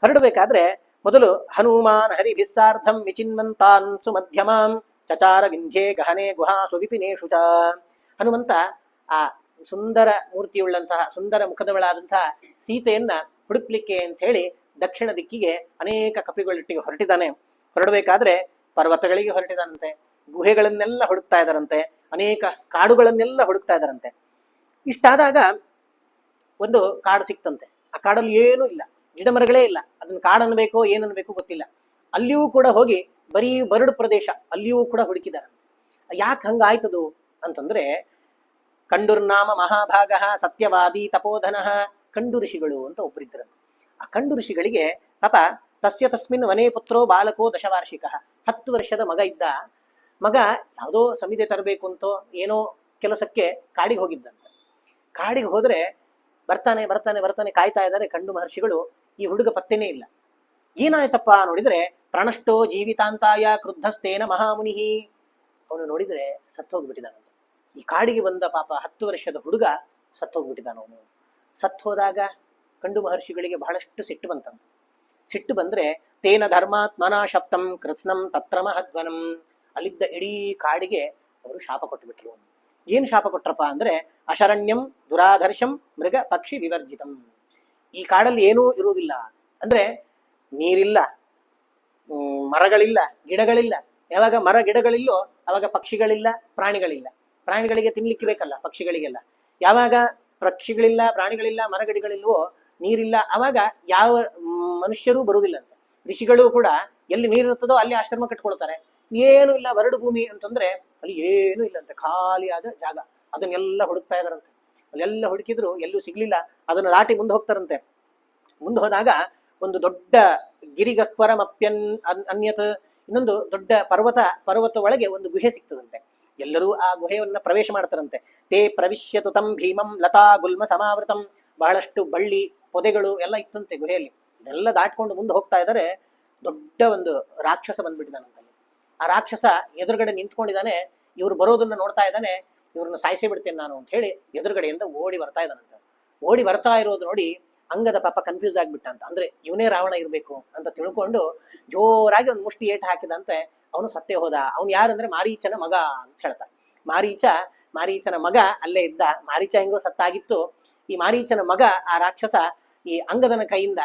ಹೊರಡಬೇಕಾದ್ರೆ ಮೊದಲು ಹನುಮಾನ್ ಹರಿಭಿಸ್ಸಾರ್ಧಂ ವಿಚಿನ್ವಂತಾನ್ ಸುಮಧ್ಯಮಾಂ ಚಚಾರ ವಿಂಧ್ಯೆ ಗಹನೆ ಗುಹಾಸು ವಿಪಿನೇಶು ಚ. ಹನುಮಂತ ಆ ಸುಂದರ ಮೂರ್ತಿಯುಳ್ಳಂತಹ ಸುಂದರ ಮುಖದವಳಾದಂತಹ ಸೀತೆಯನ್ನ ಹುಡುಕ್ಲಿಕ್ಕೆ ಅಂತ ಹೇಳಿ ದಕ್ಷಿಣ ದಿಕ್ಕಿಗೆ ಅನೇಕ ಕಪಿಗಳೊಟ್ಟಿಗೆ ಹೊರಟಿದ್ದಾನೆ. ಹೊರಡಬೇಕಾದ್ರೆ ಪರ್ವತಗಳಿಗೆ ಹೊರಟಿದಾನಂತೆ, ಗುಹೆಗಳನ್ನೆಲ್ಲ ಹುಡುಕ್ತಾ ಇದ್ದಾರಂತೆ, ಅನೇಕ ಕಾಡುಗಳನ್ನೆಲ್ಲ ಹುಡುಕ್ತಾ ಇದ್ದಾರಂತೆ. ಇಷ್ಟಾದಾಗ ಒಂದು ಕಾಡು ಸಿಕ್ತಂತೆ. ಆ ಕಾಡಲ್ಲಿ ಏನೂ ಇಲ್ಲ, ಗಿಡ ಮರಗಳೇ ಇಲ್ಲ. ಅದನ್ನ ಕಾಡನ್ಬೇಕೋ ಏನನ್ಬೇಕೋ ಗೊತ್ತಿಲ್ಲ. ಅಲ್ಲಿಯೂ ಕೂಡ ಹೋಗಿ ಬರೀ ಬರಡು ಪ್ರದೇಶ, ಅಲ್ಲಿಯೂ ಕೂಡ ಹುಡುಕಿದಾರಂತೆ. ಯಾಕೆ ಹಂಗಾಯ್ತದು ಅಂತಂದ್ರೆ, ಕಂಡುರ್ನಾಮ ಮಹಾಭಾಗ ಸತ್ಯವಾದಿ ತಪೋಧನ. ಕಂಡು ಋಷಿಗಳು ಅಂತ ಒಬ್ಬರಿದ್ರಂತೆ. ಆ ಕಂಡು ಋಷಿಗಳಿಗೆ ಪಾಪ ತಸ್ಯ ತಸ್ಮಿನ್ ವನೇ ಪುತ್ರೋ ಬಾಲಕೋ ದಶವಾರ್ಷಿಕ, 10 ವರ್ಷದ ಮಗ ಇದ್ದ. ಮಗ ಯಾವುದೋ ಸಮಿತಿ ತರಬೇಕು ಅಂತೋ ಏನೋ ಕೆಲಸಕ್ಕೆ ಕಾಡಿಗೆ ಹೋಗಿದ್ದಂತೆ. ಕಾಡಿಗೆ ಹೋದ್ರೆ ಬರ್ತಾನೆ ಬರ್ತಾನೆ ಬರ್ತಾನೆ ಕಾಯ್ತಾ ಇದ್ದಾರೆ ಕಂಡು ಮಹರ್ಷಿಗಳು. ಈ ಹುಡುಗ ಪತ್ತೆನೇ ಇಲ್ಲ. ಏನಾಯ್ತಪ್ಪ ನೋಡಿದ್ರೆ, ಪ್ರಾಣಷ್ಟೋ ಜೀವಿತಾಂತಾಯ ಕ್ರುದ್ಧಸ್ತೇನ ಮಹಾಮುನಿ. ಅವನು ನೋಡಿದ್ರೆ ಸತ್ತೋಗ್ಬಿಟ್ಟಿದ್ದಾನಂತೆ. ಈ ಕಾಡಿಗೆ ಬಂದ ಪಾಪ 10 ವರ್ಷದ ಹುಡುಗ ಸತ್ತೋಗ್ಬಿಟ್ಟಿದ್ದಾನ. ಅವನು ಸತ್ತೋದಾಗ ಕಂಡು ಮಹರ್ಷಿಗಳಿಗೆ ಬಹಳಷ್ಟು ಸಿಟ್ಟು ಬಂತಂತೆ. ಸಿಟ್ಟು ಬಂದ್ರೆ, ತೇನ ಧರ್ಮಾತ್ಮನ ಶಪ್ತಂ ಕೃತ್ಸ್ನಂ ತತ್ರ ಮಹಧ್ವನಂ. ಅಲ್ಲಿದ್ದ ಇಡೀ ಕಾಡಿಗೆ ಅವರು ಶಾಪ ಕೊಟ್ಟುಬಿಟ್ರು. ಏನ್ ಶಾಪ ಕೊಟ್ರಪ್ಪ ಅಂದ್ರೆ, ಅಶರಣ್ಯಂ ದುರಾಧರ್ಷಂ ಮೃಗ ಪಕ್ಷಿ ವಿವರ್ಜಿತಂ. ಈ ಕಾಡಲ್ಲಿ ಏನೂ ಇರುವುದಿಲ್ಲ, ಅಂದ್ರೆ ನೀರಿಲ್ಲ, ಮರಗಳಿಲ್ಲ, ಗಿಡಗಳಿಲ್ಲ. ಯಾವಾಗ ಮರ ಗಿಡಗಳಿಲ್ಲೋ ಅವಾಗ ಪಕ್ಷಿಗಳಿಲ್ಲ, ಪ್ರಾಣಿಗಳಿಲ್ಲ. ಪ್ರಾಣಿಗಳಿಗೆ ತಿನ್ಲಿಕ್ಕೆ ಬೇಕಲ್ಲ ಪಕ್ಷಿಗಳಿಗೆಲ್ಲ. ಯಾವಾಗ ಪಕ್ಷಿಗಳಿಲ್ಲ, ಪ್ರಾಣಿಗಳಿಲ್ಲ, ಮರಗಿಡಗಳಿಲ್ವೋ, ನೀರಿಲ್ಲ, ಅವಾಗ ಯಾವ ಮನುಷ್ಯರೂ ಬರುವುದಿಲ್ಲ ಅಂತ. ಋಷಿಗಳು ಕೂಡ ಎಲ್ಲಿ ನೀರಿರ್ತದೋ ಅಲ್ಲಿ ಆಶ್ರಮ ಕಟ್ಕೊಳ್ತಾರೆ. ಏನು ಇಲ್ಲ, ಬರಡು ಭೂಮಿ ಅಂತಂದ್ರೆ ಅಲ್ಲಿ ಏನು ಇಲ್ಲ ಅಂತ, ಖಾಲಿಯಾದ ಜಾಗ. ಅದನ್ನೆಲ್ಲ ಹುಡುಕ್ತಾ ಇದಾರಂತೆ. ಅಲ್ಲೆಲ್ಲ ಹುಡುಕಿದ್ರು ಎಲ್ಲೂ ಸಿಗ್ಲಿಲ್ಲ. ಅದನ್ನು ದಾಟಿ ಮುಂದೆ ಹೋಗ್ತಾರಂತೆ. ಮುಂದೆ ಹೋದಾಗ ಒಂದು ದೊಡ್ಡ ಗಿರಿಗಹ್ವರಮಪ್ಯನ್ ಅನ್ಯತ್, ಇನ್ನೊಂದು ದೊಡ್ಡ ಪರ್ವತ ಒಳಗೆ ಒಂದು ಗುಹೆ ಸಿಗ್ತದಂತೆ. ಎಲ್ಲರೂ ಆ ಗುಹೆಯನ್ನ ಪ್ರವೇಶ ಮಾಡ್ತಾರಂತೆ. ತೇ ಪ್ರವಿಶ್ಯತು ತಂ ಭೀಮಂ ಲತಾ ಗುಲ್ಮ ಸಮಾವೃತಂ. ಬಹಳಷ್ಟು ಬಳ್ಳಿ ಪೊದೆಗಳು ಎಲ್ಲ ಇತ್ತಂತೆ ಗುಹೆಯಲ್ಲಿ. ಇದೆಲ್ಲ ದಾಟ್ಕೊಂಡು ಮುಂದೆ ಹೋಗ್ತಾ ಇದ್ದಾರೆ. ದೊಡ್ಡ ಒಂದು ರಾಕ್ಷಸ ಬಂದ್ಬಿಟ್ಟಿದ್ದಾನಂತೆ. ಆ ರಾಕ್ಷಸ ಎದುರುಗಡೆ ನಿಂತ್ಕೊಂಡಿದ್ದಾನೆ. ಇವ್ರು ಬರೋದನ್ನ ನೋಡ್ತಾ ಇದ್ದಾನೆ. ಇವ್ರನ್ನ ಸಾಯಿಸೇ ಬಿಡ್ತೇನೆ ನಾನು ಅಂತ ಹೇಳಿ ಎದುರುಗಡೆಯಿಂದ ಓಡಿ ಬರ್ತಾ ಇದ್ದಾನಂತ. ಓಡಿ ಬರ್ತಾ ಇರೋದು ನೋಡಿ ಅಂಗದ ಪಾಪ ಕನ್ಫ್ಯೂಸ್ ಆಗ್ಬಿಟ್ಟ ಅಂತ. ಅಂದ್ರೆ ಇವನೇ ರಾವಣ ಇರ್ಬೇಕು ಅಂತ ತಿಳ್ಕೊಂಡು ಜೋರಾಗಿ ಒಂದು ಮುಷ್ಟಿ ಏಟು ಹಾಕಿದಂತೆ. ಅವನು ಸತ್ತೇ ಹೋದ. ಅವನು ಯಾರಂದ್ರೆ ಮಾರೀಚನ ಮಗ ಅಂತ ಹೇಳ್ತಾರೆ. ಮಾರೀಚನ ಮಗ ಅಲ್ಲೇ ಇದ್ದ. ಮಾರೀಚ ಹೆಂಗೋ ಸತ್ತಾಗಿತ್ತು. ಈ ಮಾರೀಚನ ಮಗ ಆ ರಾಕ್ಷಸ ಈ ಅಂಗದನ ಕೈಯಿಂದ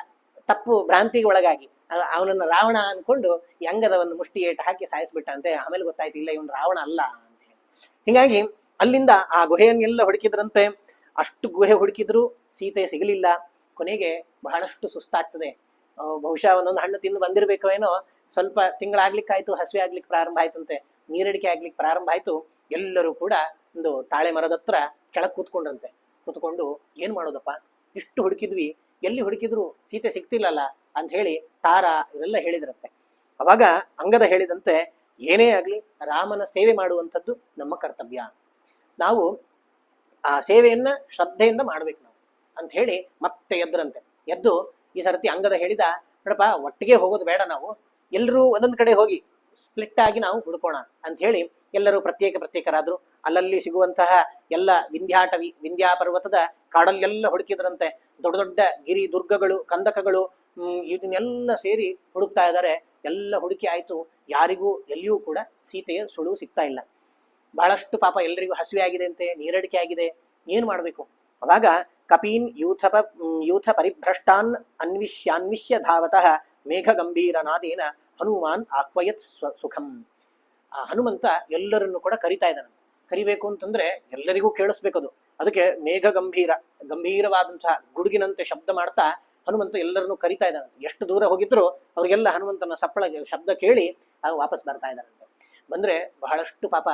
ತಪ್ಪು ಭ್ರಾಂತಿಗೆ ಒಳಗಾಗಿ ಅವನನ್ನ ರಾವಣ ಅನ್ಕೊಂಡು ಈ ಅಂಗದ ಒಂದು ಮುಷ್ಟಿ ಏಟು ಹಾಕಿ ಸಾಯಿಸ್ಬಿಟ್ಟ ಅಂತೆ. ಆಮೇಲೆ ಗೊತ್ತಾಯ್ತು ಇಲ್ಲ ಇವನು ರಾವಣ ಅಲ್ಲ ಅಂತ ಹೇಳಿ. ಹಿಂಗಾಗಿ ಅಲ್ಲಿಂದ ಆ ಗುಹೆಯನ್ನೆಲ್ಲ ಹುಡುಕಿದ್ರಂತೆ. ಅಷ್ಟು ಗುಹೆ ಹುಡುಕಿದ್ರು ಸೀತೆ ಸಿಗಲಿಲ್ಲ. ಕೊನೆಗೆ ಬಹಳಷ್ಟು ಸುಸ್ತಾಗ್ತದೆ. ಬಹುಶಃ ಒಂದೊಂದು ಹಣ್ಣು ತಿಂದು ಬಂದಿರ್ಬೇಕೋ ಏನೋ. ಸ್ವಲ್ಪ ತಿಂಗಳಾಗ್ಲಿಕ್ಕಾಯ್ತು, ಹಸಿವೆ ಆಗ್ಲಿಕ್ಕೆ ಪ್ರಾರಂಭ ಆಯ್ತಂತೆ, ನೀರಡಿಕೆ ಆಗ್ಲಿಕ್ಕೆ ಪ್ರಾರಂಭ ಆಯ್ತು. ಎಲ್ಲರೂ ಕೂಡ ಒಂದು ತಾಳೆ ಮರದ ಹತ್ರ ಕೆಳಗೆ ಕೂತ್ಕೊಂಡ್ರಂತೆ. ಕೂತ್ಕೊಂಡು ಏನ್ ಮಾಡೋದಪ್ಪ, ಇಷ್ಟು ಹುಡುಕಿದ್ವಿ, ಎಲ್ಲಿ ಹುಡುಕಿದ್ರು ಸೀತೆ ಸಿಗ್ತಿಲ್ಲಲ್ಲ ಅಂತ ಹೇಳಿ ತಾರಾ ಇವರೆಲ್ಲ ಹೇಳಿದ್ರಂತೆ. ಅವಾಗ ಅಂಗದ ಹೇಳಿದಂತೆ, ಏನೇ ಆಗ್ಲಿ ರಾಮನ ಸೇವೆ ಮಾಡುವಂಥದ್ದು ನಮ್ಮ ಕರ್ತವ್ಯ. ನಾವು ಆ ಸೇವೆಯನ್ನ ಶ್ರದ್ಧೆಯಿಂದ ಮಾಡ್ಬೇಕು ನಾವು ಅಂತ ಹೇಳಿ ಮತ್ತೆ ಎದ್ರಂತೆ. ಎದ್ದು ಈ ಸರ್ತಿ ಅಂಗದ ಹೇಳಿದ, ನೋಡಪ್ಪ ಒಟ್ಟಿಗೆ ಹೋಗೋದು ಬೇಡ, ನಾವು ಎಲ್ಲರೂ ಒಂದೊಂದು ಕಡೆ ಹೋಗಿ ಸ್ಪ್ಲಿಟ್ ಆಗಿ ನಾವು ಹುಡುಕೋಣ ಅಂತ ಹೇಳಿ ಎಲ್ಲರೂ ಪ್ರತ್ಯೇಕರಾದ್ರು. ಅಲ್ಲಲ್ಲಿ ಸಿಗುವಂತಹ ಎಲ್ಲ ವಿಂಧ್ಯ ಪರ್ವತದ ಕಾಡಲ್ಲೆಲ್ಲ ಹುಡುಕಿದ್ರಂತೆ. ದೊಡ್ಡ ದೊಡ್ಡ ಗಿರಿ ದುರ್ಗಗಳು, ಕಂದಕಗಳು, ಇದನ್ನೆಲ್ಲ ಸೇರಿ ಹುಡುಕ್ತಾ ಇದ್ದಾರೆ. ಎಲ್ಲ ಹುಡುಕಿ ಆಯ್ತು, ಯಾರಿಗೂ ಎಲ್ಲಿಯೂ ಕೂಡ ಸೀತೆಯ ಸುಳುವು ಸಿಗ್ತಾ ಇಲ್ಲ. ಬಹಳಷ್ಟು ಪಾಪ ಎಲ್ಲರಿಗೂ ಹಸಿವೆ ಆಗಿದೆ ಅಂತೆ, ನೀರಡಿಕೆ ಆಗಿದೆ, ಏನ್ ಮಾಡ್ಬೇಕು? ಅವಾಗ ಕಪೀನ್ ಯೂಥ ಪರಿಭ್ರಷ್ಟಾನ್ ಅನ್ವಿಷ್ಯ ಧಾವತಃ ಮೇಘ ಗಂಭೀರ ನಾದೇನ ಹನುಮಾನ್ ಆಹ್ವಯತ್ ಸುಖಂ. ಆ ಹನುಮಂತ ಎಲ್ಲರನ್ನು ಕೂಡ ಕರಿತಾ ಇದ್ದಾನೆ. ಕರಿಬೇಕು ಅಂತಂದ್ರೆ ಎಲ್ಲರಿಗೂ ಕೇಳಿಸ್ಬೇಕದು. ಅದಕ್ಕೆ ಮೇಘ ಗಂಭೀರವಾದಂತಹ ಗುಡುಗಿನಂತೆ ಶಬ್ದ ಮಾಡ್ತಾ ಹನುಮಂತ ಎಲ್ಲರನ್ನು ಕರಿತಾ ಇದ್ದಾನಂತೆ. ಎಷ್ಟು ದೂರ ಹೋಗಿದ್ರು ಅವ್ರಿಗೆಲ್ಲ ಹನುಮಂತನ ಸಪ್ಪಳ ಶಬ್ದ ಕೇಳಿ ವಾಪಸ್ ಬರ್ತಾ ಇದ್ದಾನಂತೆ. ಬಂದ್ರೆ ಬಹಳಷ್ಟು ಪಾಪ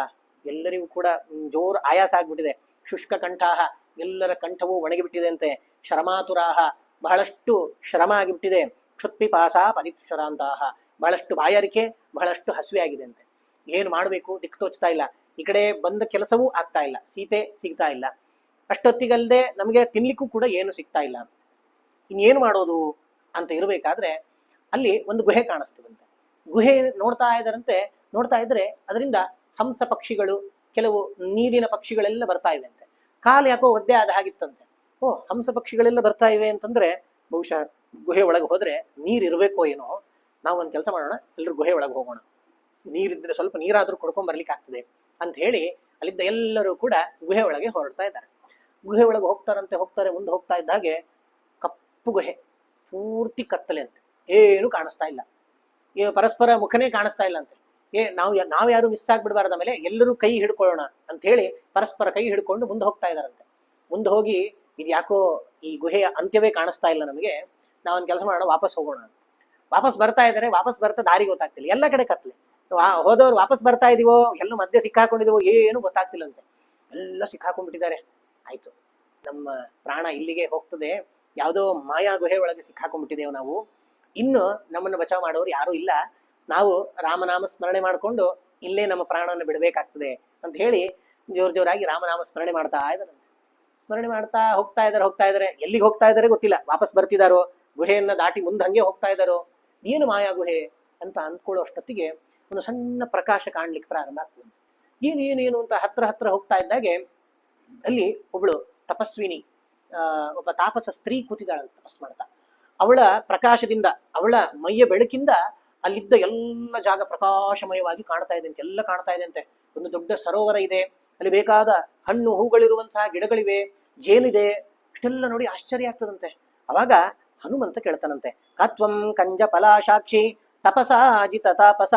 ಎಲ್ಲರಿಗೂ ಕೂಡ ಜೋರು ಆಯಾಸ ಆಗ್ಬಿಟ್ಟಿದೆ. ಶುಷ್ಕ ಕಂಠಾಹ, ಎಲ್ಲರ ಕಂಠವೂ ಒಣಗಿಬಿಟ್ಟಿದೆ ಅಂತೆ. ಶ್ರಮಾತುರಾಹ, ಬಹಳಷ್ಟು ಶ್ರಮ ಆಗಿಬಿಟ್ಟಿದೆ. ಕ್ಷುತ್ಪಿಪಾಸ ಪರಿಶ್ರಾಂತಾಹ, ಬಹಳಷ್ಟು ಬಾಯಾರಿಕೆ, ಬಹಳಷ್ಟು ಹಸಿವೆ ಆಗಿದೆ ಅಂತೆ. ಏನ್ ಮಾಡ್ಬೇಕು ದಿಕ್ಕು ತೋಚ್ತಾ ಇಲ್ಲ. ಈ ಕಡೆ ಬಂದ ಕೆಲಸವೂ ಆಗ್ತಾ ಇಲ್ಲ, ಸೀತೆ ಸಿಗ್ತಾ ಇಲ್ಲ. ಅಷ್ಟೊತ್ತಿಗಲ್ದೆ ನಮಗೆ ತಿನ್ಲಿಕ್ಕೂ ಕೂಡ ಏನು ಸಿಗ್ತಾ ಇಲ್ಲ. ಇನ್ನೇನು ಮಾಡೋದು ಅಂತ ಇರಬೇಕಾದ್ರೆ ಅಲ್ಲಿ ಒಂದು ಗುಹೆ ಕಾಣಿಸ್ತದಂತೆ. ಗುಹೆ ನೋಡ್ತಾ ಇದ್ರೆ ಅದರಿಂದ ಹಂಸ ಪಕ್ಷಿಗಳು, ಕೆಲವು ನೀರಿನ ಪಕ್ಷಿಗಳೆಲ್ಲ ಬರ್ತಾ ಇವೆ ಅಂತೆ. ಕಾಲು ಯಾಕೋ ಒದ್ದೆ ಆದ ಹಾಗಿತ್ತಂತೆ. ಹಂಸ ಪಕ್ಷಿಗಳೆಲ್ಲ ಬರ್ತಾ ಇವೆ ಅಂತಂದ್ರೆ ಬಹುಶಃ ಗುಹೆ ಒಳಗೆ ಹೋದ್ರೆ ನೀರಿರ್ಬೇಕೋ ಏನೋ. ನಾವು ಒಂದು ಕೆಲಸ ಮಾಡೋಣ, ಎಲ್ಲರೂ ಗುಹೆ ಒಳಗೆ ಹೋಗೋಣ, ನೀರಿದ್ರೆ ಸ್ವಲ್ಪ ನೀರಾದ್ರೂ ಕುಡ್ಕೊಂಡ್ ಬರ್ಲಿಕ್ಕೆ ಆಗ್ತದೆ ಅಂತ ಹೇಳಿ ಅಲ್ಲಿದ್ದ ಎಲ್ಲರೂ ಕೂಡ ಗುಹೆ ಒಳಗೆ ಹೊರಡ್ತಾ ಇದ್ದಾರೆ. ಗುಹೆ ಒಳಗೆ ಹೋಗ್ತಾರೆ. ಮುಂದೆ ಹೋಗ್ತಾ ಇದ್ದ ಹಾಗೆ ಕಪ್ಪು ಗುಹೆ, ಪೂರ್ತಿ ಕತ್ತಲೆ ಅಂತೆ, ಏನು ಕಾಣಿಸ್ತಾ ಇಲ್ಲ. ಪರಸ್ಪರ ಮುಖನೇ ಕಾಣಿಸ್ತಾ ಇಲ್ಲ ಅಂತೆ. ನಾವ್ ಯಾರು ಮಿಸ್ ಆಗ್ಬಿಡ್ಬಾರ್ದ, ಮೇಲೆ ಎಲ್ಲರೂ ಕೈ ಹಿಡ್ಕೊಳ್ಳೋಣ ಅಂತ ಹೇಳಿ ಪರಸ್ಪರ ಕೈ ಹಿಡ್ಕೊಂಡು ಮುಂದೆ ಹೋಗ್ತಾ ಇದಾರಂತೆ. ಮುಂದೆ ಹೋಗಿ ಇದು ಯಾಕೋ ಈ ಗುಹೆಯ ಅಂತ್ಯವೇ ಕಾಣಿಸ್ತಾ ಇಲ್ಲ ನಮಗೆ, ನಾವೊಂದು ಕೆಲಸ ಮಾಡೋಣ, ವಾಪಸ್ ಹೋಗೋಣ. ವಾಪಸ್ ಬರ್ತಾ ಇದಾರೆ, ವಾಪಸ್ ಬರ್ತಾ ದಾರಿ ಗೊತ್ತಾಗ್ತಿಲ್ಲ, ಎಲ್ಲ ಕಡೆ ಕತ್ಲೆ. ಹೋದವ್ರು ವಾಪಸ್ ಬರ್ತಾ ಇದೀವೋ, ಎಲ್ಲ ಮಧ್ಯೆ ಸಿಕ್ಕಾಕೊಂಡಿದೀವೋ ಏನು ಗೊತ್ತಾಗ್ತಿಲ್ಲಂತೆ. ಎಲ್ಲ ಸಿಕ್ಕಾಕೊಂಡ್ಬಿಟ್ಟಿದ್ದಾರೆ. ಆಯ್ತು, ನಮ್ಮ ಪ್ರಾಣ ಇಲ್ಲಿಗೆ ಹೋಗ್ತದೆ, ಯಾವುದೋ ಮಾಯಾ ಗುಹೆ ಒಳಗೆ ಸಿಕ್ಕಾಕೊಂಡ್ಬಿಟ್ಟಿದ್ದೇವೆ ನಾವು. ಇನ್ನು ನಮ್ಮನ್ನು ಬಚಾವ್ ಮಾಡೋರು ಯಾರು ಇಲ್ಲ. ನಾವು ರಾಮನಾಮ ಸ್ಮರಣೆ ಮಾಡಿಕೊಂಡು ಇಲ್ಲೇ ನಮ್ಮ ಪ್ರಾಣವನ್ನು ಬಿಡಬೇಕಾಗ್ತದೆ ಅಂತ ಹೇಳಿ ಜೋರಾಗಿ ರಾಮನಾಮ ಸ್ಮರಣೆ ಮಾಡ್ತಾ ಇದ್ದಾರಂತೆ. ಸ್ಮರಣೆ ಮಾಡ್ತಾ ಹೋಗ್ತಾ ಇದ್ದಾರೆ. ಎಲ್ಲಿಗೆ ಹೋಗ್ತಾ ಇದ್ದಾರೆ ಗೊತ್ತಿಲ್ಲ. ವಾಪಸ್ ಬರ್ತಿದಾರೋ, ಗುಹೆಯನ್ನ ದಾಟಿ ಮುಂದೆ ಹಂಗೆ ಹೋಗ್ತಾ ಇದ್ದಾರೋ, ಏನು ಮಾಯಾ ಗುಹೆ ಅಂತ ಅಂದ್ಕೊಳ್ಳೋ ಅಷ್ಟೊತ್ತಿಗೆ ಒಂದು ಸಣ್ಣ ಪ್ರಕಾಶ ಕಾಣ್ಲಿಕ್ಕೆ ಪ್ರಾರಂಭ ಆಗ್ತದೆ. ಏನೇನು ಅಂತ ಹತ್ರ ಹೋಗ್ತಾ ಇದ್ದಾಗೆ ಅಲ್ಲಿ ಒಬ್ಳು ತಪಸ್ವಿನಿ, ಒಬ್ಬ ತಾಪಸ ಸ್ತ್ರೀ ಕೂತಿದ್ದಾಳೆ ತಪಸ್ ಮಾಡ್ತಾ. ಅವಳ ಪ್ರಕಾಶದಿಂದ, ಅವಳ ಮೈಯ ಬೆಳಕಿಂದ ಅಲ್ಲಿದ್ದ ಎಲ್ಲ ಜಾಗ ಪ್ರಕಾಶಮಯವಾಗಿ ಕಾಣ್ತಾ ಇದೆ ಅಂತೆ. ಎಲ್ಲ ಕಾಣ್ತಾ ಇದೆ ಅಂತೆ. ಒಂದು ದೊಡ್ಡ ಸರೋವರ ಇದೆ, ಅಲ್ಲಿ ಬೇಕಾದ ಹಣ್ಣು ಹೂಗಳಿರುವಂತಹ ಗಿಡಗಳಿವೆ, ಜೇನಿದೆ. ಇಷ್ಟೆಲ್ಲ ನೋಡಿ ಆಶ್ಚರ್ಯ ಆಗ್ತದಂತೆ. ಅವಾಗ ಹನುಮಂತ ಕೇಳ್ತಾನಂತೆ, ಕತ್ವಂ ಕಂಜ ಫಲಾಶಾಕ್ಷಿ ತಪಸಾಜಿತ ತಾಪಸ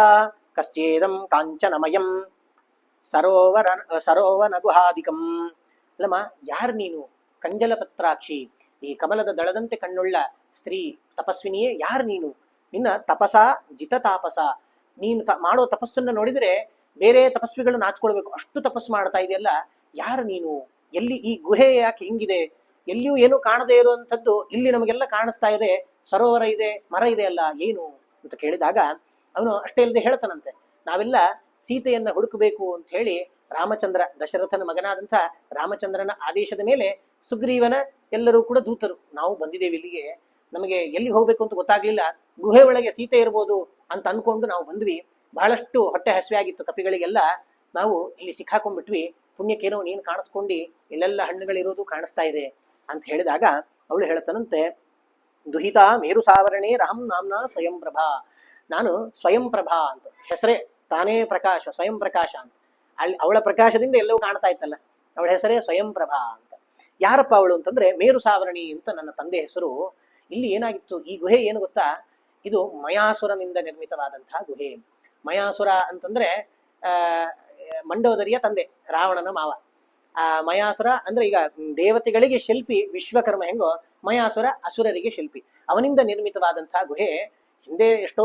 ಕಶ್ಚೇದಂ ಕಾಂಚನಮಯಂ ಸರೋವರ ಗುಹಾದಿಕಂ. ಅಲ್ಲಮ್ಮ, ಯಾರು ನೀನು? ಕಂಜಲ ಪತ್ರಾಕ್ಷಿ, ಈ ಕಮಲದ ದಳದಂತೆ ಕಣ್ಣುಳ್ಳ ಸ್ತ್ರೀ ತಪಸ್ವಿನಿಯೇ, ಯಾರು ನೀನು? ನಿನ್ನ ತಪಸ ಜಿತ ತಾಪಸ, ನೀನು ಮಾಡೋ ತಪಸ್ಸನ್ನ ನೋಡಿದ್ರೆ ಬೇರೆ ತಪಸ್ವಿಗಳು ನಾಚ್ಕೊಳ್ಬೇಕು, ಅಷ್ಟು ತಪಸ್ಸು ಮಾಡ್ತಾ ಇದೆಯಲ್ಲ, ಯಾರು ನೀನು? ಎಲ್ಲಿ ಈ ಗುಹೆ ಯಾಕೆ ಹಿಂಗಿದೆ? ಎಲ್ಲಿಯೂ ಏನು ಕಾಣದೇ ಇರುವಂಥದ್ದು ಇಲ್ಲಿ ನಮಗೆಲ್ಲ ಕಾಣಿಸ್ತಾ ಇದೆ, ಸರೋವರ ಇದೆ, ಮರ ಇದೆ ಅಲ್ಲ, ಏನು ಅಂತ ಕೇಳಿದಾಗ ಅವನು ಅಷ್ಟೇ ಇಲ್ಲದೆ ಹೇಳ್ತಾನಂತೆ, ನಾವೆಲ್ಲ ಸೀತೆಯನ್ನ ಹುಡುಕಬೇಕು ಅಂತ ಹೇಳಿ ರಾಮಚಂದ್ರ, ದಶರಥನ ಮಗನಾದಂಥ ರಾಮಚಂದ್ರನ ಆದೇಶದ ಮೇಲೆ ಸುಗ್ರೀವನ ಎಲ್ಲರೂ ಕೂಡ ದೂತರು ನಾವು ಬಂದಿದ್ದೇವೆ ಇಲ್ಲಿಗೆ. ನಮಗೆ ಎಲ್ಲಿ ಹೋಗ್ಬೇಕು ಅಂತ ಗೊತ್ತಾಗ್ಲಿಲ್ಲ, ಗುಹೆ ಒಳಗೆ ಸೀತೆ ಇರ್ಬೋದು ಅಂತ ಅನ್ಕೊಂಡು ನಾವು ಬಂದ್ವಿ. ಬಹಳಷ್ಟು ಹೊಟ್ಟೆ ಹಸಿವೆ ಆಗಿತ್ತು ಕಪಿಗಳಿಗೆಲ್ಲ, ನಾವು ಇಲ್ಲಿ ಸಿಕ್ಕಾಕೊಂಡ್ಬಿಟ್ವಿ. ಪುಣ್ಯಕ್ಕೇನೋ ನೀನು ಕಾಣಿಸ್ಕೊಂಡು ಇಲ್ಲೆಲ್ಲ ಹಣ್ಣುಗಳಿರೋದು ಕಾಣಿಸ್ತಾ ಇದೆ ಅಂತ ಹೇಳಿದಾಗ ಅವಳು ಹೇಳ್ತಾನಂತೆ, ದುಹಿತಾ ಮೇರು ಸಾವರಣೆ ರಹಂ ನಾಮ್ನಾ ಸ್ವಯಂ ಪ್ರಭಾ. ನಾನು ಸ್ವಯಂ ಪ್ರಭಾ ಅಂತ ಹೆಸರೇ, ತಾನೇ ಪ್ರಕಾಶ, ಸ್ವಯಂ ಪ್ರಕಾಶ ಅಂತ. ಅಲ್ಲಿ ಅವಳ ಪ್ರಕಾಶದಿಂದ ಎಲ್ಲವೂ ಕಾಣ್ತಾ ಇತ್ತಲ್ಲ, ಅವಳ ಹೆಸರೇ ಸ್ವಯಂ ಪ್ರಭಾ ಅಂತ. ಯಾರಪ್ಪ ಅವಳು ಅಂತಂದ್ರೆ ಮೇರು ಸಾವರಣಿ ಅಂತ ನನ್ನ ತಂದೆ ಹೆಸರು. ಇಲ್ಲಿ ಏನಾಗಿತ್ತು, ಈ ಗುಹೆ ಏನು ಗೊತ್ತಾ, ಇದು ಮಯಾಸುರನಿಂದ ನಿರ್ಮಿತವಾದಂತಹ ಗುಹೆ. ಮಯಾಸುರ ಅಂತಂದ್ರೆ ಮಂಡೋದರಿಯ ತಂದೆ, ರಾವಣನ ಮಾವ. ಮಯಾಸುರ ಅಂದ್ರೆ ಈಗ ದೇವತೆಗಳಿಗೆ ಶಿಲ್ಪಿ ವಿಶ್ವಕರ್ಮ ಹೆಂಗೋ, ಮಯಾಸುರ ಅಸುರರಿಗೆ ಶಿಲ್ಪಿ. ಅವನಿಂದ ನಿರ್ಮಿತವಾದಂತಹ ಗುಹೆ. ಹಿಂದೆ ಎಷ್ಟೋ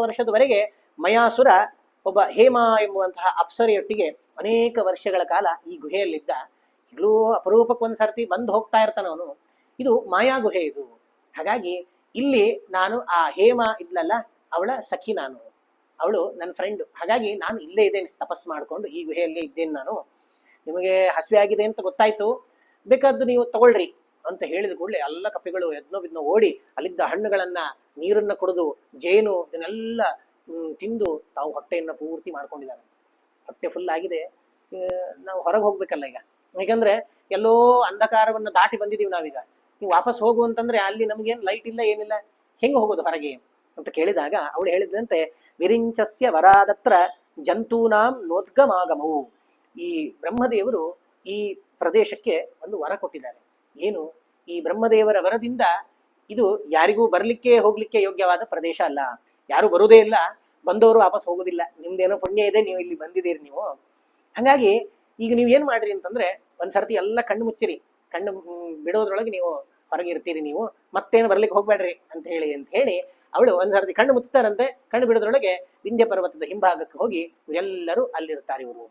ವರ್ಷದವರೆಗೆ ಮಯಾಸುರ ಒಬ್ಬ ಹೇಮ ಎಂಬುವಂತಹ ಅಪ್ಸರೆಯೊಟ್ಟಿಗೆ ಅನೇಕ ವರ್ಷಗಳ ಕಾಲ ಈ ಗುಹೆಯಲ್ಲಿದ್ದ. ಇಲ್ಲೂ ಅಪರೂಪಕ್ಕೊಂದು ಸರ್ತಿ ಬಂದು ಹೋಗ್ತಾ ಇರ್ತಾನವನು. ಇದು ಮಾಯಾ ಗುಹೆ ಇದು. ಹಾಗಾಗಿ ಇಲ್ಲಿ ನಾನು ಆ ಹೇಮ ಇದ್ಲಲ್ಲ, ಅವಳ ಸಖಿ ನಾನು, ಅವಳು ನನ್ನ ಫ್ರೆಂಡ್. ಹಾಗಾಗಿ ನಾನು ಇಲ್ಲೇ ಇದ್ದೇನೆ, ತಪಸ್ಸು ಮಾಡ್ಕೊಂಡು ಈ ಗುಹೆಯಲ್ಲೇ ಇದ್ದೇನೆ ನಾನು. ನಿಮಗೆ ಹಸಿವೆ ಆಗಿದೆ ಅಂತ ಗೊತ್ತಾಯ್ತು, ಬೇಕಾದ್ದು ನೀವು ತಗೊಳ್ರಿ, ಅಂತ ಹೇಳಿದ ಕೂಡಲೇ ಎಲ್ಲ ಕಪಿಗಳು ಎದ್ನೋ ಬಿದ್ನೋ ಓಡಿ ಅಲ್ಲಿದ್ದ ಹಣ್ಣುಗಳನ್ನ, ನೀರನ್ನ ಕುಡಿದು, ಜೇನು ಇದನ್ನೆಲ್ಲ ತಿಂದು ತಾವು ಹೊಟ್ಟೆಯನ್ನ ಪೂರ್ತಿ ಮಾಡ್ಕೊಂಡಿದ್ದಾರೆ. ಹೊಟ್ಟೆ ಫುಲ್ ಆಗಿದೆ. ನಾವು ಹೊರಗೆ ಹೋಗ್ಬೇಕಲ್ಲ ಈಗ, ಯಾಕಂದ್ರೆ ಎಲ್ಲೋ ಅಂಧಕಾರವನ್ನ ದಾಟಿ ಬಂದಿದೀವಿ ನಾವೀಗ. ನೀವು ವಾಪಸ್ ಹೋಗು ಅಂತಂದ್ರೆ ಅಲ್ಲಿ ನಮ್ಗೇನ್ ಲೈಟ್ ಇಲ್ಲ, ಏನಿಲ್ಲ, ಹೆಂಗ ಹೋಗೋದು ಹೊರಗೆ ಅಂತ ಕೇಳಿದಾಗ ಅವಳು ಹೇಳಿದಂತೆ, ವಿರಿಂಚಸ್ಯ ವರಾದತ್ರ ಜಂತೂನಾಂ ನೋದ್ಗಮಾಗಮವು. ಈ ಬ್ರಹ್ಮದೇವರು ಈ ಪ್ರದೇಶಕ್ಕೆ ಒಂದು ವರ ಕೊಟ್ಟಿದ್ದಾರೆ. ಏನು? ಈ ಬ್ರಹ್ಮದೇವರ ವರದಿಂದ ಇದು ಯಾರಿಗೂ ಬರ್ಲಿಕ್ಕೆ ಹೋಗ್ಲಿಕ್ಕೆ ಯೋಗ್ಯವಾದ ಪ್ರದೇಶ ಅಲ್ಲ, ಯಾರು ಬರುವುದೇ ಇಲ್ಲ, ಬಂದವರು ವಾಪಸ್ ಹೋಗುದಿಲ್ಲ. ನಿಮ್ದೇನೋ ಪುಣ್ಯ ಇದೆ, ನೀವು ಇಲ್ಲಿ ಬಂದಿದ್ದೀರಿ ನೀವು. ಹಾಗಾಗಿ ಈಗ ನೀವ್ ಏನ್ ಮಾಡ್ರಿ ಅಂತಂದ್ರೆ, ಒಂದ್ಸರ್ತಿ ಎಲ್ಲ ಕಣ್ಣು ಮುಚ್ಚಿರಿ, ಕಣ್ಣು ಬಿಡೋದ್ರೊಳಗೆ ನೀವು ಹೊರಗೆ ಇರ್ತೀರಿ, ನೀವು ಮತ್ತೇನು ಬರ್ಲಿಕ್ಕೆ ಹೋಗ್ಬೇಡ್ರಿ ಅಂತ ಹೇಳಿ ಅವಳು ಒಂದ್ಸರ್ತಿ ಕಣ್ಣು ಮುಚ್ತಾರಂತೆ. ಕಣ್ಣು ಬಿಡೋದ್ರೊಳಗೆ ವಿಂಧ್ಯ ಪರ್ವತದ ಹಿಂಭಾಗಕ್ಕೆ ಹೋಗಿ ಇವರೆಲ್ಲರೂ ಅಲ್ಲಿರ್ತಾರೆ. ಇವರು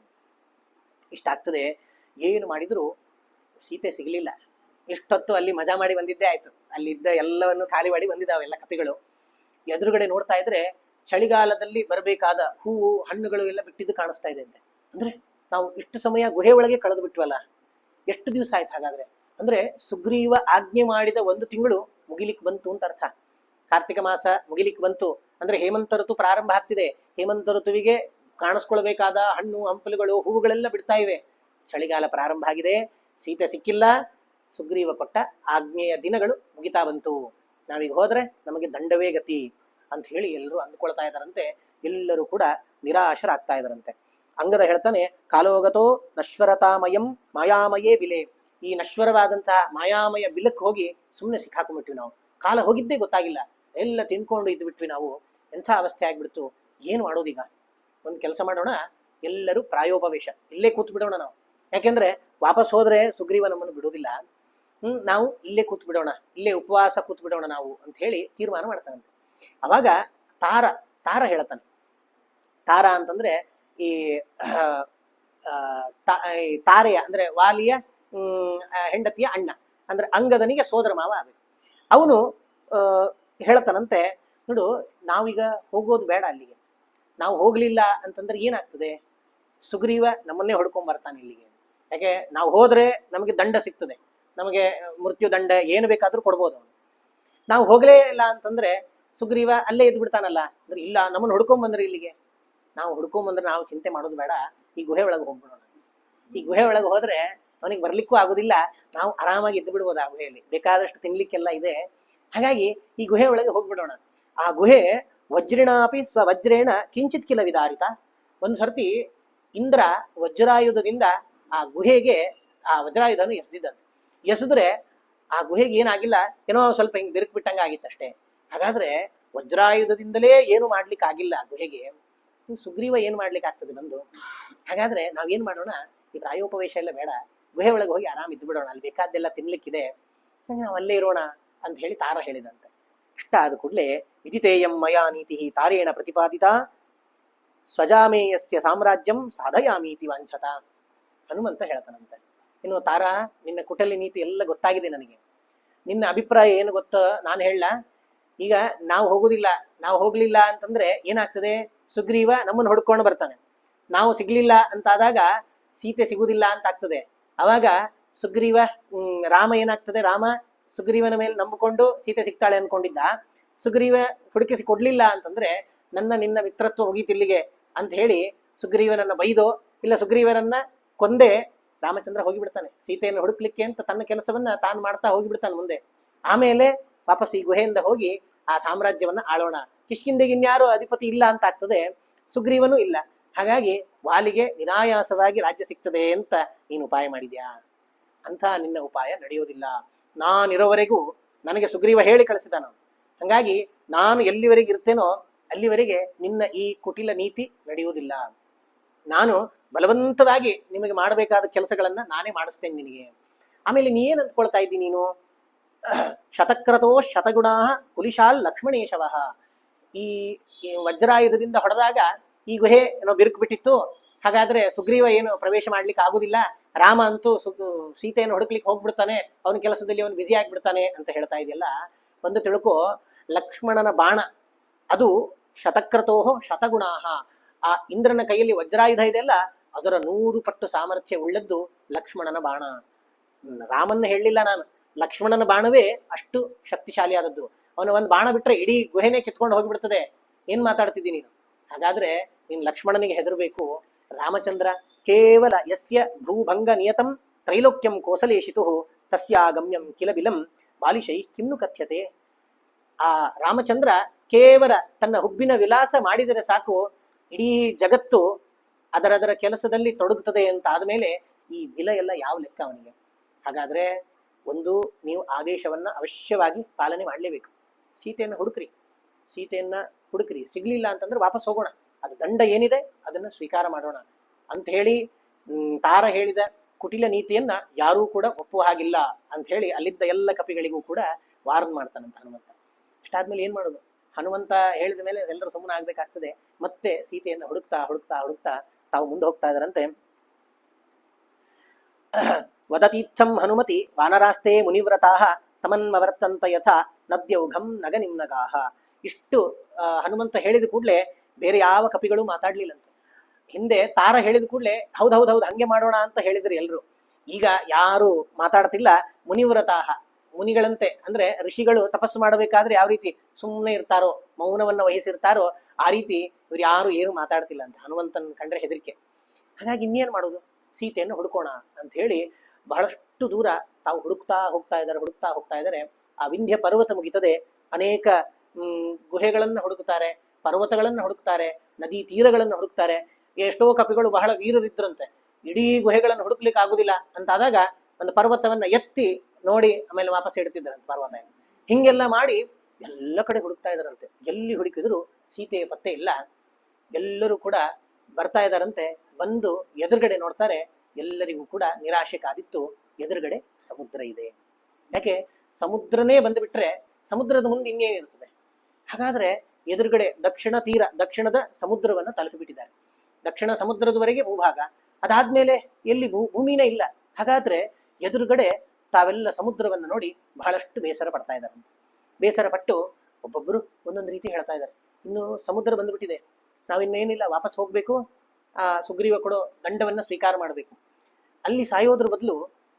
ಇಷ್ಟಾಗ್ತದೆ. ಏನು ಮಾಡಿದ್ರು ಸೀತೆ ಸಿಗಲಿಲ್ಲ. ಇಷ್ಟೊತ್ತು ಅಲ್ಲಿ ಮಜಾ ಮಾಡಿ ಬಂದಿದ್ದೇ ಆಯ್ತು, ಅಲ್ಲಿದ್ದ ಎಲ್ಲವನ್ನು ಖಾಲಿ ಮಾಡಿ ಬಂದಿದ್ದಾವೆಲ್ಲ ಕಪಿಗಳು. ಎದುರುಗಡೆ ನೋಡ್ತಾ ಇದ್ರೆ ಚಳಿಗಾಲದಲ್ಲಿ ಬರಬೇಕಾದ ಹೂವು ಹಣ್ಣುಗಳು ಎಲ್ಲ ಬಿಟ್ಟಿದ್ದು ಕಾಣಿಸ್ತಾ ಇದೆ ಅಂತೆ. ಅಂದ್ರೆ ನಾವು ಇಷ್ಟು ಸಮಯ ಗುಹೆ ಒಳಗೆ ಕಳೆದು ಬಿಟ್ವಲ್ಲ, ಎಷ್ಟು ದಿವಸ ಆಯ್ತು ಹಾಗಾದ್ರೆ? ಅಂದ್ರೆ ಸುಗ್ರೀವ ಆಜ್ಞೆ ಮಾಡಿದ 1 ತಿಂಗಳು ಮುಗಿಲಿಕ್ಕೆ ಬಂತು ಅಂತ ಅರ್ಥ. ಕಾರ್ತಿಕ ಮಾಸ ಮುಗಿಲಿಕ್ಕೆ ಬಂತು ಅಂದ್ರೆ ಹೇಮಂತ ಋತು ಪ್ರಾರಂಭ ಆಗ್ತಿದೆ. ಹೇಮಂತ ಋತುವಿಗೆ ಕಾಣಿಸ್ಕೊಳ್ಬೇಕಾದ ಹಣ್ಣು ಹಂಪಲುಗಳು ಹೂವುಗಳೆಲ್ಲ ಬಿಡ್ತಾ ಇವೆ. ಚಳಿಗಾಲ ಪ್ರಾರಂಭ ಆಗಿದೆ, ಸೀತೆ ಸಿಕ್ಕಿಲ್ಲ. ಸುಗ್ರೀವ ಕೊಟ್ಟ ಆಜ್ಞೆಯ ದಿನಗಳು ಮುಗಿತಾ ಬಂತು. ನಾವೀಗ ಹೋದ್ರೆ ನಮಗೆ ದಂಡವೇ ಗತಿ ಅಂತ ಹೇಳಿ ಎಲ್ಲರೂ ಅಂದ್ಕೊಳ್ತಾ ಇದ್ದಾರಂತೆ. ಎಲ್ಲರೂ ಕೂಡ ನಿರಾಶರಾಗ್ತಾ ಇದ್ದಾರಂತೆ. ಅಂಗದ ಹೇಳ್ತಾನೆ, ಕಾಲೋಗತೋ ನಶ್ವರತಾಮಯಂ ಮಾಯಾಮಯೇ ಬಿಲೆ. ಈ ನಶ್ವರವಾದಂತಹ ಮಾಯಾಮಯ ಬಿಲಕ್ಕೆ ಹೋಗಿ ಸುಮ್ಮನೆ ಸಿಕ್ಕಾಕೊಂಡ್ಬಿಟ್ವಿ ನಾವು. ಕಾಲ ಹೋಗಿದ್ದೇ ಗೊತ್ತಾಗಿಲ್ಲ, ಎಲ್ಲ ತಿನ್ಕೊಂಡು ಇದ್ದು ಬಿಟ್ವಿ ನಾವು. ಎಂಥ ಅವಸ್ಥೆ ಆಗ್ಬಿಡ್ತು. ಏನು ಮಾಡೋದೀಗ? ಒಂದು ಕೆಲಸ ಮಾಡೋಣ, ಎಲ್ಲರೂ ಪ್ರಾಯೋಪವೇಶ, ಇಲ್ಲೇ ಕೂತ್ ಬಿಡೋಣ ನಾವು. ಯಾಕೆಂದ್ರೆ ವಾಪಸ್ ಹೋದ್ರೆ ಸುಗ್ರೀವ ನಮ್ಮನ್ನು ಬಿಡೋದಿಲ್ಲ. ನಾವು ಇಲ್ಲೇ ಕೂತ್ ಬಿಡೋಣ, ಇಲ್ಲೇ ಉಪವಾಸ ಕೂತ್ ಬಿಡೋಣ ನಾವು ಅಂತ ಹೇಳಿ ತೀರ್ಮಾನ ಮಾಡ್ತಾನಂತೆ. ಅವಾಗ ತಾರ ಹೇಳ್ತಾನೆ. ತಾರ ಅಂತಂದ್ರೆ ಈ ತಾರೆಯ ಅಂದ್ರೆ ವಾಲಿಯ ಹೆಂಡತಿಯ ಅಣ್ಣ, ಅಂದ್ರೆ ಅಂಗದನಿಗೆ ಸೋದರ ಮಾವ ಆಗಬೇಕು. ಅವನು ಹೇಳ್ತಾನಂತೆ, ನೋಡು, ನಾವೀಗ ಹೋಗೋದು ಬೇಡ ಅಲ್ಲಿಗೆ. ನಾವು ಹೋಗ್ಲಿಲ್ಲ ಅಂತಂದ್ರೆ ಏನಾಗ್ತದೆ? ಸುಗ್ರೀವ ನಮ್ಮನ್ನೇ ಹೊಡ್ಕೊಂಡ್ ಬರ್ತಾನೆ ಇಲ್ಲಿಗೆ. ಯಾಕೆ? ನಾವು ಹೋದ್ರೆ ನಮಗೆ ದಂಡ ಸಿಗ್ತದೆ, ನಮಗೆ ಮೃತ್ಯು ದಂಡ ಏನು ಬೇಕಾದ್ರೂ ಕೊಡ್ಬೋದು ಅವನು. ನಾವು ಹೋಗ್ಲೇ ಇಲ್ಲ ಅಂತಂದ್ರೆ ಸುಗ್ರೀವ ಅಲ್ಲೇ ಇದ್ ಬಿಡ್ತಾನಲ್ಲ. ಅಂದ್ರೆ ಇಲ್ಲ, ನಮ್ಮನ್ನ ಹುಡ್ಕೊಂಡ್ ಬಂದ್ರೆ ಇಲ್ಲಿಗೆ. ನಾವು ಹುಡ್ಕೊಂಡ್ ಬಂದ್ರೆ ನಾವು ಚಿಂತೆ ಮಾಡೋದು ಬೇಡ, ಈ ಗುಹೆ ಒಳಗೆ ಹೋಗ್ಬಿಡೋಣ. ಈ ಗುಹೆ ಒಳಗೆ ಹೋದ್ರೆ ಅವನಿಗೆ ಬರ್ಲಿಕ್ಕೂ ಆಗುದಿಲ್ಲ, ನಾವು ಆರಾಮಾಗಿ ಇದ್ದು ಬಿಡ್ಬೋದು. ಆ ಗುಹೆಯಲ್ಲಿ ಬೇಕಾದಷ್ಟು ತಿನ್ಲಿಕ್ಕೆಲ್ಲ ಇದೆ. ಹಾಗಾಗಿ ಈ ಗುಹೆ ಒಳಗೆ ಹೋಗ್ಬಿಡೋಣ. ಆ ಗುಹೆ ವಜ್ರಿಣಾಪಿ ಸ್ವವಜ್ರೇಣ ಕಿಂಚಿತ್ ಕಿಲ ವಿದಾರಿತ. ಒಂದ್ ಸರ್ತಿ ಇಂದ್ರ ವಜ್ರಾಯುಧದಿಂದ ಆ ಗುಹೆಗೆ ಆ ವಜ್ರಾಯುಧನು ಎಸೆದ್ರೆ ಆ ಗುಹೆಗೆ ಏನಾಗಿಲ್ಲ, ಏನೋ ಸ್ವಲ್ಪ ಹಿಂಗ್ ಬಿರುಕು ಬಿಟ್ಟಂಗ ಆಗಿತ್ತಷ್ಟೇ. ಹಾಗಾದ್ರೆ ವಜ್ರಾಯುಧದಿಂದಲೇ ಏನು ಮಾಡ್ಲಿಕ್ಕೆ ಆಗಿಲ್ಲ ಗುಹೆಗೆ, ಸುಗ್ರೀವ ಏನ್ ಮಾಡ್ಲಿಕ್ಕೆ ಆಗ್ತದೆ ಬಂದು? ಹಾಗಾದ್ರೆ ನಾವೇನ್ ಮಾಡೋಣ, ಈ ಪ್ರಾಯೋಪವೇಶ ಎಲ್ಲ ಬೇಡ, ಗುಹೆ ಒಳಗೆ ಹೋಗಿ ಆರಾಮ್ ಇದ್ದು ಬಿಡೋಣ, ಅಲ್ಲಿ ಬೇಕಾದ್ದೆಲ್ಲ ತಿನ್ಲಿಕ್ಕಿದೆ, ನಾವು ಅಲ್ಲೇ ಇರೋಣ ಅಂತ ಹೇಳಿ ತಾರ ಹೇಳಿದಂತೆ. ಇಷ್ಟ ಆದ ಕೂಡಲೇ ವಿದಿತೇಯಂ ಮಯಾ ನೀತಿ ತಾರೇಣ ಪ್ರತಿಪಾದಿತ ಸ್ವಜಾಮೇಯಸ್ಯ ಸಾಮ್ರಾಜ್ಯಂ ಸಾಧಯಾಮೀತಿ ವಾಂಛತ. ಹನುಮಂತ ಹೇಳ್ತಾನಂತೆ, ಇನ್ನು ತಾರ, ನಿನ್ನ ಕುಟಲಿ ನೀತಿ ಎಲ್ಲ ಗೊತ್ತಾಗಿದೆ ನನಗೆ. ನಿನ್ನ ಅಭಿಪ್ರಾಯ ಏನು ಗೊತ್ತೋ ನಾನು ಹೇಳ. ಈಗ ನಾವು ಹೋಗ್ಲಿಲ್ಲ ಅಂತಂದ್ರೆ ಏನಾಗ್ತದೆ? ಸುಗ್ರೀವ ನಮ್ಮನ್ನು ಹೊಡ್ಕೊಂಡು ಬರ್ತಾನೆ. ನಾವು ಸಿಗ್ಲಿಲ್ಲ ಅಂತಾದಾಗ ಸೀತೆ ಸಿಗುದಿಲ್ಲ ಅಂತ ಆಗ್ತದೆ. ಅವಾಗ ಸುಗ್ರೀವ ರಾಮ ಏನಾಗ್ತದೆ? ರಾಮ ಸುಗ್ರೀವನ ಮೇಲೆ ನಂಬಿಕೊಂಡು ಸೀತೆ ಸಿಗ್ತಾಳೆ ಅನ್ಕೊಂಡಿದ್ದ. ಸುಗ್ರೀವ ಹುಡುಕಿಸಿ ಕೊಡ್ಲಿಲ್ಲ ಅಂತಂದ್ರೆ ನಿನ್ನ ಮಿತ್ರತ್ವ ಮುಗೀತಿಲ್ಲಿಗೆ ಅಂತ ಹೇಳಿ ಸುಗ್ರೀವನನ್ನ ಬೈದೋ ಇಲ್ಲ ಸುಗ್ರೀವನನ್ನ ಕೊಂದೆ ರಾಮಚಂದ್ರ ಹೋಗಿಬಿಡ್ತಾನೆ. ಸೀತೆಯನ್ನು ಹುಡುಕ್ಲಿಕ್ಕೆ ಅಂತ ತನ್ನ ಕೆಲಸವನ್ನ ತಾನು ಮಾಡ್ತಾ ಹೋಗಿಬಿಡ್ತಾನೆ ಮುಂದೆ. ಆಮೇಲೆ ವಾಪಸ್ ಈ ಗುಹೆಯಿಂದ ಹೋಗಿ ಆ ಸಾಮ್ರಾಜ್ಯವನ್ನ ಆಳೋಣ. ಕಿಷ್ಕಿಂಧೆಗೆ ಇನ್ಯಾರೋ ಅಧಿಪತಿ ಇಲ್ಲ ಅಂತ ಆಗ್ತದೆ, ಸುಗ್ರೀವನೂ ಇಲ್ಲ. ಹಾಗಾಗಿ ವಾಲಿಗೆ ವಿನಾಯಾಸವಾಗಿ ರಾಜ್ಯ ಸಿಗ್ತದೆ ಅಂತ ನೀನು ಉಪಾಯ ಮಾಡಿದ್ಯಾ? ಅಂತ ನಿನ್ನ ಉಪಾಯ ನಡೆಯೋದಿಲ್ಲ. ನಾನಿರೋವರೆಗೂ ನನಗೆ ಸುಗ್ರೀವ ಹೇಳಿ ಕಳಿಸಿದ ನಾನು. ಹಾಗಾಗಿ ನಾನು ಎಲ್ಲಿವರೆಗೆ ಇರ್ತೇನೋ ಅಲ್ಲಿವರೆಗೆ ನಿನ್ನ ಈ ಕುಟಿಲ ನೀತಿ ನಡೆಯುವುದಿಲ್ಲ. ನಾನು ಬಲವಂತವಾಗಿ ನಿಮಗೆ ಮಾಡಬೇಕಾದ ಕೆಲಸಗಳನ್ನ ನಾನೇ ಮಾಡಿಸ್ತೇನೆ ನಿನಗೆ. ಆಮೇಲೆ ನೀ ಏನ್ ಅಂದ್ಕೊಳ್ತಾ ಇದ್ದೀನಿ ನೀನು? ಶತಕ್ರತೋ ಶತಗುಣಾ ಕುಲಿಶಾಲ್ ಲಕ್ಷ್ಮಣೇಶವ. ಈ ವಜ್ರಾಯುಧದಿಂದ ಹೊಡೆದಾಗ ಈ ಗುಹೆ ಏನೋ ಬಿರುಕು ಬಿಟ್ಟಿತ್ತು, ಹಾಗಾದ್ರೆ ಸುಗ್ರೀವ ಏನು ಪ್ರವೇಶ ಮಾಡ್ಲಿಕ್ಕೆ ಆಗುದಿಲ್ಲ, ರಾಮ ಅಂತೂ ಸೀತೆಯನ್ನು ಹುಡುಕ್ಲಿಕ್ಕೆ ಹೋಗ್ಬಿಡ್ತಾನೆ, ಅವನ ಕೆಲಸದಲ್ಲಿ ಅವನು ಬ್ಯುಸಿ ಆಗ್ಬಿಡ್ತಾನೆ ಅಂತ ಹೇಳ್ತಾ ಇದೆಯಲ್ಲ. ಒಂದು ತಿಳ್ಕೋ, ಲಕ್ಷ್ಮಣನ ಬಾಣ ಅದು ಶತಕ್ರತೋಹೋ ಶತಗುಣಾಹ. ಆ ಇಂದ್ರನ ಕೈಯಲ್ಲಿ ವಜ್ರಾಯುಧ ಇದೆಯಲ್ಲ, ಅದರ 100 ಪಟ್ಟು ಸಾಮರ್ಥ್ಯ ಉಳ್ಳದ್ದು ಲಕ್ಷ್ಮಣನ ಬಾಣ. ರಾಮನ್ನ ಹೇಳಲಿಲ್ಲ ನಾನು, ಲಕ್ಷ್ಮಣನ ಬಾಣವೇ ಅಷ್ಟು ಶಕ್ತಿಶಾಲಿಯಾದದ್ದು. ಅವನು ಒಂದು ಬಾಣ ಬಿಟ್ರೆ ಇಡೀ ಗುಹೆನೇ ಕಿತ್ಕೊಂಡು ಹೋಗಿಬಿಡ್ತದೆ. ಏನ್ ಮಾತಾಡ್ತಿದ್ದೀನಿ ನೀನು? ಹಾಗಾದ್ರೆ ನೀನ್ ಲಕ್ಷ್ಮಣನಿಗೆ ಹೆದರ್ಬೇಕು. ರಾಮಚಂದ್ರ ಕೇವಲ ಯಸ್ಯ ಭ್ರೂಭಂಗ ನಿಯತಂ ತ್ರೈಲೋಕ್ಯಂ ಕೋಸಲೇಶಿತು ತಸ್ಯಾಗಮ್ಯಂ ಕಿಲ ಬಿಲಂ ಬಾಲಿಶೈ ಕಿಮ್ನು ಕಥ್ಯತೆ. ಆ ರಾಮಚಂದ್ರ ಕೇವಲ ತನ್ನ ಹುಬ್ಬಿನ ವಿಲಾಸ ಮಾಡಿದರೆ ಸಾಕು, ಇಡೀ ಜಗತ್ತು ಅದರದರ ಕೆಲಸದಲ್ಲಿ ತೊಡಗುತ್ತದೆ ಅಂತ ಆದ್ಮೇಲೆ ಈ ಬಿಲ ಎಲ್ಲ ಯಾವ ಲೆಕ್ಕ ಅವನಿಗೆ? ಹಾಗಾದ್ರೆ ಒಂದು, ನೀವು ಆದೇಶವನ್ನ ಅವಶ್ಯವಾಗಿ ಪಾಲನೆ ಮಾಡಲೇಬೇಕು. ಸೀತೆಯನ್ನು ಹುಡುಕ್ರಿ, ಸಿಗ್ಲಿಲ್ಲ ಅಂತಂದ್ರೆ ವಾಪಸ್ ಹೋಗೋಣ, ಅದು ದಂಡ ಏನಿದೆ ಅದನ್ನ ಸ್ವೀಕಾರ ಮಾಡೋಣ ಅಂತ ಹೇಳಿ ತಾರ ಹೇಳಿದ ಕುಟಿಲ ನೀತಿಯನ್ನ ಯಾರೂ ಕೂಡ ಒಪ್ಪುವ ಹಾಗಿಲ್ಲ ಅಂತ ಹೇಳಿ ಅಲ್ಲಿದ್ದ ಎಲ್ಲ ಕಪಿಗಳಿಗೂ ಕೂಡ ವಾರ್ನ್ ಮಾಡ್ತಾನಂತ ಹನುಮಂತ. ಅಷ್ಟಾದ್ಮೇಲೆ ಏನ್ ಮಾಡೋದು? ಹನುಮಂತ ಹೇಳಿದ ಮೇಲೆ ಎಲ್ಲರೂ ಸುಮ್ಮನೆ ಆಗ್ಬೇಕಾಗ್ತದೆ. ಮತ್ತೆ ಸೀತೆಯನ್ನು ಹುಡುಕ್ತಾ ತಾವು ಮುಂದೆ ಹೋಗ್ತಾ ಇದಾರಂತೆ. ವದತೀರ್ಥಂ ಹನುಮತಿ ವಾನರಾಸ್ತೆ ಮುನಿವ್ರತಾಹ ತಮನ್ಮವರ್ತಂತ ಯಥಾ ನದ್ಯೌಘಂ ನಗ ನಿಮ್ನಗಾಹ. ಇಷ್ಟು ಹನುಮಂತ ಹೇಳಿದ ಕೂಡ್ಲೆ ಬೇರೆ ಯಾವ ಕಪಿಗಳು ಮಾತಾಡ್ಲಿಲ್ಲಂತೆ. ಹಿಂದೆ ತಾರ ಹೇಳಿದ ಕೂಡ್ಲೆ ಹೌದು ಹಂಗೆ ಮಾಡೋಣ ಅಂತ ಹೇಳಿದ್ರು ಎಲ್ರು. ಈಗ ಯಾರು ಮಾತಾಡ್ತಿಲ್ಲ. ಮುನಿವ್ರತಾಹ, ಮುನಿಗಳಂತೆ ಅಂದ್ರೆ ಋಷಿಗಳು ತಪಸ್ಸು ಮಾಡಬೇಕಾದ್ರೆ ಯಾವ ರೀತಿ ಸುಮ್ಮನೆ ಇರ್ತಾರೋ, ಮೌನವನ್ನ ವಹಿಸಿರ್ತಾರೋ, ಆ ರೀತಿ ಇವ್ರು ಯಾರು ಏನು ಮಾತಾಡ್ತಿಲ್ಲ ಅಂತ. ಹನುಮಂತನ ಕಂಡ್ರೆ ಹೆದರಿಕೆ. ಹಾಗಾಗಿ ಇನ್ನೇನ್ ಮಾಡೋದು? ಸೀತೆಯನ್ನು ಹುಡುಕೋಣ ಅಂತ ಹೇಳಿ ಬಹಳಷ್ಟು ದೂರ ತಾವು ಹುಡುಕ್ತಾ ಹೋಗ್ತಾ ಇದ್ದಾರೆ. ಆ ವಿಂಧ್ಯ ಪರ್ವತ ಮುಗಿತದೆ. ಅನೇಕ ಗುಹೆಗಳನ್ನ ಹುಡುಕ್ತಾರೆ, ಪರ್ವತಗಳನ್ನ ಹುಡುಕ್ತಾರೆ, ನದಿ ತೀರಗಳನ್ನು ಹುಡುಕ್ತಾರೆ. ಎಷ್ಟೋ ಕಪಿಗಳು ಬಹಳ ವೀರರಿದ್ರಂತೆ. ಇಡೀ ಗುಹೆಗಳನ್ನು ಹುಡುಕ್ಲಿಕ್ಕೆ ಆಗುದಿಲ್ಲ ಅಂತಾದಾಗ ಒಂದು ಪರ್ವತವನ್ನ ಎತ್ತಿ ನೋಡಿ ಆಮೇಲೆ ವಾಪಸ್ ಇಡ್ತಿದ್ದಾರಂತೆ ಪರ್ವತ. ಹಿಂಗೆಲ್ಲ ಮಾಡಿ ಎಲ್ಲ ಕಡೆ ಹುಡುಕ್ತಾ ಇದಾರಂತೆ. ಎಲ್ಲಿ ಹುಡುಕಿದ್ರು ಸೀತೆಯ ಪತ್ತೆ ಇಲ್ಲ. ಎಲ್ಲರೂ ಕೂಡ ಬರ್ತಾ ಇದ್ದಾರಂತೆ. ಬಂದು ಎದುರುಗಡೆ ನೋಡ್ತಾರೆ. ಎಲ್ಲರಿಗೂ ಕೂಡ ನಿರಾಶೆ ಕಾದಿತ್ತು. ಎದುರುಗಡೆ ಸಮುದ್ರ ಇದೆ. ಯಾಕೆ? ಸಮುದ್ರನೇ ಬಂದುಬಿಟ್ರೆ ಸಮುದ್ರದ ಮುಂದೆ ಇನ್ನೇನಿರ್ತದೆ? ಹಾಗಾದ್ರೆ ಎದುರುಗಡೆ ದಕ್ಷಿಣದ ಸಮುದ್ರವನ್ನ ತಲುಪಿಬಿಟ್ಟಿದ್ದಾರೆ. ದಕ್ಷಿಣ ಸಮುದ್ರದವರೆಗೆ ಭೂಭಾಗ, ಅದಾದ್ಮೇಲೆ ಎಲ್ಲಿ ಭೂಮಿನೇ ಇಲ್ಲ. ಹಾಗಾದ್ರೆ ಎದುರುಗಡೆ ತಾವೆಲ್ಲ ಸಮುದ್ರವನ್ನ ನೋಡಿ ಬಹಳಷ್ಟು ಬೇಸರ ಪಡ್ತಾ ಇದ್ದಾರಂತೆ. ಬೇಸರ ಪಟ್ಟು ಒಬ್ಬೊಬ್ಬರು ಒಂದೊಂದು ರೀತಿ ಹೇಳ್ತಾ ಇದ್ದಾರೆ. ಇನ್ನು ಸಮುದ್ರ ಬಂದ್ಬಿಟ್ಟಿದೆ, ನಾವಿನ್ನೇನಿಲ್ಲ, ವಾಪಸ್ ಹೋಗ್ಬೇಕು, ಆ ಸುಗ್ರೀವ ಕೊಡೋ ದಂಡವನ್ನ ಸ್ವೀಕಾರ ಮಾಡಬೇಕು. ಅಲ್ಲಿ ಸಾಯೋದ್ರ ಬದಲು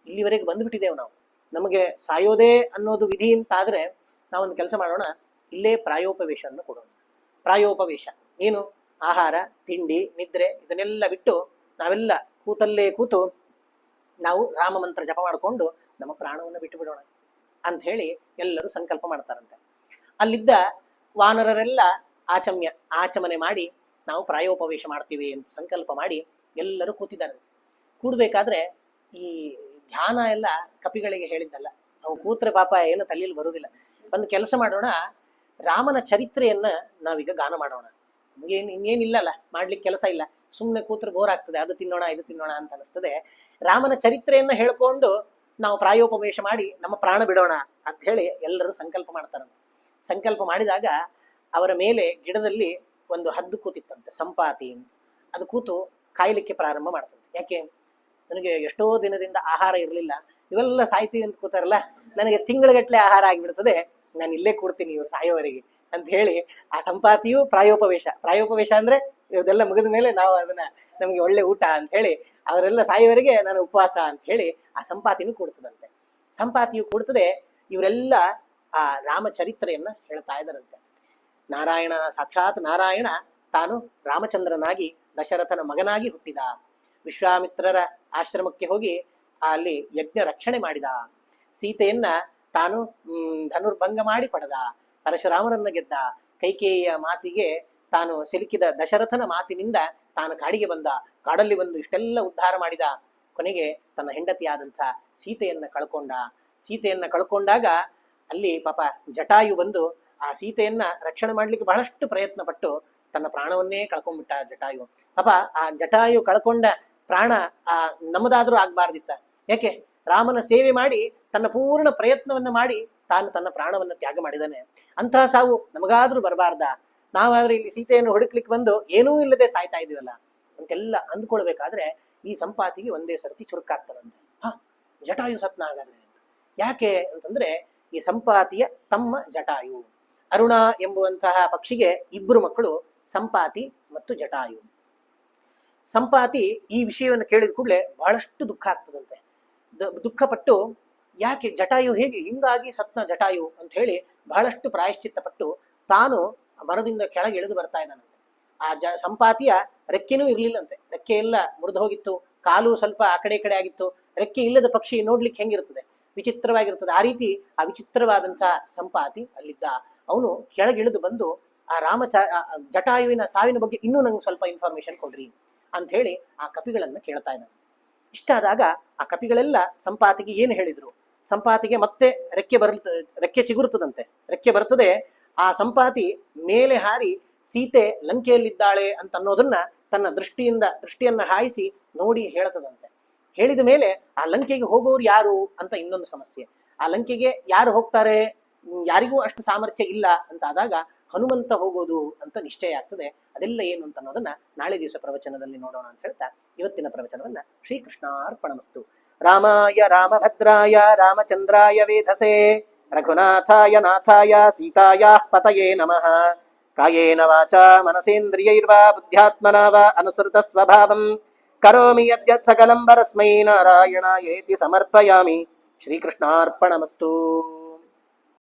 ಇಲ್ಲಿವರೆಗೆ ಬಂದ್ಬಿಟ್ಟಿದ್ದೇವೆ ನಾವು. ನಮಗೆ ಸಾಯೋದೇ ಅನ್ನೋದು ವಿಧಿ ಅಂತಾದ್ರೆ ನಾವೊಂದು ಕೆಲಸ ಮಾಡೋಣ, ಇಲ್ಲೇ ಪ್ರಾಯೋಪವೇಶವನ್ನು ಕೊಡೋಣ. ಪ್ರಾಯೋಪವೇಶ ಏನು? ಆಹಾರ, ತಿಂಡಿ, ನಿದ್ರೆ ಇದನ್ನೆಲ್ಲ ಬಿಟ್ಟು ನಾವೆಲ್ಲ ಕೂತಲ್ಲೇ ಕೂತು ನಾವು ರಾಮ ಮಂತ್ರ ಜಪ ಮಾಡಿಕೊಂಡು ನಮ್ಮ ಪ್ರಾಣವನ್ನು ಬಿಟ್ಟು ಬಿಡೋಣ ಅಂತ ಹೇಳಿ ಎಲ್ಲರೂ ಸಂಕಲ್ಪ ಮಾಡ್ತಾರಂತೆ. ಅಲ್ಲಿದ್ದ ವಾನರರೆಲ್ಲ ಆಚಮನೆ ಮಾಡಿ ನಾವು ಪ್ರಾಯೋಪವೇಶ ಮಾಡ್ತೀವಿ ಅಂತ ಸಂಕಲ್ಪ ಮಾಡಿ ಎಲ್ಲರೂ ಕೂತಿದ್ದಾರೆ. ಕೂಡ್ಬೇಕಾದ್ರೆ ಈ ಧ್ಯಾನ ಎಲ್ಲ ಕಪಿಗಳಿಗೆ ಹೇಳಿದ್ದಲ್ಲ. ಅವು ಕೂತ್ರೆ ಪಾಪ ಏನು ತಲೆಯಲ್ಲಿ ಬರುವುದಿಲ್ಲ. ಒಂದು ಕೆಲಸ ಮಾಡೋಣ, ರಾಮನ ಚರಿತ್ರೆಯನ್ನ ನಾವೀಗ ಗಾನ ಮಾಡೋಣ. ಇನ್ನೇನಿಲ್ಲಲ್ಲ, ಮಾಡ್ಲಿಕ್ಕೆ ಕೆಲಸ ಇಲ್ಲ, ಸುಮ್ಮನೆ ಕೂತ್ರೆ ಬೋರ್ ಆಗ್ತದೆ, ಅದು ತಿನ್ನೋಣ ಇದು ತಿನ್ನೋಣ ಅಂತ ಅನಿಸ್ತದೆ. ರಾಮನ ಚರಿತ್ರೆಯನ್ನ ಹೇಳ್ಕೊಂಡು ನಾವು ಪ್ರಾಯೋಪವೇಶ ಮಾಡಿ ನಮ್ಮ ಪ್ರಾಣ ಬಿಡೋಣ ಅಂತ ಹೇಳಿ ಎಲ್ಲರೂ ಸಂಕಲ್ಪ ಮಾಡ್ತಾರಂತೆ. ಸಂಕಲ್ಪ ಮಾಡಿದಾಗ ಅವರ ಮೇಲೆ ಗಿಡದಲ್ಲಿ ಒಂದು ಹದ್ದು ಕೂತಿತ್ತಂತೆ, ಸಂಪಾತಿ ಅಂತ. ಅದು ಕೂತು ಕಾಯ್ಲಿಕ್ಕೆ ಪ್ರಾರಂಭ ಮಾಡ್ತಂತೆ. ಯಾಕೆ? ನನಗೆ ಎಷ್ಟೋ ದಿನದಿಂದ ಆಹಾರ ಇರಲಿಲ್ಲ, ಇವೆಲ್ಲ ಸಾಯ್ತೀವಿ ಅಂತ ಕೂತಾರಲ್ಲ, ನನಗೆ ತಿಂಗಳಗಟ್ಲೆ ಆಹಾರ ಆಗಿಬಿಡ್ತದೆ, ನಾನು ಇಲ್ಲೇ ಕೂಡ್ತೀನಿ ಇವ್ರು ಸಾಯೋವರೆಗೆ ಅಂತ ಹೇಳಿ ಆ ಸಂಪಾತಿಯು ಪ್ರಾಯೋಪವೇಶ ಅಂದ್ರೆ ಇದೆಲ್ಲ ಮುಗಿದ ಮೇಲೆ ನಾವು ಅದನ್ನ ನಮ್ಗೆ ಒಳ್ಳೆ ಊಟ ಅಂತ ಹೇಳಿ ಅವರೆಲ್ಲ ಸಾಯೋವರೆಗೆ ನಾನು ಉಪವಾಸ ಅಂತ ಹೇಳಿ ಆ ಸಂಪಾತಿನೂ ಕೂಡ್ತದಂತೆ. ಸಂಪಾತಿಯು ಕೂಡ್ತದೆ. ಇವರೆಲ್ಲ ಆ ರಾಮಚರಿತ್ರೆಯನ್ನ ಹೇಳ್ತಾ ಇದ್ದಾರಂತೆ. ಸಾಕ್ಷಾತ್ ನಾರಾಯಣ ತಾನು ರಾಮಚಂದ್ರನಾಗಿ ದಶರಥನ ಮಗನಾಗಿ ಹುಟ್ಟಿದ, ವಿಶ್ವಾಮಿತ್ರರ ಆಶ್ರಮಕ್ಕೆ ಹೋಗಿ ಅಲ್ಲಿ ಯಜ್ಞ ರಕ್ಷಣೆ ಮಾಡಿದ, ಸೀತೆಯನ್ನ ತಾನು ಧನುರ್ಭಂಗ ಮಾಡಿ ಪಡೆದ, ಪರಶುರಾಮನನ್ನ ಗೆದ್ದ, ಕೈಕೇಯಿಯ ಮಾತಿಗೆ ತಾನು ಸಿಲುಕಿದ ದಶರಥನ ಮಾತಿನಿಂದ ತಾನು ಕಾಡಿಗೆ ಬಂದ, ಕಾಡಲ್ಲಿ ಬಂದು ಇಷ್ಟೆಲ್ಲ ಉದ್ಧಾರ ಮಾಡಿದ, ಕೊನೆಗೆ ತನ್ನ ಹೆಂಡತಿಯಾದಂಥ ಸೀತೆಯನ್ನ ಕಳ್ಕೊಂಡಾಗ ಅಲ್ಲಿ ಪಾಪ ಜಟಾಯು ಬಂದು ಆ ಸೀತೆಯನ್ನ ರಕ್ಷಣೆ ಮಾಡ್ಲಿಕ್ಕೆ ಬಹಳಷ್ಟು ಪ್ರಯತ್ನ ಪಟ್ಟು ತನ್ನ ಪ್ರಾಣವನ್ನೇ ಕಳ್ಕೊಂಡ್ಬಿಟ್ಟ ಜಟಾಯು. ಪಾಪ ಆ ಜಟಾಯು ಕಳ್ಕೊಂಡ ಪ್ರಾಣ ನಮ್ಮದಾದ್ರೂ ಆಗ್ಬಾರ್ದಿತ್ತ. ಯಾಕೆ? ರಾಮನ ಸೇವೆ ಮಾಡಿ ತನ್ನ ಪೂರ್ಣ ಪ್ರಯತ್ನವನ್ನ ಮಾಡಿ ತಾನು ತನ್ನ ಪ್ರಾಣವನ್ನ ತ್ಯಾಗ ಮಾಡಿದಾನೆ. ಅಂತಹ ಸಾವು ನಮಗಾದ್ರೂ ಬರಬಾರ್ದ? ನಾವಾದ್ರೆ ಇಲ್ಲಿ ಸೀತೆಯನ್ನು ಹುಡುಕ್ಲಿಕ್ಕೆ ಬಂದು ಏನೂ ಇಲ್ಲದೆ ಸಾಯ್ತಾ ಇದೀವಲ್ಲ ಅಂತೆಲ್ಲ ಅಂದ್ಕೊಳ್ಬೇಕಾದ್ರೆ ಈ ಸಂಪಾತಿಗೆ ಒಂದೇ ಸರ್ತಿ ಚುರುಕಾಗ್ತಾನಂತೆ. ಜಟಾಯು ಸತ್ನ ಹಾಗಾದ್ರೆ ಯಾಕೆ ಅಂತಂದ್ರೆ ಈ ಸಂಪಾತಿಯ ತಮ್ಮ ಜಟಾಯು. ಅರುಣ ಎಂಬುವಂತಹ ಪಕ್ಷಿಗೆ ಇಬ್ಬರು ಮಕ್ಕಳು, ಸಂಪಾತಿ ಮತ್ತು ಜಟಾಯು. ಸಂಪಾತಿ ಈ ವಿಷಯವನ್ನು ಕೇಳಿದ ಕೂಡಲೇ ಬಹಳಷ್ಟು ದುಃಖ ಆಗ್ತದಂತೆ. ದುಃಖಪಟ್ಟು ಯಾಕೆ ಜಟಾಯು ಹೇಗೆ ಹಿಂಗಾಗಿ ಸತ್ನ ಜಟಾಯು ಅಂತ ಹೇಳಿ ಬಹಳಷ್ಟು ಪ್ರಾಯಶ್ಚಿತ್ತಪಟ್ಟು ತಾನು ಮರದಿಂದ ಕೆಳಗೆ ಇಳಿದು ಬರ್ತಾ ಇದ್ದಾನಂತೆ. ಆ ಸಂಪಾತಿಯ ರೆಕ್ಕೆನೂ ಇರ್ಲಿಲ್ಲಂತೆ, ರೆಕ್ಕೆ ಎಲ್ಲ ಮುರಿದು ಹೋಗಿತ್ತು, ಕಾಲು ಸ್ವಲ್ಪ ಆ ಕಡೆ ಈ ಕಡೆ ಆಗಿತ್ತು. ರೆಕ್ಕೆ ಇಲ್ಲದ ಪಕ್ಷಿ ನೋಡ್ಲಿಕ್ಕೆ ಹೆಂಗಿರ್ತದೆ, ವಿಚಿತ್ರವಾಗಿರ್ತದೆ. ಆ ರೀತಿ ಆ ವಿಚಿತ್ರವಾದಂತಹ ಸಂಪಾತಿ ಅಲ್ಲಿದ್ದ. ಅವನು ಕೆಳಗಿಳಿದು ಬಂದು ಆ ಜಟಾಯುವಿನ ಸಾವಿನ ಬಗ್ಗೆ ಇನ್ನೂ ನಂಗೆ ಸ್ವಲ್ಪ ಇನ್ಫಾರ್ಮೇಶನ್ ಕೊಡ್ರಿ ಅಂತ ಹೇಳಿ ಆ ಕಪಿಗಳನ್ನ ಕೇಳ್ತಾ ಇದ್ದಾನೆ. ಇಷ್ಟಾದಾಗ ಆ ಕಪಿಗಳೆಲ್ಲ ಸಂಪಾತಿಗೆ ಏನು ಹೇಳಿದ್ರು, ಸಂಪಾತಿಗೆ ಮತ್ತೆ ರೆಕ್ಕೆ ಚಿಗುರುತ್ತದಂತೆ, ರೆಕ್ಕೆ ಬರ್ತದೆ. ಆ ಸಂಪಾತಿ ಮೇಲೆ ಹಾರಿ ಸೀತೆ ಲಂಕೆಯಲ್ಲಿದ್ದಾಳೆ ಅಂತ ಅನ್ನೋದನ್ನ ತನ್ನ ದೃಷ್ಟಿಯನ್ನ ಹಾಯಿಸಿ ನೋಡಿ ಹೇಳ್ತದಂತೆ. ಹೇಳಿದ ಮೇಲೆ ಆ ಲಂಕೆಗೆ ಹೋಗೋರು ಯಾರು ಅಂತ ಇನ್ನೊಂದು ಸಮಸ್ಯೆ. ಆ ಲಂಕೆಗೆ ಯಾರು ಹೋಗ್ತಾರೆ, ಯಾರಿಗೂ ಅಷ್ಟು ಸಾಮರ್ಥ್ಯ ಇಲ್ಲ ಅಂತ ಆದಾಗ ಹನುಮಂತ ಹೋಗೋದು ಅಂತ ನಿಶ್ಚಯ ಆಗ್ತದೆ. ಅದೆಲ್ಲ ಏನು ಅಂತ ಅನ್ನೋದನ್ನ ನಾಳೆ ದಿವಸ ಪ್ರವಚನದಲ್ಲಿ ನೋಡೋಣ ಅಂತ ಹೇಳ್ತಾ ಇವತ್ತಿನ ಪ್ರವಚನವನ್ನ ಶ್ರೀಕೃಷ್ಣಾರ್ಪಣಮಸ್ತು. ರಾಮಾಯ ರಾಮಭದ್ರಾಯ ರಾಮಚಂದ್ರಾಯ ವೇಧಸೆ ರಘುನಾಥಾಯ ನಾಥಾಯ ಸೀತಾಯಾಃ ಪತಯೇ ನಮಃ. ಕಾಯೇನ ವಾಚಾ ಮನಸೇಂದ್ರಿಯೈರ್ವಾ ಬುದ್ಧ್ಯಾತ್ಮನಾ ವಾ ಅನುಸೃತ ಸ್ವಭಾವಂ ಕರೋಮಿ ಯದ್ಯತ್ ಸಕಲಂ ಪರಸ್ಮೈ ನಾರಾಯಣಾಯೇತಿ ಸಮರ್ಪಯಾಮಿ. ಶ್ರೀಕೃಷ್ಣಾರ್ಪಣಮಸ್ತು.